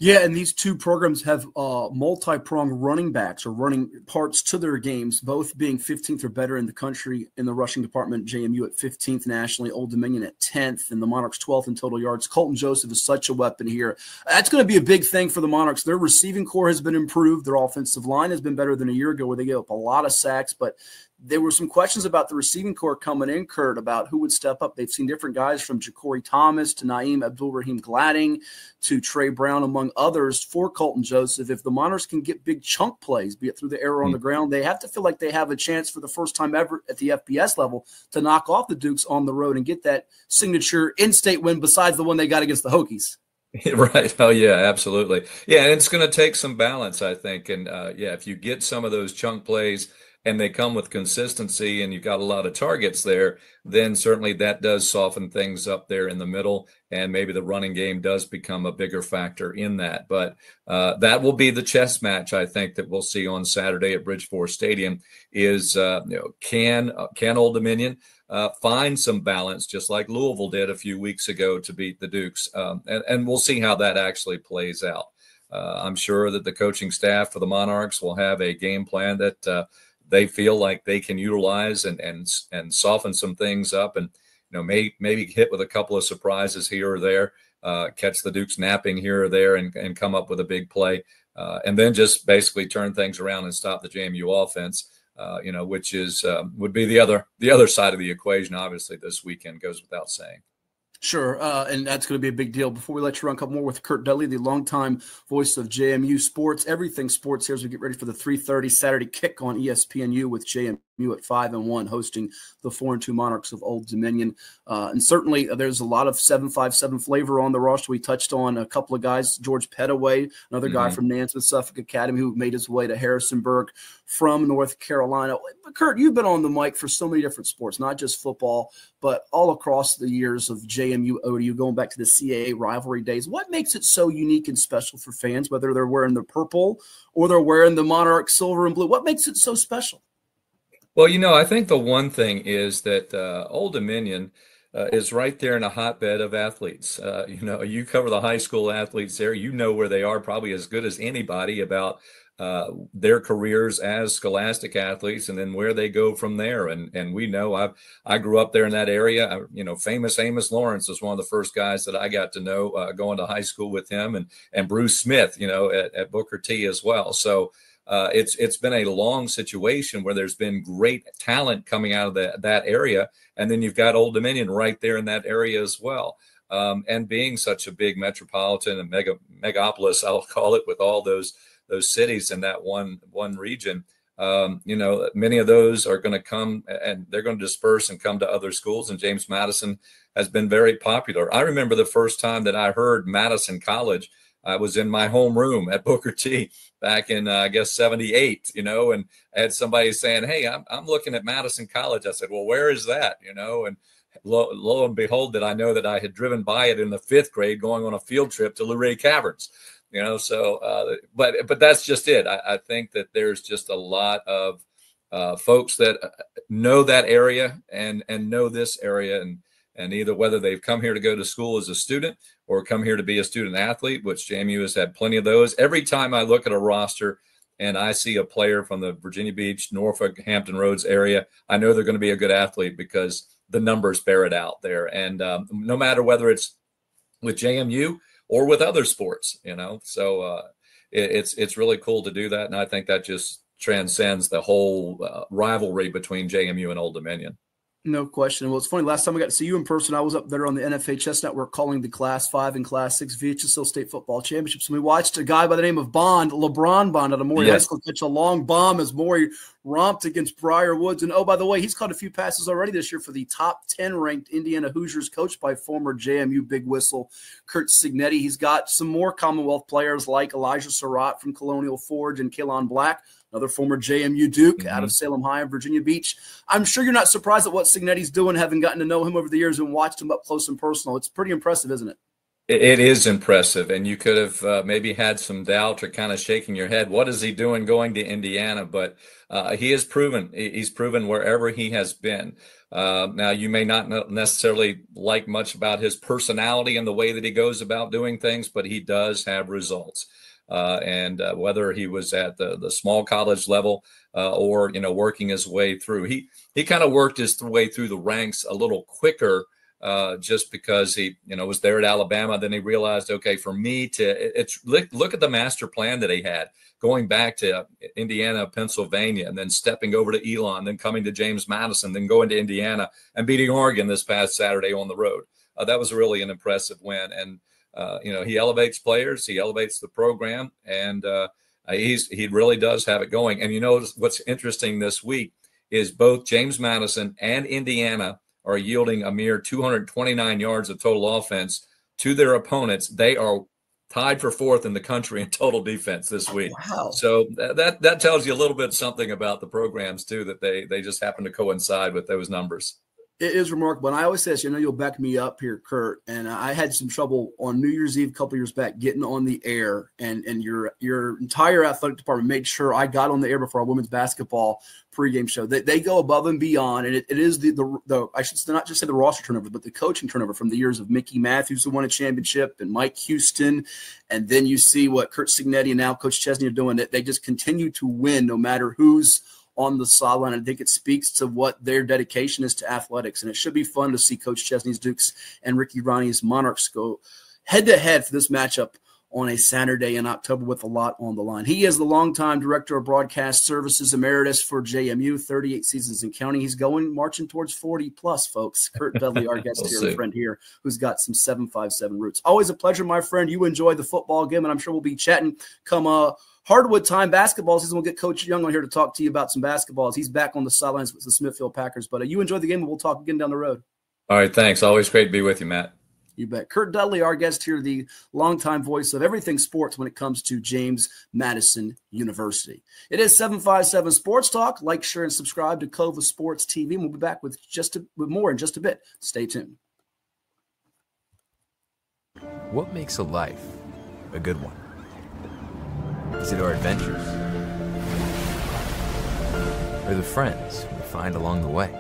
Yeah, and these two programs have multi-pronged running backs or running parts to their games, both being 15th or better in the country in the rushing department. JMU at 15th nationally, Old Dominion at 10th, and the Monarchs 12th in total yards. Colton Joseph is such a weapon here. That's going to be a big thing for the Monarchs. Their receiving core has been improved. Their offensive line has been better than a year ago where they gave up a lot of sacks, but there were some questions about the receiving core coming in, Curt, about who would step up. They've seen different guys from Ja'Cory Thomas to Naeem Abdul-Rahim Gladding to Trey Brown, among others, for Colton Joseph. If the Monarchs can get big chunk plays, be it through the air or on the ground, they have to feel like they have a chance for the first time ever at the FBS level to knock off the Dukes on the road and get that signature in-state win besides the one they got against the Hokies. Right. Oh, yeah, absolutely. Yeah, and it's going to take some balance, I think. And, if you get some of those chunk plays and they come with consistency and you've got a lot of targets there, then certainly that does soften things up there in the middle. And maybe the running game does become a bigger factor in that. But that will be the chess match, I think, that we'll see on Saturday at Bridgeport Stadium is, can Old Dominion find some balance, just like Louisville did a few weeks ago to beat the Dukes. And we'll see how that actually plays out. I'm sure that the coaching staff for the Monarchs will have a game plan that they feel like they can utilize and soften some things up and, maybe hit with a couple of surprises here or there, catch the Dukes napping here or there and come up with a big play. And then just basically turn things around and stop the JMU offense, which is would be the other side of the equation. Obviously, this weekend goes without saying. Sure, and that's going to be a big deal. Before we let you run a couple more with Curt Dudley, the longtime voice of JMU sports, everything sports here as we get ready for the 3:30 Saturday kick on ESPNU with JMU at 5-1, hosting the 4-2 Monarchs of Old Dominion. And certainly there's a lot of 757 flavor on the roster. We touched on a couple of guys, George Pettaway, another guy from Nansmith Suffolk Academy who made his way to Harrisonburg from North Carolina. But Curt, you've been on the mic for so many different sports, not just football, but all across the years of JMU ODU, going back to the CAA rivalry days. What makes it so unique and special for fans, whether they're wearing the purple or they're wearing the Monarch silver and blue? What makes it so special? Well, I think the one thing is that Old Dominion is right there in a hotbed of athletes. You cover the high school athletes there. You know where they are probably as good as anybody about their careers as scholastic athletes and then where they go from there. And we know I grew up there in that area. Famous Amos Lawrence was one of the first guys that I got to know going to high school with him, and Bruce Smith, at Booker T as well. So it's been a long situation where there's been great talent coming out of that area. And then you've got Old Dominion right there in that area as well. And being such a big metropolitan and megapolis, I'll call it, with all those cities in that one region, many of those are going to come and they're going to disperse and come to other schools. And James Madison has been very popular. I remember the first time that I heard Madison College. I was in my homeroom at Booker T back in, I guess, 78, and I had somebody saying, "Hey, I'm looking at Madison College." I said, "Well, where is that?" And lo and behold, that I know that I had driven by it in the 5th grade going on a field trip to Luray Caverns, but that's just it. I think that there's just a lot of folks that know that area and know this area, and either whether they've come here to go to school as a student or come here to be a student athlete, which JMU has had plenty of those. Every time I look at a roster and I see a player from the Virginia Beach, Norfolk, Hampton Roads area, I know they're going to be a good athlete because the numbers bear it out there. And no matter whether it's with JMU or with other sports, so it's really cool to do that. And I think that just transcends the whole rivalry between JMU and Old Dominion. No question. Well, it's funny. Last time I got to see you in person, I was up there on the NFHS network calling the Class 5 and Class 6 VHSL State Football Championships. And we watched a guy by the name of LeBron Bond out of Maury High School, catch a long bomb as Maury romped against Briar Woods. And, oh, by the way, he's caught a few passes already this year for the top 10 ranked Indiana Hoosiers, coached by former JMU big whistle Curt Dudley. He's got some more Commonwealth players like Elijah Surratt from Colonial Forge and Kaylon Black, another former JMU Duke out of Salem High and Virginia Beach. I'm sure you're not surprised at what Signetti's doing, having gotten to know him over the years and watched him up close and personal. It's pretty impressive, isn't it? It is impressive. And you could have maybe had some doubt or kind of shaking your head. What is he doing going to Indiana? But he has proven, he's proven wherever he has been. Now, you may not necessarily like much about his personality and the way that he goes about doing things, but he does have results. And whether he was at the small college level or, working his way through, he kind of worked his way through the ranks a little quicker just because he, was there at Alabama. Then he realized, okay, for me to look at the master plan that he had going back to Indiana, Pennsylvania, and then stepping over to Elon, then coming to James Madison, then going to Indiana and beating Oregon this past Saturday on the road. That was really an impressive win. And he elevates players, he elevates the program, and he really does have it going. And what's interesting this week is both James Madison and Indiana are yielding a mere 229 yards of total offense to their opponents. They are tied for 4th in the country in total defense this week. Wow. So that tells you a little bit something about the programs too, that they just happen to coincide with those numbers. It is remarkable. And I always say this, you'll back me up here, Curt. And I had some trouble on New Year's Eve a couple years back getting on the air. And your entire athletic department made sure I got on the air before our women's basketball pregame show. They go above and beyond. And it is the I should not just say the roster turnover, but the coaching turnover from the years of Mickey Matthews, who won a championship, and Mike Houston. And then you see what Curt Dudley and now Coach Chesney are doing. They just continue to win no matter who's on the sideline. I think it speaks to what their dedication is to athletics, and it should be fun to see Coach Chesney's Dukes and Ricky Ronnie's Monarchs go head-to-head for this matchup on a Saturday in October with a lot on the line. He is the longtime Director of Broadcast Services Emeritus for JMU, 38 seasons and counting. He's marching towards 40-plus, folks. Curt Dudley, our guest here, friend here, who's got some 757 roots. Always a pleasure, my friend. You enjoy the football game, and I'm sure we'll be chatting come hardwood time basketball season. We'll get Coach Young on here to talk to you about some basketballs. He's back on the sidelines with the Smithfield Packers. But you enjoy the game, and we'll talk again down the road. All right, thanks. Always great to be with you, Matt. You bet. Curt Dudley, our guest here, the longtime voice of everything sports when it comes to James Madison University. It is 757 Sports Talk. Like, share, and subscribe to Cova Sports TV. And we'll be back with more in just a bit. Stay tuned. What makes a life a good one? Is it our adventures? Or the friends we find along the way?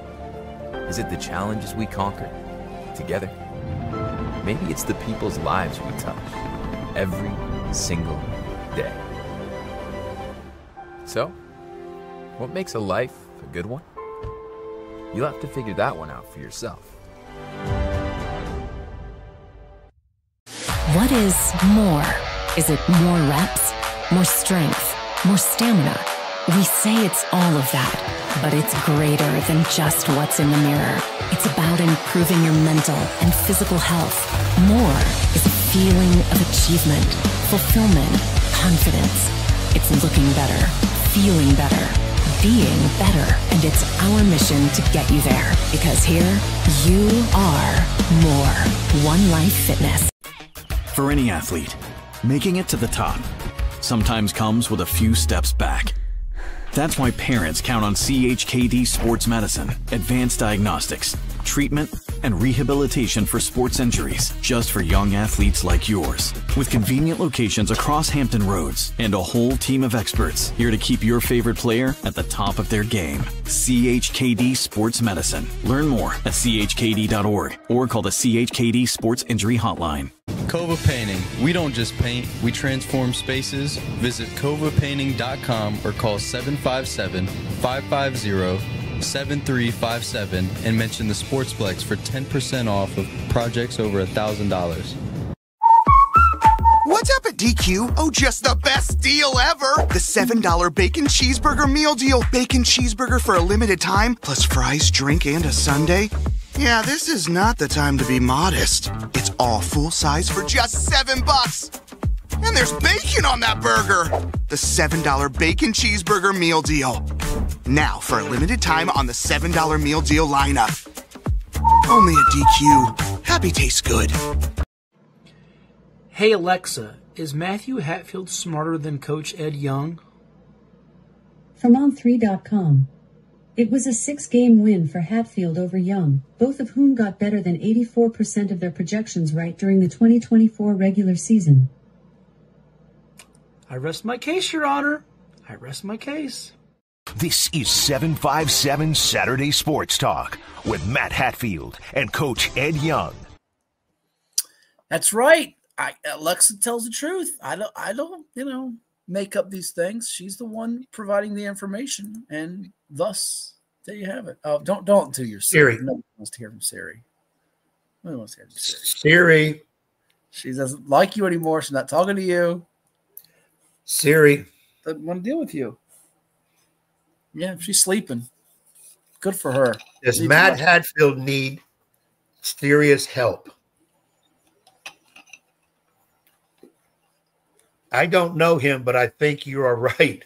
Is it the challenges we conquer together? Maybe it's the people's lives we touch every single day. So, what makes a life a good one? You'll have to figure that one out for yourself. What is more? Is it more reps, more strength, more stamina? We say it's all of that, but it's greater than just what's in the mirror. It's about improving your mental and physical health. More is a feeling of achievement, fulfillment, confidence. It's looking better, feeling better, being better, and it's our mission to get you there. Because here, you are more. One Life Fitness. For any athlete, making it to the top sometimes comes with a few steps back. That's why parents count on CHKD Sports Medicine, advanced diagnostics, treatment, and rehabilitation for sports injuries, just for young athletes like yours. With convenient locations across Hampton Roads and a whole team of experts here to keep your favorite player at the top of their game. CHKD Sports Medicine. Learn more at chkd.org or call the CHKD Sports Injury Hotline. Cova Painting. We don't just paint, we transform spaces. Visit covapainting.com or call 757-550-7357 and mention the Sportsplex for 10% off of projects over $1,000. What's up at DQ? Oh, just the best deal ever! The $7 Bacon Cheeseburger Meal Deal. Bacon cheeseburger for a limited time, plus fries, drink, and a sundae. Yeah, this is not the time to be modest. It's all full size for just $7. And there's bacon on that burger. The $7 Bacon Cheeseburger Meal Deal. Now, for a limited time on the $7 Meal Deal lineup. Only at DQ. Happy tastes good. Hey Alexa, is Matthew Hatfield smarter than Coach Ed Young? From On3.com. It was a 6-game win for Hatfield over Young, both of whom got better than 84% of their projections right during the 2024 regular season. I rest my case, Your Honor. I rest my case. This is 757 Saturday Sports Talk with Matt Hatfield and Coach Ed Young. That's right. Alexa tells the truth. I don't, make up these things. She's the one providing the information, and thus there you have it. Oh, don't do your Siri. Nobody wants to hear from Siri. Nobody wants to hear from Siri. Siri. She doesn't like you anymore. She's not talking to you. Siri. Doesn't want to deal with you. Yeah, she's sleeping. Good for her. Does Matt Hatfield need serious help? I don't know him, but I think you are right.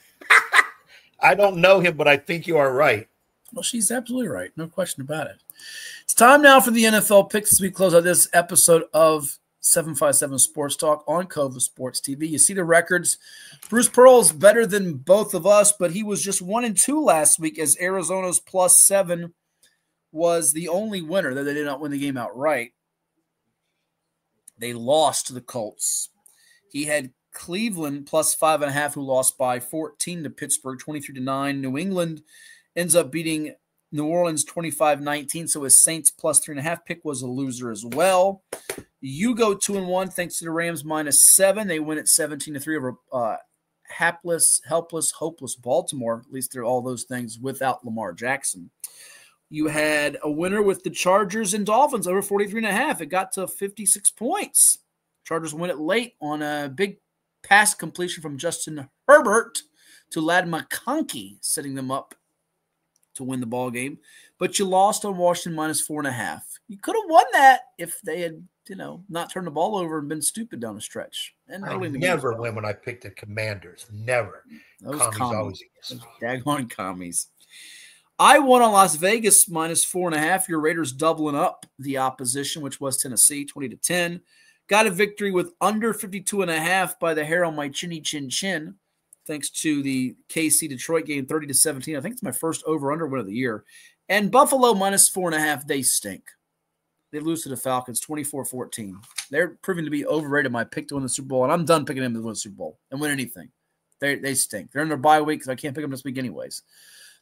I don't know him, but I think you are right. Well, she's absolutely right. No question about it. It's time now for the NFL picks as we close out this episode of 757 Sports Talk on Cova Sports TV. You see the records. Bruce Pearl's better than both of us, but he was just 1-2 last week as Arizona's +7 was the only winner. That they did not win the game outright. They lost to the Colts. He had Cleveland +5.5, who lost by 14 to Pittsburgh, 23-9. New England ends up beating New Orleans 25-19, so his Saints +3.5 pick was a loser as well. You go 2-1 thanks to the Rams -7. They win at 17-3 over helpless, hopeless Baltimore. At least they're all those things without Lamar Jackson. You had a winner with the Chargers and Dolphins over 43.5. It got to 56 points. Chargers win it late on a big pass completion from Justin Herbert to Ladd McConkey, setting them up to win the ball game. But you lost on Washington -4.5. You could have won that if they had, not turned the ball over and been stupid down the stretch. And I never win when I picked the Commanders. Never. Those commies always Those daggone commies. I won on Las Vegas -4.5. Your Raiders doubling up the opposition, which was Tennessee, 20-10. Got a victory with under 52.5 by the hair on my chinny chin chin, thanks to the KC Detroit game, 30-17. I think it's my first over-under win of the year. And Buffalo -4.5. They stink. They lose to the Falcons 24-14. They're proving to be overrated. My pick to win the Super Bowl, and I'm done picking them to win the Super Bowl and win anything. They stink. They're in their bye week because I can't pick them this week anyways.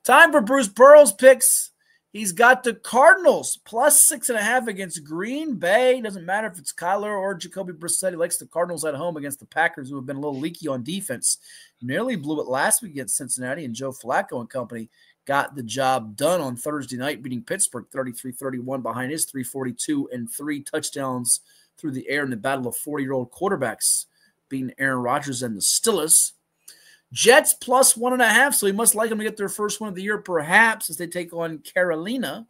Time for Bruce Pearl's picks. He's got the Cardinals +6.5 against Green Bay. Doesn't matter if it's Kyler or Jacoby Brissett. He likes the Cardinals at home against the Packers, who have been a little leaky on defense. Nearly blew it last week against Cincinnati, and Joe Flacco and company got the job done on Thursday night, beating Pittsburgh 33-31 behind his 342 and 3 touchdowns through the air in the battle of 40-year-old quarterbacks, beating Aaron Rodgers and the Steelers. Jets +1.5, so he must like them to get their first win of the year, perhaps, as they take on Carolina.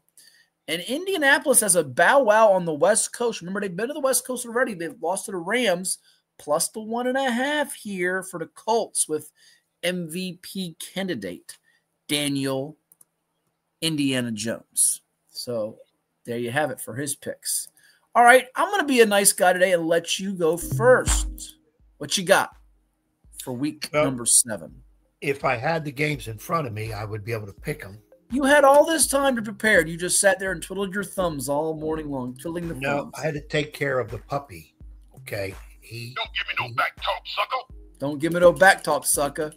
And Indianapolis has a bow wow on the West Coast. Remember, they've been to the West Coast already. They've lost to the Rams, plus the 1.5 here for the Colts with MVP candidate Daniel Indiana Jones. So there you have it for his picks. All right, I'm going to be a nice guy today and let you go first. What you got for week number 7? If I had the games in front of me, I would be able to pick them. You had all this time to prepare. You just sat there and twiddled your thumbs all morning long, twiddling the thumbs. No, I had to take care of the puppy. Okay, Don't give me no back talk, sucker. Don't give me no back talk, sucker.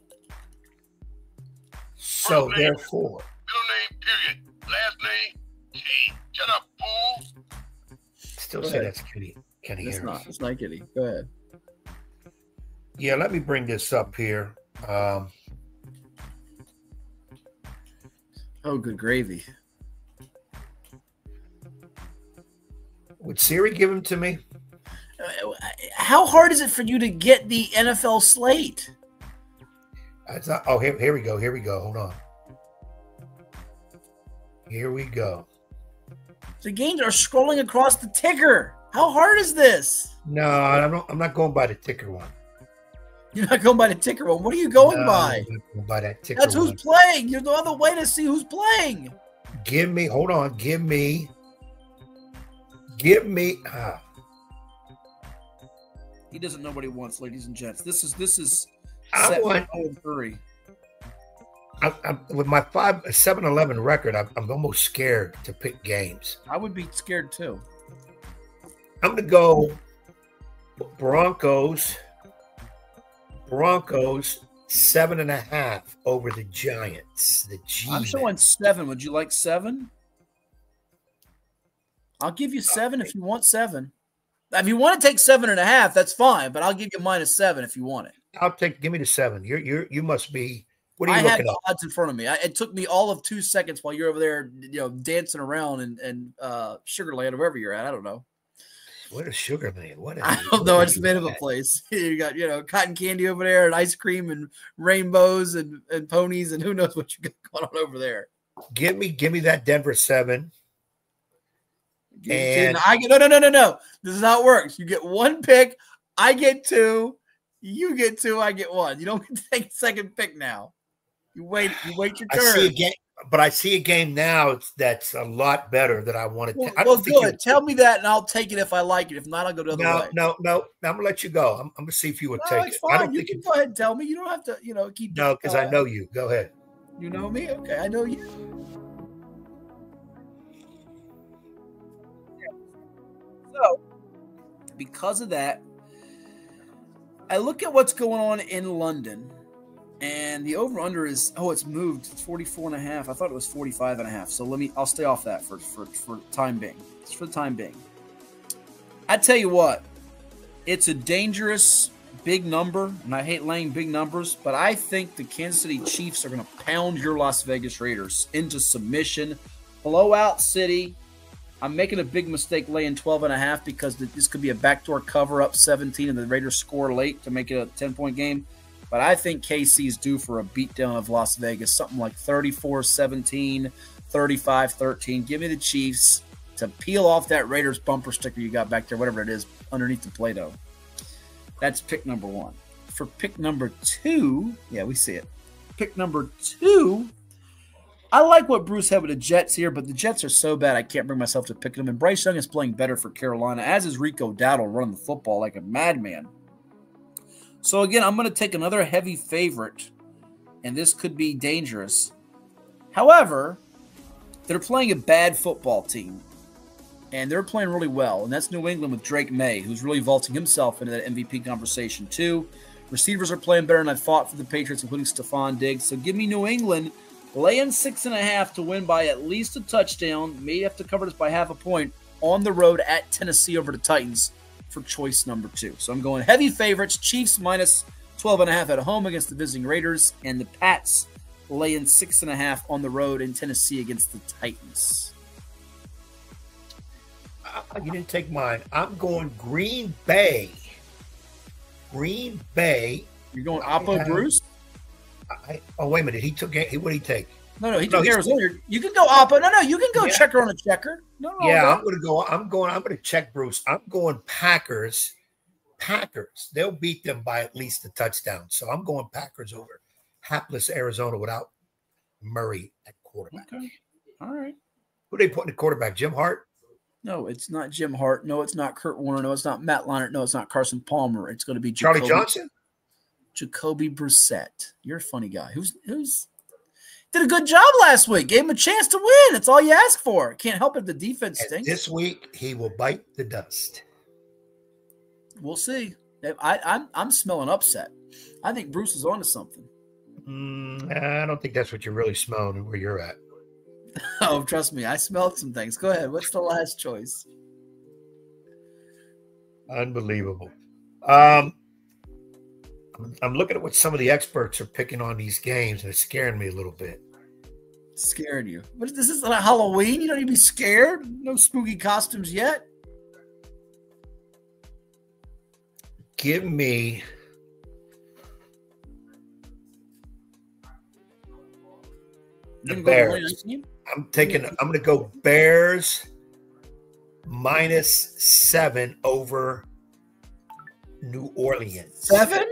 So therefore, middle name, period. Last name, T. Shut up, fool. Still say that's Kenny It's Harris. not. It's not Kitty. Go ahead. Yeah, let me bring this up here. Oh, good gravy. Would Siri give him to me? How hard is it for you to get the NFL slate? It's not, oh, here we go. Here we go. Hold on. Here we go. The games are scrolling across the ticker. How hard is this? No, I'm not going by the ticker one. You're not going by the ticker one. What are you going by? I'm not going by that ticker That's one. who's playing. There's no other way to see who's playing. Give me. He doesn't know what he wants, ladies and gents. This is I set want- for 0-3. I'm with my 7-11 record. I'm almost scared to pick games. I would be scared too. I'm going to go Broncos 7.5 over the Giants. The G. I'm showing 7. Would you like 7? I'll give you 7 if you want 7. If you want to take 7.5, that's fine. But I'll give you -7 if you want it. Give me the 7. You must be. What are I you have looking the up? odds in front of me. It took me all of 2 seconds while you're over there, dancing around in Sugarland or wherever you're at. I don't know. What is Sugarland? I don't know. It's made of a place. You got cotton candy over there and ice cream and rainbows and ponies and who knows what you got going on over there. Give me that Denver 7. And I get no. This is how it works. You get 1 pick. I get 2. You get 2. I get 1. You don't get to take a second pick now. You wait your turn. I see a game now that's a lot better than I wanted. Well, good. Tell me that, and I'll take it if I like it. If not, I'll go the other way. No. I'm gonna let you go. I'm gonna see if you would take It's it. fine. You can go ahead and tell me. You don't have to, keep. No, because I know you. Go ahead. You know me? Okay, I know you. So, because of that, I look at what's going on in London, and the over-under is, it's moved. It's 44.5. I thought it was 45.5. So I'll stay off that for time being. It's for the time being. I tell you what, it's a dangerous big number, and I hate laying big numbers, but I think the Kansas City Chiefs are going to pound your Las Vegas Raiders into submission, blow out City, I'm making a big mistake laying 12.5 because this could be a backdoor cover up 17 and the Raiders score late to make it a 10-point game. But I think KC is due for a beatdown of Las Vegas, something like 34-17, 35-13. Give me the Chiefs to peel off that Raiders bumper sticker you got back there, whatever it is, underneath the Play-Doh. That's pick number 1. For pick number 2, yeah, we see it. Pick number 2, I like what Bruce had with the Jets here, but the Jets are so bad I can't bring myself to pick them. And Bryce Young is playing better for Carolina, as is Rico Dowdle running the football like a madman. So, again, I'm going to take another heavy favorite, and this could be dangerous. However, they're playing a bad football team, and they're playing really well, and that's New England with Drake May, who's really vaulting himself into that MVP conversation too. Receivers are playing better than I thought for the Patriots, including Stephon Diggs. So give me New England laying 6.5 to win by at least a touchdown. May have to cover this by half a point on the road at Tennessee over the Titans for choice number 2. So I'm going heavy favorites, Chiefs minus 12.5 at home against the visiting Raiders, and the Pats laying 6.5 on the road in Tennessee against the Titans. You didn't take mine. I'm going Green Bay. Green Bay. You're going Oppo Bruce? Oh, wait a minute. What did he take? No, he took Arizona. You can go Oppo. No, you can go checker on a checker. No, I'm going to check Bruce. I'm going Packers. Packers. They'll beat them by at least a touchdown. So I'm going Packers over hapless Arizona without Murray at quarterback. Okay. All right. Who they put in the quarterback? Jim Hart? No, it's not Jim Hart. No, it's not Kurt Warner. No, it's not Matt Leinart. No, it's not Carson Palmer. It's going to be Charlie Johnson? Jacoby Brissett. You're a funny guy. Who's did a good job last week. Gave him a chance to win. That's all you ask for. Can't help it. The defense stinks. This week he will bite the dust. We'll see. I'm smelling upset. I think Bruce is onto something. I don't think that's what you're really smelling where you're at. Oh, trust me. I smelled some things. Go ahead. What's the last choice? Unbelievable. I'm looking at what some of the experts are picking on these games, and it's scaring me a little bit. Scared you? What is this? Is like Halloween? You don't need to be scared? No spooky costumes yet? Give me the Bears. I'm going to go Bears -7 over New Orleans. 7?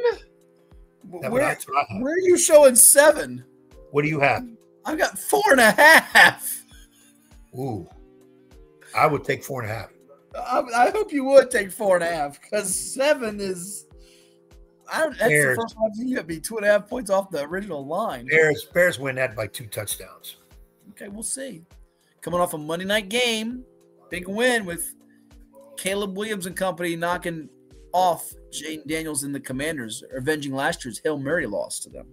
Where are you showing 7? What do you have? I've got 4.5. Ooh, I would take 4.5. I hope you would take 4.5 because 7 is. That's Bears. the first time I've seen it be 2.5 points off the original line. Bears win that by 2 touchdowns. Okay, we'll see. Coming off a Monday night game, big win with Caleb Williams and company knocking off Jaden Daniels and the Commanders, avenging last year's Hail Mary loss to them.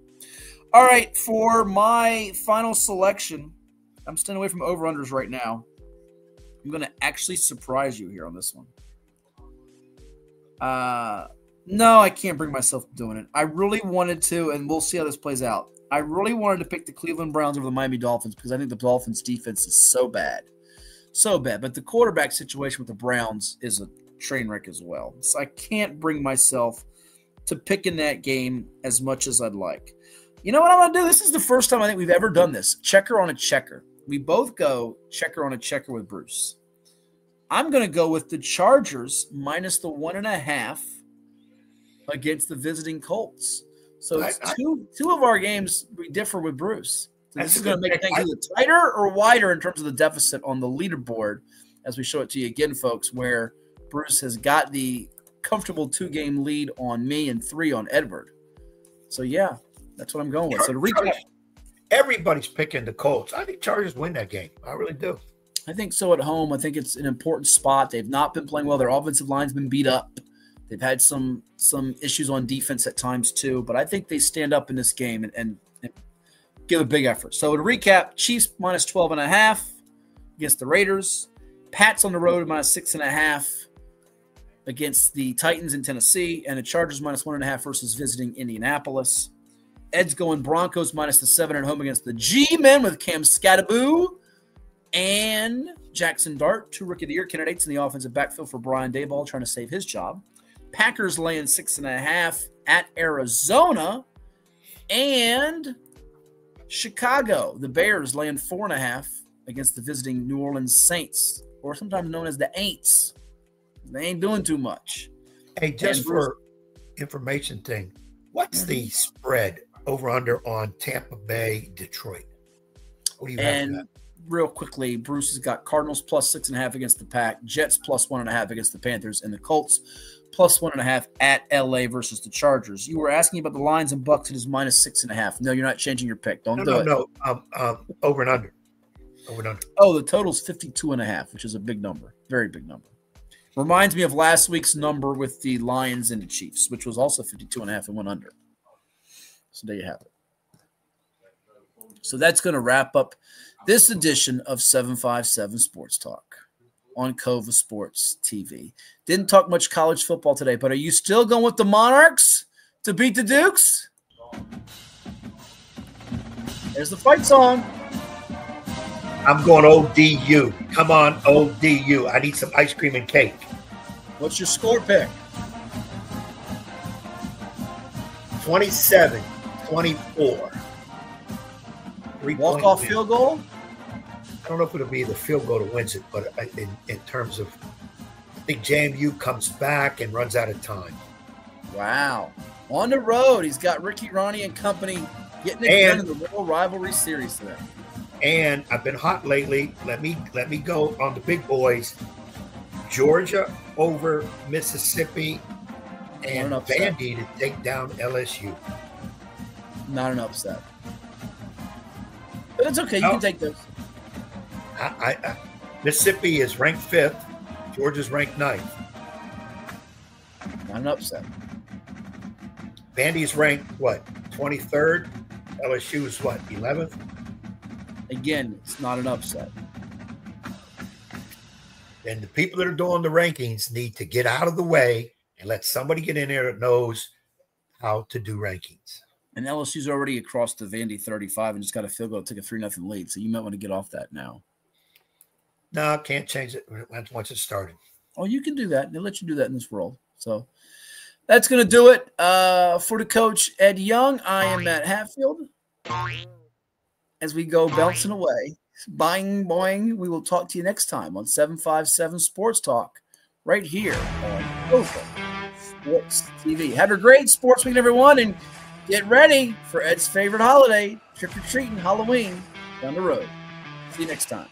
All right, for my final selection, I'm staying away from over-unders right now. I'm going to actually surprise you here on this one. No, I can't bring myself to doing it. I really wanted to, and we'll see how this plays out. I really wanted to pick the Cleveland Browns over the Miami Dolphins because I think the Dolphins' defense is so bad. So bad. But the quarterback situation with the Browns is a train wreck as well. So I can't bring myself to pick in that game as much as I'd like. You know what I'm going to do? This is the first time I think we've ever done this. Checker on a checker. We both go checker on a checker with Bruce. I'm going to go with the Chargers minus the 1.5 against the visiting Colts. So it's two of our games we differ with Bruce. So this is going to make things either tighter or wider in terms of the deficit on the leaderboard as we show it to you again, folks, where Bruce has got the comfortable 2-game lead on me and 3 on Edward. So, yeah, that's what I'm going with. So to recap, everybody's picking the Colts. I think Chargers win that game. I really do. I think so at home. I think it's an important spot. They've not been playing well. Their offensive line's been beat up. They've had some issues on defense at times too, but I think they stand up in this game and give a big effort. So to recap, Chiefs minus 12.5 against the Raiders. Pats on the road minus 6.5 against the Titans in Tennessee, and the Chargers minus 1.5 versus visiting Indianapolis. Ed's going Broncos minus the 7 at home against the G-Men with Cam Scattaboo. And Jackson Dart, 2 Rookie of the Year candidates in the offensive backfield for Brian Daboll, trying to save his job. Packers laying 6.5 at Arizona. And Chicago, the Bears laying 4.5 against the visiting New Orleans Saints, or sometimes known as the Aints. They ain't doing too much. Hey, just for information thing, what's the spread over under on Tampa Bay, Detroit? What do you have for that? Real quickly, Bruce has got Cardinals plus 6.5 against the Pack, Jets plus 1.5 against the Panthers, and the Colts plus 1.5 at LA versus the Chargers. You were asking about the Lions and Bucks. It is minus 6.5. No, you're not changing your pick. Don't do it. No. Over and under. Over and under. Oh, the total's 52.5, which is a big number. Very big number. Reminds me of last week's number with the Lions and the Chiefs, which was also 52.5 and went under. So there you have it. So that's going to wrap up this edition of 757 Sports Talk on Cova Sports TV. Didn't talk much college football today, but are you still going with the Monarchs to beat the Dukes? There's the fight song. I'm going ODU. Come on, ODU. I need some ice cream and cake. What's your score pick? 27-24. Walk-off field goal? I don't know if it'll be the field goal that wins it, but in terms of, I think JMU comes back and runs out of time. Wow. On the road, he's got Ricky, Ronnie, and company getting it done in the World Rivalry Series today. And I've been hot lately. Let me go on the big boys. Georgia over Mississippi and Vandy to take down LSU. Not an upset. But it's okay. You can take those. Mississippi is ranked 5th. Georgia's ranked 9th. Not an upset. Vandy's ranked, what, 23rd? LSU is, what, 11th? Again, it's not an upset. And the people that are doing the rankings need to get out of the way and let somebody get in there that knows how to do rankings. And LSU's already across the Vandy 35 and just got a field goal, took a 3-0 lead. So you might want to get off that now. No, can't change it once it started. Oh, you can do that. They let you do that in this world. So that's going to do it for the coach, Ed Young. I am Matt Hatfield. As we go bouncing away, boing, boing, we will talk to you next time on 757 Sports Talk right here on Cova Sports TV. Have a great sports week, everyone, and get ready for Ed's favorite holiday, trick-or-treating Halloween down the road. See you next time.